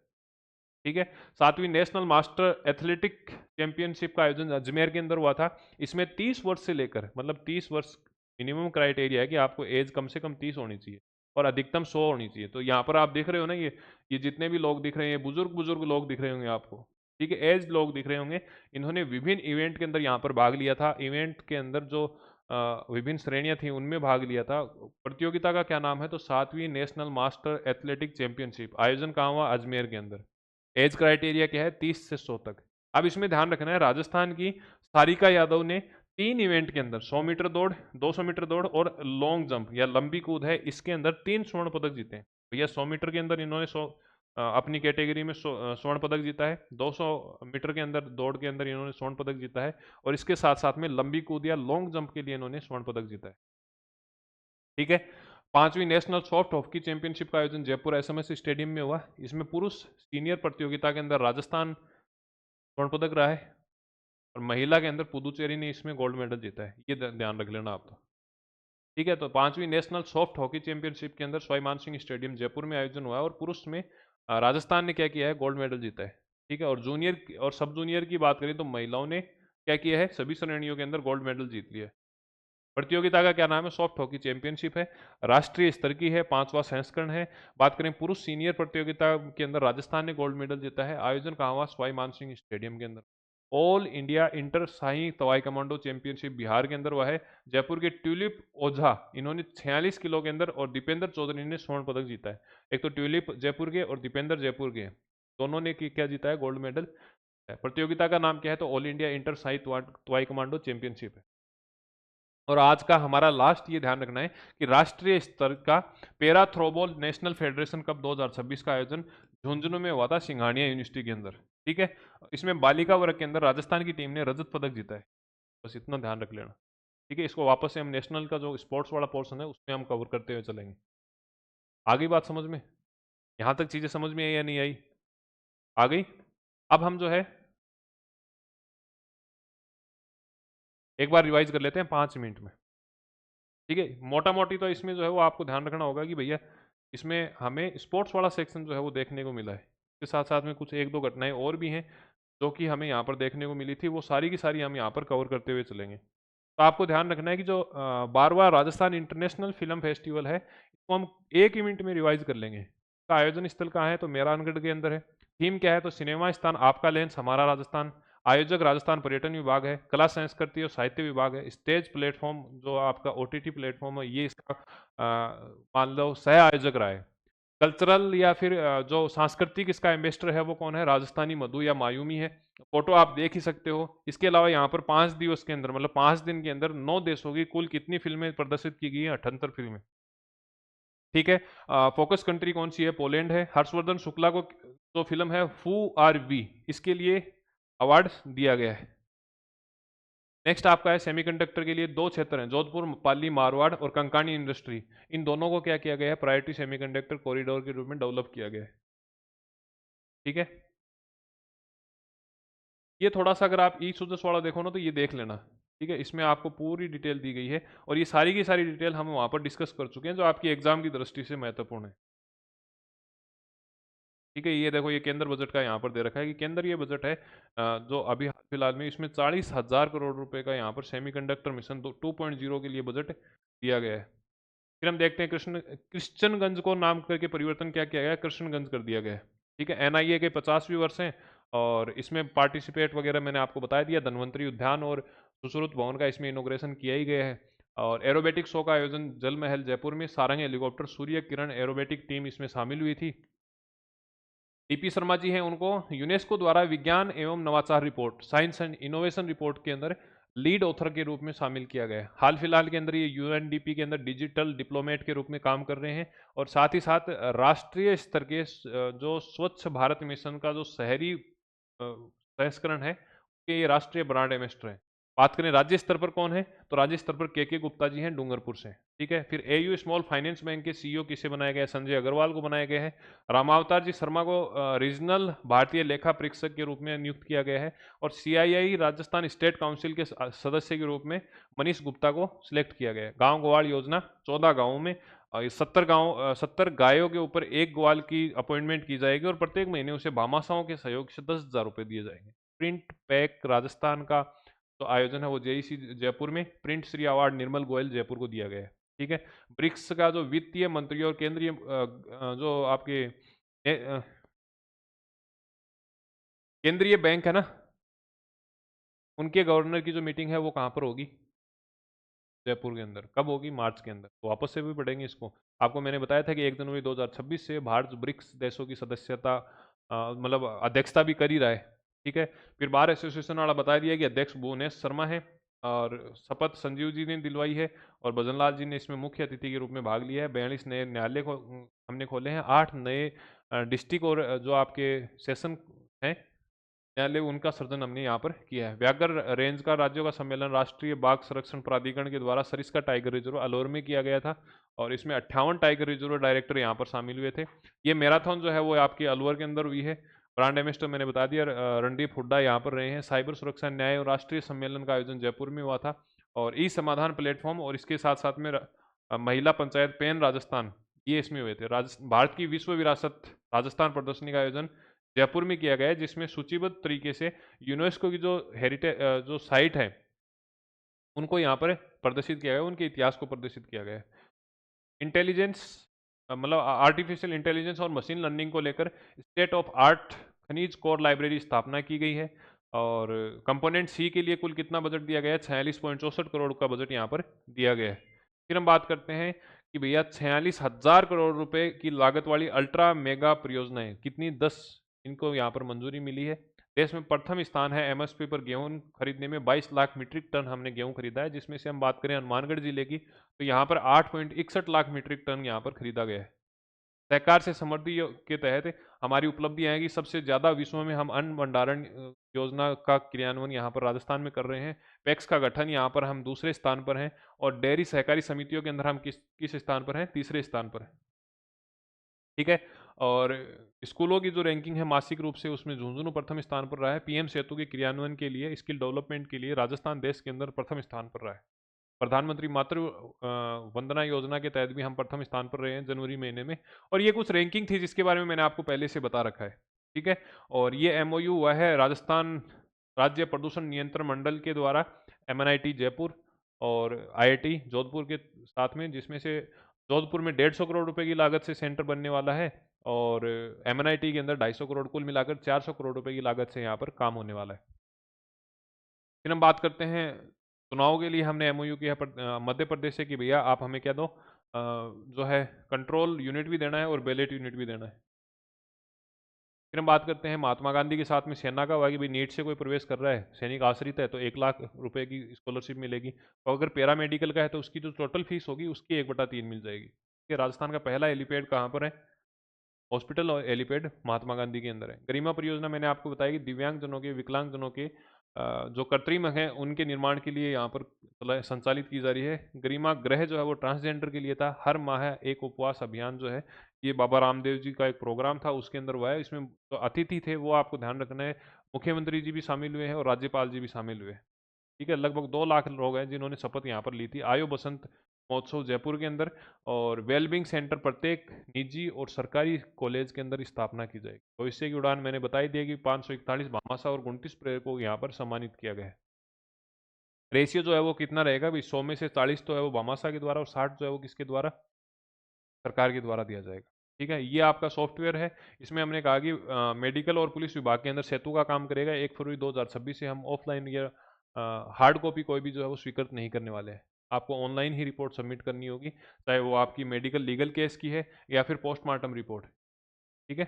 ठीक है। 7वीं नेशनल मास्टर एथलेटिक चैंपियनशिप का आयोजन अजमेर के अंदर हुआ था। इसमें 30 वर्ष से लेकर, मतलब 30 वर्ष मिनिमम क्राइटेरिया है कि आपको एज कम से कम 30 होनी चाहिए और अधिकतम 100 होनी चाहिए। तो यहाँ पर आप देख रहे हो ना, ये जितने भी लोग दिख रहे हैं, बुजुर्ग बुजुर्ग लोग दिख रहे होंगे आपको। ठीक है, एज लोग दिख रहे होंगे। इन्होंने विभिन्न इवेंट के अंदर यहाँ पर भाग लिया था। इवेंट के अंदर जो विभिन्न श्रेणियां थी उनमें भाग लिया था। प्रतियोगिता का क्या नाम है, तो 7वीं नेशनल मास्टर एथलेटिक चैंपियनशिप। आयोजन कहाँ हुआ, अजमेर के अंदर। एज क्राइटेरिया क्या है, 30 से 100 तक। अब इसमें ध्यान रखना है, राजस्थान की सारिका यादव ने 3 इवेंट के अंदर 100 मीटर दौड़, 200 मीटर दौड़ और लॉन्ग जंप या लंबी कूद है, इसके अंदर 3 स्वर्ण पदक जीते हैं। भैया 100 मीटर के अंदर इन्होंने 100 अपनी कैटेगरी में स्वर्ण पदक जीता है। 200 मीटर के अंदर दौड़ के अंदर इन्होंने स्वर्ण पदक जीता है। और इसके साथ साथ में लंबी कूद या लॉन्ग जंप के लिए इन्होंने स्वर्ण पदक जीता है। ठीक है। 5वीं नेशनल सॉफ्ट हॉकी चैंपियनशिप का आयोजन जयपुर एसएमएस स्टेडियम में हुआ। इसमें पुरुष सीनियर प्रतियोगिता के अंदर राजस्थान स्वर्ण पदक रहा है और महिला के अंदर पुदुचेरी ने इसमें गोल्ड मेडल जीता है। ये ध्यान रख लेना आप। तो ठीक है, तो 5वीं नेशनल सॉफ्ट हॉकी चैंपियनशिप के अंदर सवाई मानसिंह स्टेडियम जयपुर में आयोजन हुआ है और पुरुष में राजस्थान ने क्या किया है, गोल्ड मेडल जीता है। ठीक है, और जूनियर और सब जूनियर की बात करें तो महिलाओं ने क्या किया है, सभी श्रेणियों के अंदर गोल्ड मेडल जीत लिया है। प्रतियोगिता का क्या नाम है, सॉफ्ट हॉकी चैंपियनशिप है। राष्ट्रीय स्तर की है, 5वां संस्करण है। बात करें पुरुष सीनियर प्रतियोगिता के अंदर राजस्थान ने गोल्ड मेडल जीता है। आयोजन कहाँ हुआ, सवाई मानसिंह स्टेडियम के अंदर। ऑल इंडिया इंटर शाही तवाई कमांडो चैंपियनशिप बिहार के अंदर हुआ है। जयपुर के ट्यूलिप ओझा, इन्होंने 46 किलो के अंदर और दीपेंद्र चौधरी ने स्वर्ण पदक जीता है। एक तो ट्यूलिप जयपुर के और दीपेंद्र जयपुर के, दोनों ने क्या जीता है, गोल्ड मेडल। प्रतियोगिता का नाम क्या है, तो ऑल इंडिया इंटर शाही तवाई कमांडो चैंपियनशिप है। और आज का हमारा लास्ट ये ध्यान रखना है कि राष्ट्रीय स्तर का para throwball national federation cup 2026 का आयोजन झुंझुनू में हुआ था, सिंघानिया यूनिवर्सिटी के अंदर। ठीक है, इसमें बालिका वर्ग के अंदर राजस्थान की टीम ने रजत पदक जीता है। बस इतना ध्यान रख लेना। ठीक है, इसको वापस से हम नेशनल का जो स्पोर्ट्स वाला पोर्शन है उसमें हम कवर करते हुए चलेंगे। आ गई बात समझ में, यहाँ तक चीजें समझ में आई या नहीं आई, आ गई। अब हम जो है एक बार रिवाइज कर लेते हैं 5 मिनट में। ठीक है, मोटा मोटी तो इसमें जो है वो आपको ध्यान रखना होगा कि भैया इसमें हमें स्पोर्ट्स वाला सेक्शन जो है वो देखने को मिला है। इसके साथ साथ में कुछ एक दो घटनाएं और भी हैं जो कि हमें यहाँ पर देखने को मिली थी, वो सारी की सारी हम यहाँ पर कवर करते हुए चलेंगे। तो आपको ध्यान रखना है कि जो 12वां राजस्थान इंटरनेशनल फिल्म फेस्टिवल है, इसको हम 1 मिनट में रिवाइज कर लेंगे। इसका आयोजन स्थल कहाँ है, तो मेहरानगढ़ के अंदर है। थीम क्या है, तो सिनेमा स्थान आपका लेंस हमारा राजस्थान। आयोजक राजस्थान पर्यटन विभाग है। कला संस्कृति और साहित्य विभाग है। स्टेज प्लेटफॉर्म जो आपका ओटीटी प्लेटफॉर्म है, ये इसका मान लो सह आयोजक रहा है। कल्चरल या फिर जो सांस्कृतिक इसका एम्बेसडर है वो कौन है, राजस्थानी मधु या मायूमी है। फोटो आप देख ही सकते हो। इसके अलावा यहाँ पर 5 दिवस के अंदर, मतलब 5 दिन के अंदर 9 देशों की कुल कितनी फिल्में प्रदर्शित की गई है, 78 फिल्में। ठीक है, फोकस कंट्री कौन सी है, पोलैंड है। हर्षवर्धन शुक्ला को जो फिल्म है हु आर वी, इसके लिए अवार्ड दिया गया है। नेक्स्ट आपका है सेमीकंडक्टर के लिए 2 क्षेत्र हैं, जोधपुर पाली मारवाड़ और कंकानी इंडस्ट्री। इन दोनों को क्या किया गया है, प्रायोरिटी सेमीकंडक्टर कॉरिडोर के रूप में डेवलप किया गया है। ठीक है, ये थोड़ा सा अगर आप ई सुजस वाला देखो ना तो ये देख लेना। ठीक है, इसमें आपको पूरी डिटेल दी गई है और ये सारी की सारी डिटेल हम वहाँ पर डिस्कस कर चुके हैं जो आपकी एग्जाम की दृष्टि से महत्वपूर्ण है। ठीक है, ये देखो ये केंद्र बजट का यहाँ पर दे रखा है कि केंद्र ये बजट है जो अभी फिलहाल में इसमें 40,000 करोड़ रुपए का यहाँ पर सेमीकंडक्टर मिशन 2.0 के लिए बजट दिया गया है। फिर हम देखते हैं क्रिश्चियनगंज को नाम करके परिवर्तन क्या किया गया है, कृष्णगंज कर दिया गया है। ठीक है, एनआईए के 50वीं वर्ष हैं और इसमें पार्टिसिपेट वगैरह मैंने आपको बता दिया। धन्वंतरी उद्यान और सुश्रुत भवन का इसमें इनोग्रेशन किया ही गया है। और एरोबेटिक शो का आयोजन जल महल जयपुर में, Sarang helicopter Surya Kiran aerobatic team इसमें शामिल हुई थी। टीपी शर्मा जी हैं, उनको यूनेस्को द्वारा विज्ञान एवं नवाचार report, science and innovation report के अंदर लीड ऑथर के रूप में शामिल किया गया है। हाल फिलहाल के अंदर ये यूएनडीपी के अंदर डिजिटल डिप्लोमेट के रूप में काम कर रहे हैं और साथ ही साथ राष्ट्रीय स्तर के जो स्वच्छ भारत मिशन का जो शहरी संस्करण है, उसके ये राष्ट्रीय ब्रांड एम्बेसडर हैं। बात करें राज्य स्तर पर कौन है, तो राज्य स्तर पर के गुप्ता जी हैं डूंगरपुर से। ठीक है, फिर एयू स्मॉल फाइनेंस बैंक के सीईओ किसे बनाया गया है, संजय अग्रवाल को बनाया गया है। रामावतार जी शर्मा को रीजनल भारतीय लेखा परीक्षक के रूप में नियुक्त किया गया है। और सीआईआई राजस्थान स्टेट काउंसिल के सदस्य के रूप में मनीष गुप्ता को सिलेक्ट किया गया है। गांव ग्वाल योजना 14 गांवों में 70 गायों के ऊपर एक ग्वाल की अपॉइंटमेंट की जाएगी और प्रत्येक महीने उसे भामाशाहों के सहयोग से 10,000 रुपये दिए जाएंगे। प्रिंट पैक राजस्थान का तो आयोजन है वो जेईसी जयपुर में। प्रिंट श्री अवार्ड निर्मल गोयल जयपुर को दिया गया है। ठीक है, ब्रिक्स का जो वित्तीय मंत्री और केंद्रीय जो आपके केंद्रीय बैंक है ना, उनके गवर्नर की जो मीटिंग है वो कहाँ पर होगी, जयपुर के अंदर। कब होगी, मार्च के अंदर। तो वापस से भी पढ़ेंगे इसको। आपको मैंने बताया था कि 1 जनवरी 2026 से भारत ब्रिक्स देशों की सदस्यता मतलब अध्यक्षता भी कर ही रहा है। ठीक है, फिर बार एसोसिएशन वाला बता दिया कि अध्यक्ष भुवनेश शर्मा है और शपथ संजीव जी ने दिलवाई है और भजनलाल जी ने इसमें मुख्य अतिथि के रूप में भाग लिया है। 42 नए न्यायालय को हमने खोले हैं, 8 नए डिस्ट्रिक्ट और जो आपके सेशन हैं न्यायालय, उनका सृजन हमने यहाँ पर किया है। व्याघ्र रेंज का राज्यों का सम्मेलन राष्ट्रीय बाघ संरक्षण प्राधिकरण के द्वारा सरिस्का टाइगर रिजर्व अलवर में किया गया था और इसमें 58 टाइगर रिजर्व डायरेक्टर यहाँ पर शामिल हुए थे। ये मैराथन जो है वो आपकी अलवर के अंदर हुई है। ब्रांड एम्बेसडर मैंने बता दिया रणदीप हुड्डा यहाँ पर रहे हैं। साइबर सुरक्षा न्याय और राष्ट्रीय सम्मेलन का आयोजन जयपुर में हुआ था और ई समाधान प्लेटफॉर्म और इसके साथ साथ में महिला पंचायत पेन राजस्थान, ये इसमें हुए थे। भारत की विश्व विरासत राजस्थान प्रदर्शनी का आयोजन जयपुर में किया गया है जिसमें सूचीबद्ध तरीके से यूनेस्को की जो हेरिटेज जो साइट है उनको यहाँ पर प्रदर्शित किया गया है, उनके इतिहास को प्रदर्शित किया गया है। इंटेलिजेंस मतलब आर्टिफिशियल इंटेलिजेंस और मशीन लर्निंग को लेकर स्टेट ऑफ आर्ट खनिज कोर लाइब्रेरी स्थापना की गई है और कंपोनेंट सी के लिए कुल कितना बजट दिया गया है, 46.64 करोड़ का बजट यहाँ पर दिया गया है। फिर हम बात करते हैं कि भैया 46,000 करोड़ रुपए की लागत वाली अल्ट्रा मेगा परियोजनाएं कितनी, 10 इनको यहाँ पर मंजूरी मिली है। देश में प्रथम स्थान है एमएसपी पर गेहूं खरीदने में, 22 लाख मीट्रिक टन हमने गेहूं खरीदा है, जिसमें से हम बात करें हनुमानगढ़ जिले की तो यहाँ पर 8.61 लाख मीट्रिक टन यहाँ पर खरीदा गया है। सहकार से समृद्धि के तहत हमारी उपलब्धियां हैं कि सबसे ज्यादा विश्व में हम अन्न भंडारण योजना का क्रियान्वयन यहाँ पर राजस्थान में कर रहे हैं। पैक्स का गठन यहाँ पर हम दूसरे स्थान पर हैं और डेयरी सहकारी समितियों के अंदर हम किस स्थान पर हैं, तीसरे स्थान पर हैं। ठीक है, और स्कूलों की जो रैंकिंग है मासिक रूप से उसमें झुंझुनू प्रथम स्थान पर रहा है। पीएम सेतु के क्रियान्वयन के लिए स्किल डेवलपमेंट के लिए राजस्थान देश के अंदर प्रथम स्थान पर रहा है। प्रधानमंत्री मातृ वंदना योजना के तहत भी हम प्रथम स्थान पर रहे हैं जनवरी महीने में। और ये कुछ रैंकिंग थी जिसके बारे में मैंने आपको पहले से बता रखा है। ठीक है, और ये एमओयू हुआ है राजस्थान राज्य प्रदूषण नियंत्रण मंडल के द्वारा एमएनआईटी जयपुर और आईआईटी जोधपुर के साथ में, जिसमें से जोधपुर में 150 करोड़ रुपए की लागत से सेंटर बनने वाला है और एमएनआईटी के अंदर 250 करोड़, कुल मिलाकर 400 करोड़ रुपए की लागत से यहाँ पर काम होने वाला है। फिर हम बात करते हैं चुनाव के लिए हमने एमओयू किया मध्य प्रदेश से कि भैया आप हमें क्या दो, जो है कंट्रोल यूनिट भी देना है और बैलेट यूनिट भी देना है। फिर हम बात करते हैं महात्मा गांधी के साथ में सेना का हुआ कि भाई नीट से कोई प्रवेश कर रहा है, सैनिक आश्रित है तो 1 लाख रुपए की स्कॉलरशिप मिलेगी। और अगर पैरा मेडिकल का है तो उसकी जो टोटल फीस होगी उसकी 1/3 मिल जाएगी। कि राजस्थान का पहला एलिपैड कहाँ पर है, हॉस्पिटल और एलिपैड महात्मा गांधी के अंदर है। गरिमा परियोजना मैंने आपको बताया कि दिव्यांग जनों के, विकलांग जनों के जो कृत्रिम हैं उनके निर्माण के लिए यहाँ पर संचालित की जा रही है। गरिमा गृह जो है वो ट्रांसजेंडर के लिए था। हर माह एक उपवास अभियान जो है ये बाबा रामदेव जी का एक प्रोग्राम था उसके अंदर हुआ है। इसमें जो अतिथि थे वो आपको ध्यान रखना है, मुख्यमंत्री जी भी शामिल हुए हैं और राज्यपाल जी भी शामिल हुए हैं। ठीक है, लगभग 2 लाख लोग हैं जिन्होंने शपथ यहाँ पर ली थी। आयो बसंत महोत्सव जयपुर के अंदर और वेलबिंग सेंटर प्रत्येक निजी और सरकारी कॉलेज के अंदर स्थापना की जाएगी। भविष्य की उड़ान मैंने बताई दी कि 541 भामाशाह और 29 प्रेरकों को यहाँ पर सम्मानित किया गया है। रेशियो जो है वो कितना रहेगा भाई, 100 में से 40 तो है वो भामाशाह के द्वारा और 60 जो है वो किसके द्वारा, सरकार के द्वारा दिया जाएगा। ठीक है, ये आपका सॉफ्टवेयर है। इसमें हमने कहा कि मेडिकल और पुलिस विभाग के अंदर सेतु का काम करेगा। 1 फरवरी 2026 से हम ऑफलाइन या हार्ड कॉपी कोई भी जो है वो स्वीकृत नहीं करने वाले हैं। आपको ऑनलाइन ही रिपोर्ट सबमिट करनी होगी, चाहे वो आपकी मेडिकल लीगल केस की है या फिर पोस्टमार्टम रिपोर्ट। ठीक है,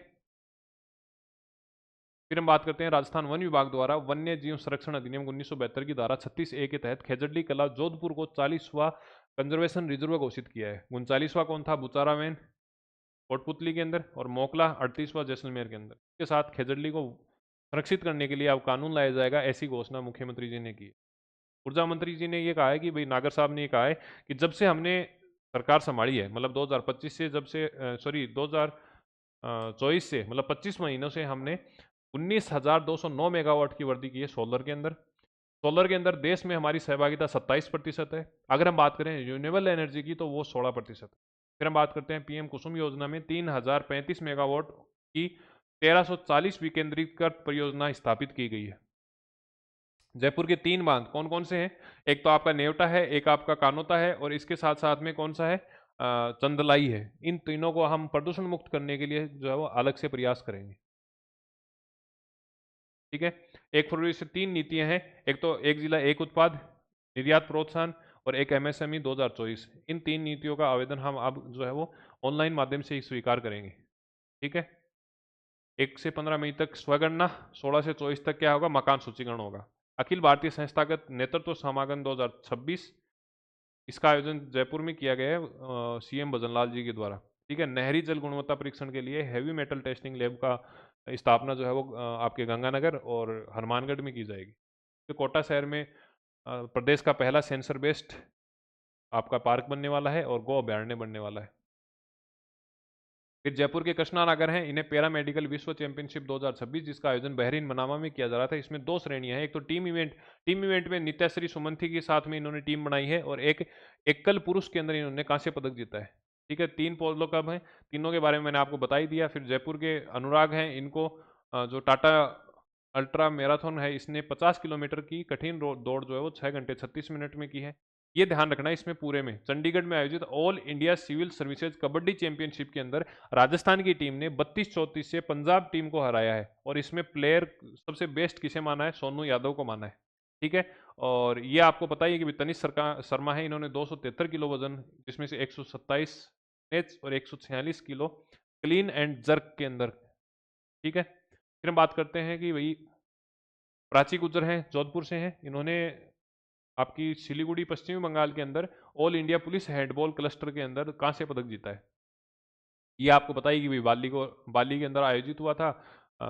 फिर हम बात करते हैं राजस्थान वन विभाग द्वारा वन्य जीव संरक्षण अधिनियम 1972 की धारा 36A के तहत खेजड़ी कला जोधपुर को 40वां कंजर्वेशन रिजर्व घोषित किया है। 39वां कौन था, बुचारावेन कोटपुतली के अंदर, और मोकला 38वां जैसलमेर के अंदर। इसके साथ खेजड़ली को संरक्षित करने के लिए अब कानून लाया जाएगा, ऐसी घोषणा मुख्यमंत्री जी ने की। ऊर्जा मंत्री जी ने ये कहा है कि भाई नागर साहब ने ये कहा है कि जब से हमने सरकार संभाली है, मतलब 2025 से, जब से सॉरी 2024 से, मतलब 25 महीनों से हमने 19,209 मेगावाट की वृद्धि की है सोलर के अंदर। सोलर के अंदर देश में हमारी सहभागिता 27% है। अगर हम बात करें रिन्यूएबल एनर्जी की तो वो 16% है। फिर हम बात करते हैं पीएम कुसुम योजना में 3,035 मेगावाट की 1340 विकेंद्रीकृत परियोजना स्थापित की गई है। जयपुर के 3 बांध कौन कौन से हैं? एक तो आपका नेवटा है, एक आपका कानोता है, और इसके साथ साथ में कौन सा है, चंदलाई है। इन तीनों को हम प्रदूषण मुक्त करने के लिए जो है वो अलग से प्रयास करेंगे। ठीक है। 1 फरवरी से 3 नीतियां हैं, एक तो एक जिला एक उत्पाद, निर्यात प्रोत्साहन, और एक एमएसएमई 2024। इन 3 नीतियों का आवेदन हम अब जो है वो ऑनलाइन माध्यम से ही स्वीकार करेंगे। ठीक है। 1 से 15 मई तक स्वगणना, 16 से 24 तक क्या होगा, मकान सूचीकरण होगा। अखिल भारतीय संस्थागत नेतृत्व समागम 2026, इसका आयोजन जयपुर में किया गया है सीएम भजन लाल जी के द्वारा। ठीक है। नहरी जल गुणवत्ता परीक्षण के लिए हैवी मेटल टेस्टिंग लैब का स्थापना जो है वो आपके गंगानगर और हनुमानगढ़ में की जाएगी। तो कोटा शहर में प्रदेश का पहला सेंसर बेस्ड आपका पार्क बनने वाला है और गो अभ्यारण्य बनने वाला है। फिर जयपुर के कृष्णा नगर हैं, इन्हें पैरा मेडिकल विश्व चैंपियनशिप 2026, जिसका आयोजन बहरीन मनामा में किया जा रहा था। इसमें 2 श्रेणियां हैं, एक तो टीम इवेंट में नित्याश्री सुमंथी के साथ में इन्होंने टीम बनाई है, और एक एकल पुरुष के अंदर इन्होंने कांस्य पदक जीता है। ठीक है। 3 पोलो क्लब हैं, तीनों के बारे में मैंने आपको बता ही दिया। फिर जयपुर के अनुराग हैं, इनको जो टाटा अल्ट्रा मैराथन है, इसने 50 किलोमीटर की कठिन दौड़ जो है वो 6 घंटे 36 मिनट में की है। ये ध्यान रखना है इसमें पूरे में। चंडीगढ़ में आयोजित all India civil services kabaddi championship के अंदर राजस्थान की टीम ने 32-34 से पंजाब टीम को हराया है, और इसमें प्लेयर सबसे बेस्ट किसे माना है, सोनू यादव को माना है। ठीक है। और ये आपको पता ही है कि तनिष शर्मा है, इन्होंने 273 किलो वजन, जिसमें से 127 नेट्स और 146 किलो क्लीन एंड जर्क के अंदर। ठीक है। फिर हम बात करते हैं कि भाई प्राची गुज्जर हैं, जोधपुर से हैं, इन्होंने आपकी सिलीगुड़ी पश्चिमी बंगाल के अंदर all India police handball cluster के अंदर कांस्य पदक जीता है। ये आपको पता ही कि भाई बाली के अंदर आयोजित हुआ था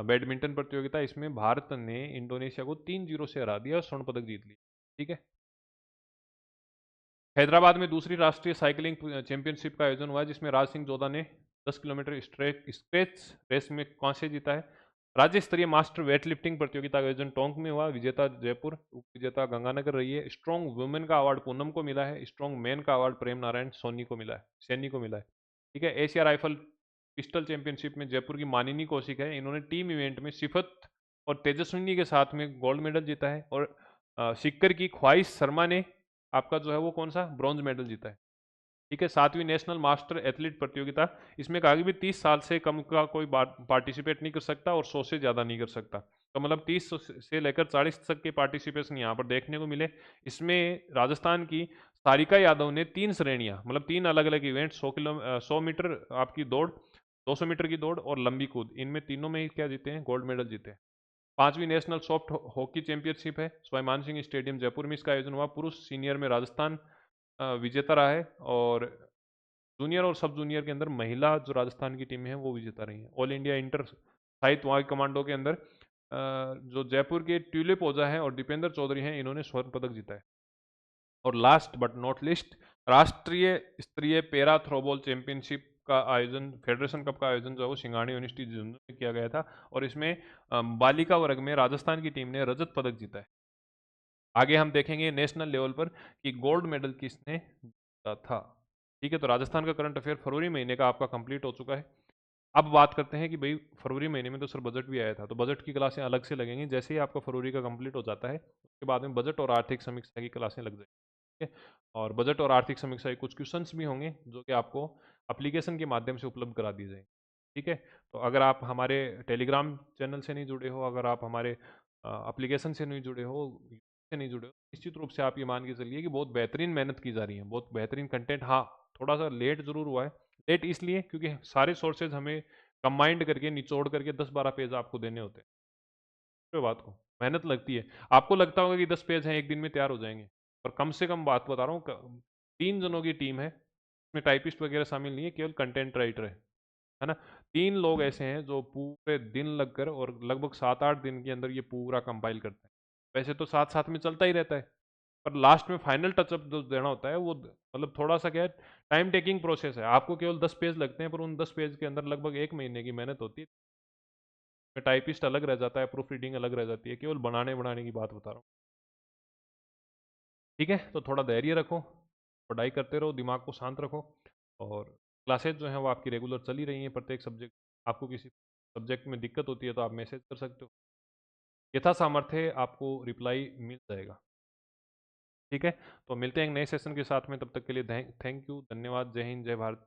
बैडमिंटन प्रतियोगिता, इसमें भारत ने इंडोनेशिया को 3-0 से हरा दिया और स्वर्ण पदक जीत लिया। ठीक है। हैदराबाद में दूसरी राष्ट्रीय साइकिलिंग चैंपियनशिप का आयोजन हुआ है, जिसमें राज सिंह जोधा ने 10 किलोमीटर स्ट्रेच रेस में कांस्य जीता है। राज्य स्तरीय मास्टर वेट लिफ्टिंग प्रतियोगिता का आयोजन टोंक में हुआ, विजेता जयपुर, उप विजेता गंगानगर रही है। स्ट्रॉन्ग वुमेन का अवार्ड पूनम को मिला है, स्ट्रॉन्ग मैन का अवार्ड प्रेम नारायण सोनी को मिला है, सैनी को मिला है। ठीक है। एशिया राइफल पिस्टल चैंपियनशिप में जयपुर की मानिनी कौशिक है, इन्होंने टीम इवेंट में सिफत और तेजस्विनी के साथ में गोल्ड मेडल जीता है, और सिक्कर की ख्वाहिश शर्मा ने आपका जो है वो कौन सा ब्रॉन्ज मेडल जीता है। ठीक है। 7वीं नेशनल मास्टर एथलीट प्रतियोगिता, इसमें कहा कि भी 30 साल से कम का कोई पार्टिसिपेट नहीं कर सकता और 100 से ज़्यादा नहीं कर सकता। तो मतलब 30 से लेकर 40 तक के पार्टिसिपेशन यहाँ पर देखने को मिले। इसमें राजस्थान की सारिका यादव ने 3 श्रेणियाँ, मतलब 3 अलग अलग इवेंट, 100 मीटर आपकी दौड़, 200 मीटर की दौड़ और लंबी कूद, इनमें तीनों में ही क्या जीते हैं, गोल्ड मेडल जीते हैं। 5वीं नेशनल सॉफ्ट हॉकी चैंपियनशिप है, स्वाभिमान सिंह स्टेडियम जयपुर में इसका आयोजन हुआ। पुरुष सीनियर में राजस्थान विजेता रहा है, और जूनियर और सब जूनियर के अंदर महिला जो राजस्थान की टीम है वो विजेता रही है। ऑल इंडिया इंटर साहित्य वाई कमांडो के अंदर जो जयपुर के ट्यूलिप ओझा हैं और दीपेंद्र चौधरी हैं, इन्होंने स्वर्ण पदक जीता है। और लास्ट बट नॉट लिस्ट, राष्ट्रीय स्तरीय पैरा थ्रोबॉल चैंपियनशिप का आयोजन, फेडरेशन कप का आयोजन जो है वो सिंगाड़ी यूनिवर्सिटी झुंझुनू में किया गया था, और इसमें बालिका वर्ग में राजस्थान की टीम ने रजत पदक जीता है। आगे हम देखेंगे नेशनल लेवल पर कि गोल्ड मेडल किसने जीता था। ठीक है। तो राजस्थान का करंट अफेयर फरवरी महीने का आपका कंप्लीट हो चुका है। अब बात करते हैं कि भाई फरवरी महीने में तो सर बजट भी आया था, तो बजट की क्लासें अलग से लगेंगी। जैसे ही आपका फरवरी का कंप्लीट हो जाता है, उसके बाद में बजट और आर्थिक समीक्षा की क्लासें लग जाएंगी। ठीक है। और बजट और आर्थिक समीक्षा के कुछ क्वेश्चंस भी होंगे जो कि आपको एप्लीकेशन के माध्यम से उपलब्ध करा दिए जाएंगे। ठीक है। तो अगर आप हमारे टेलीग्राम चैनल से नहीं जुड़े हो, अगर आप हमारे एप्लीकेशन से नहीं जुड़े हो, से नहीं जुड़े हो, निश्चित रूप से आप ये मान के चलिए कि बहुत बेहतरीन मेहनत की जा रही है, बहुत बेहतरीन कंटेंट। हाँ, थोड़ा सा लेट जरूर हुआ है। लेट इसलिए क्योंकि सारे सोर्सेज हमें कंबाइंड करके निचोड़ करके 10-12 पेज आपको देने होते हैं। कोई बात को मेहनत लगती है। आपको लगता होगा कि 10 पेज हैं एक दिन में तैयार हो जाएंगे, पर कम से कम बात बता रहा हूँ, 3 जनों की टीम है, इसमें टाइपिस्ट वगैरह शामिल नहीं है, केवल कंटेंट राइटर है ना। 3 लोग ऐसे हैं जो पूरे दिन लगकर और लगभग 7-8 दिन के अंदर ये पूरा कंपाइल करते हैं। वैसे तो साथ साथ में चलता ही रहता है, पर लास्ट में फाइनल टचअप जो देना होता है वो मतलब थोड़ा सा क्या है, टाइम टेकिंग प्रोसेस है। आपको केवल 10 पेज लगते हैं, पर उन 10 पेज के अंदर लगभग 1 महीने की मेहनत होती है। टाइपिस्ट अलग रह जाता है, प्रूफ रीडिंग अलग रह जाती है, केवल बनाने बनाने की बात बता रहा हूँ। ठीक है, तो थोड़ा धैर्य रखो, पढ़ाई करते रहो, दिमाग को शांत रखो, और क्लासेज जो हैं वो आपकी रेगुलर चल ही रही हैं प्रत्येक सब्जेक्ट। आपको किसी सब्जेक्ट में दिक्कत होती है तो आप मैसेज कर सकते हो, यथा सामर्थ्य आपको रिप्लाई मिल जाएगा। ठीक है, तो मिलते हैं एक नए सेशन के साथ में, तब तक के लिए थैंक यू, धन्यवाद, जय हिंद, जय भारत।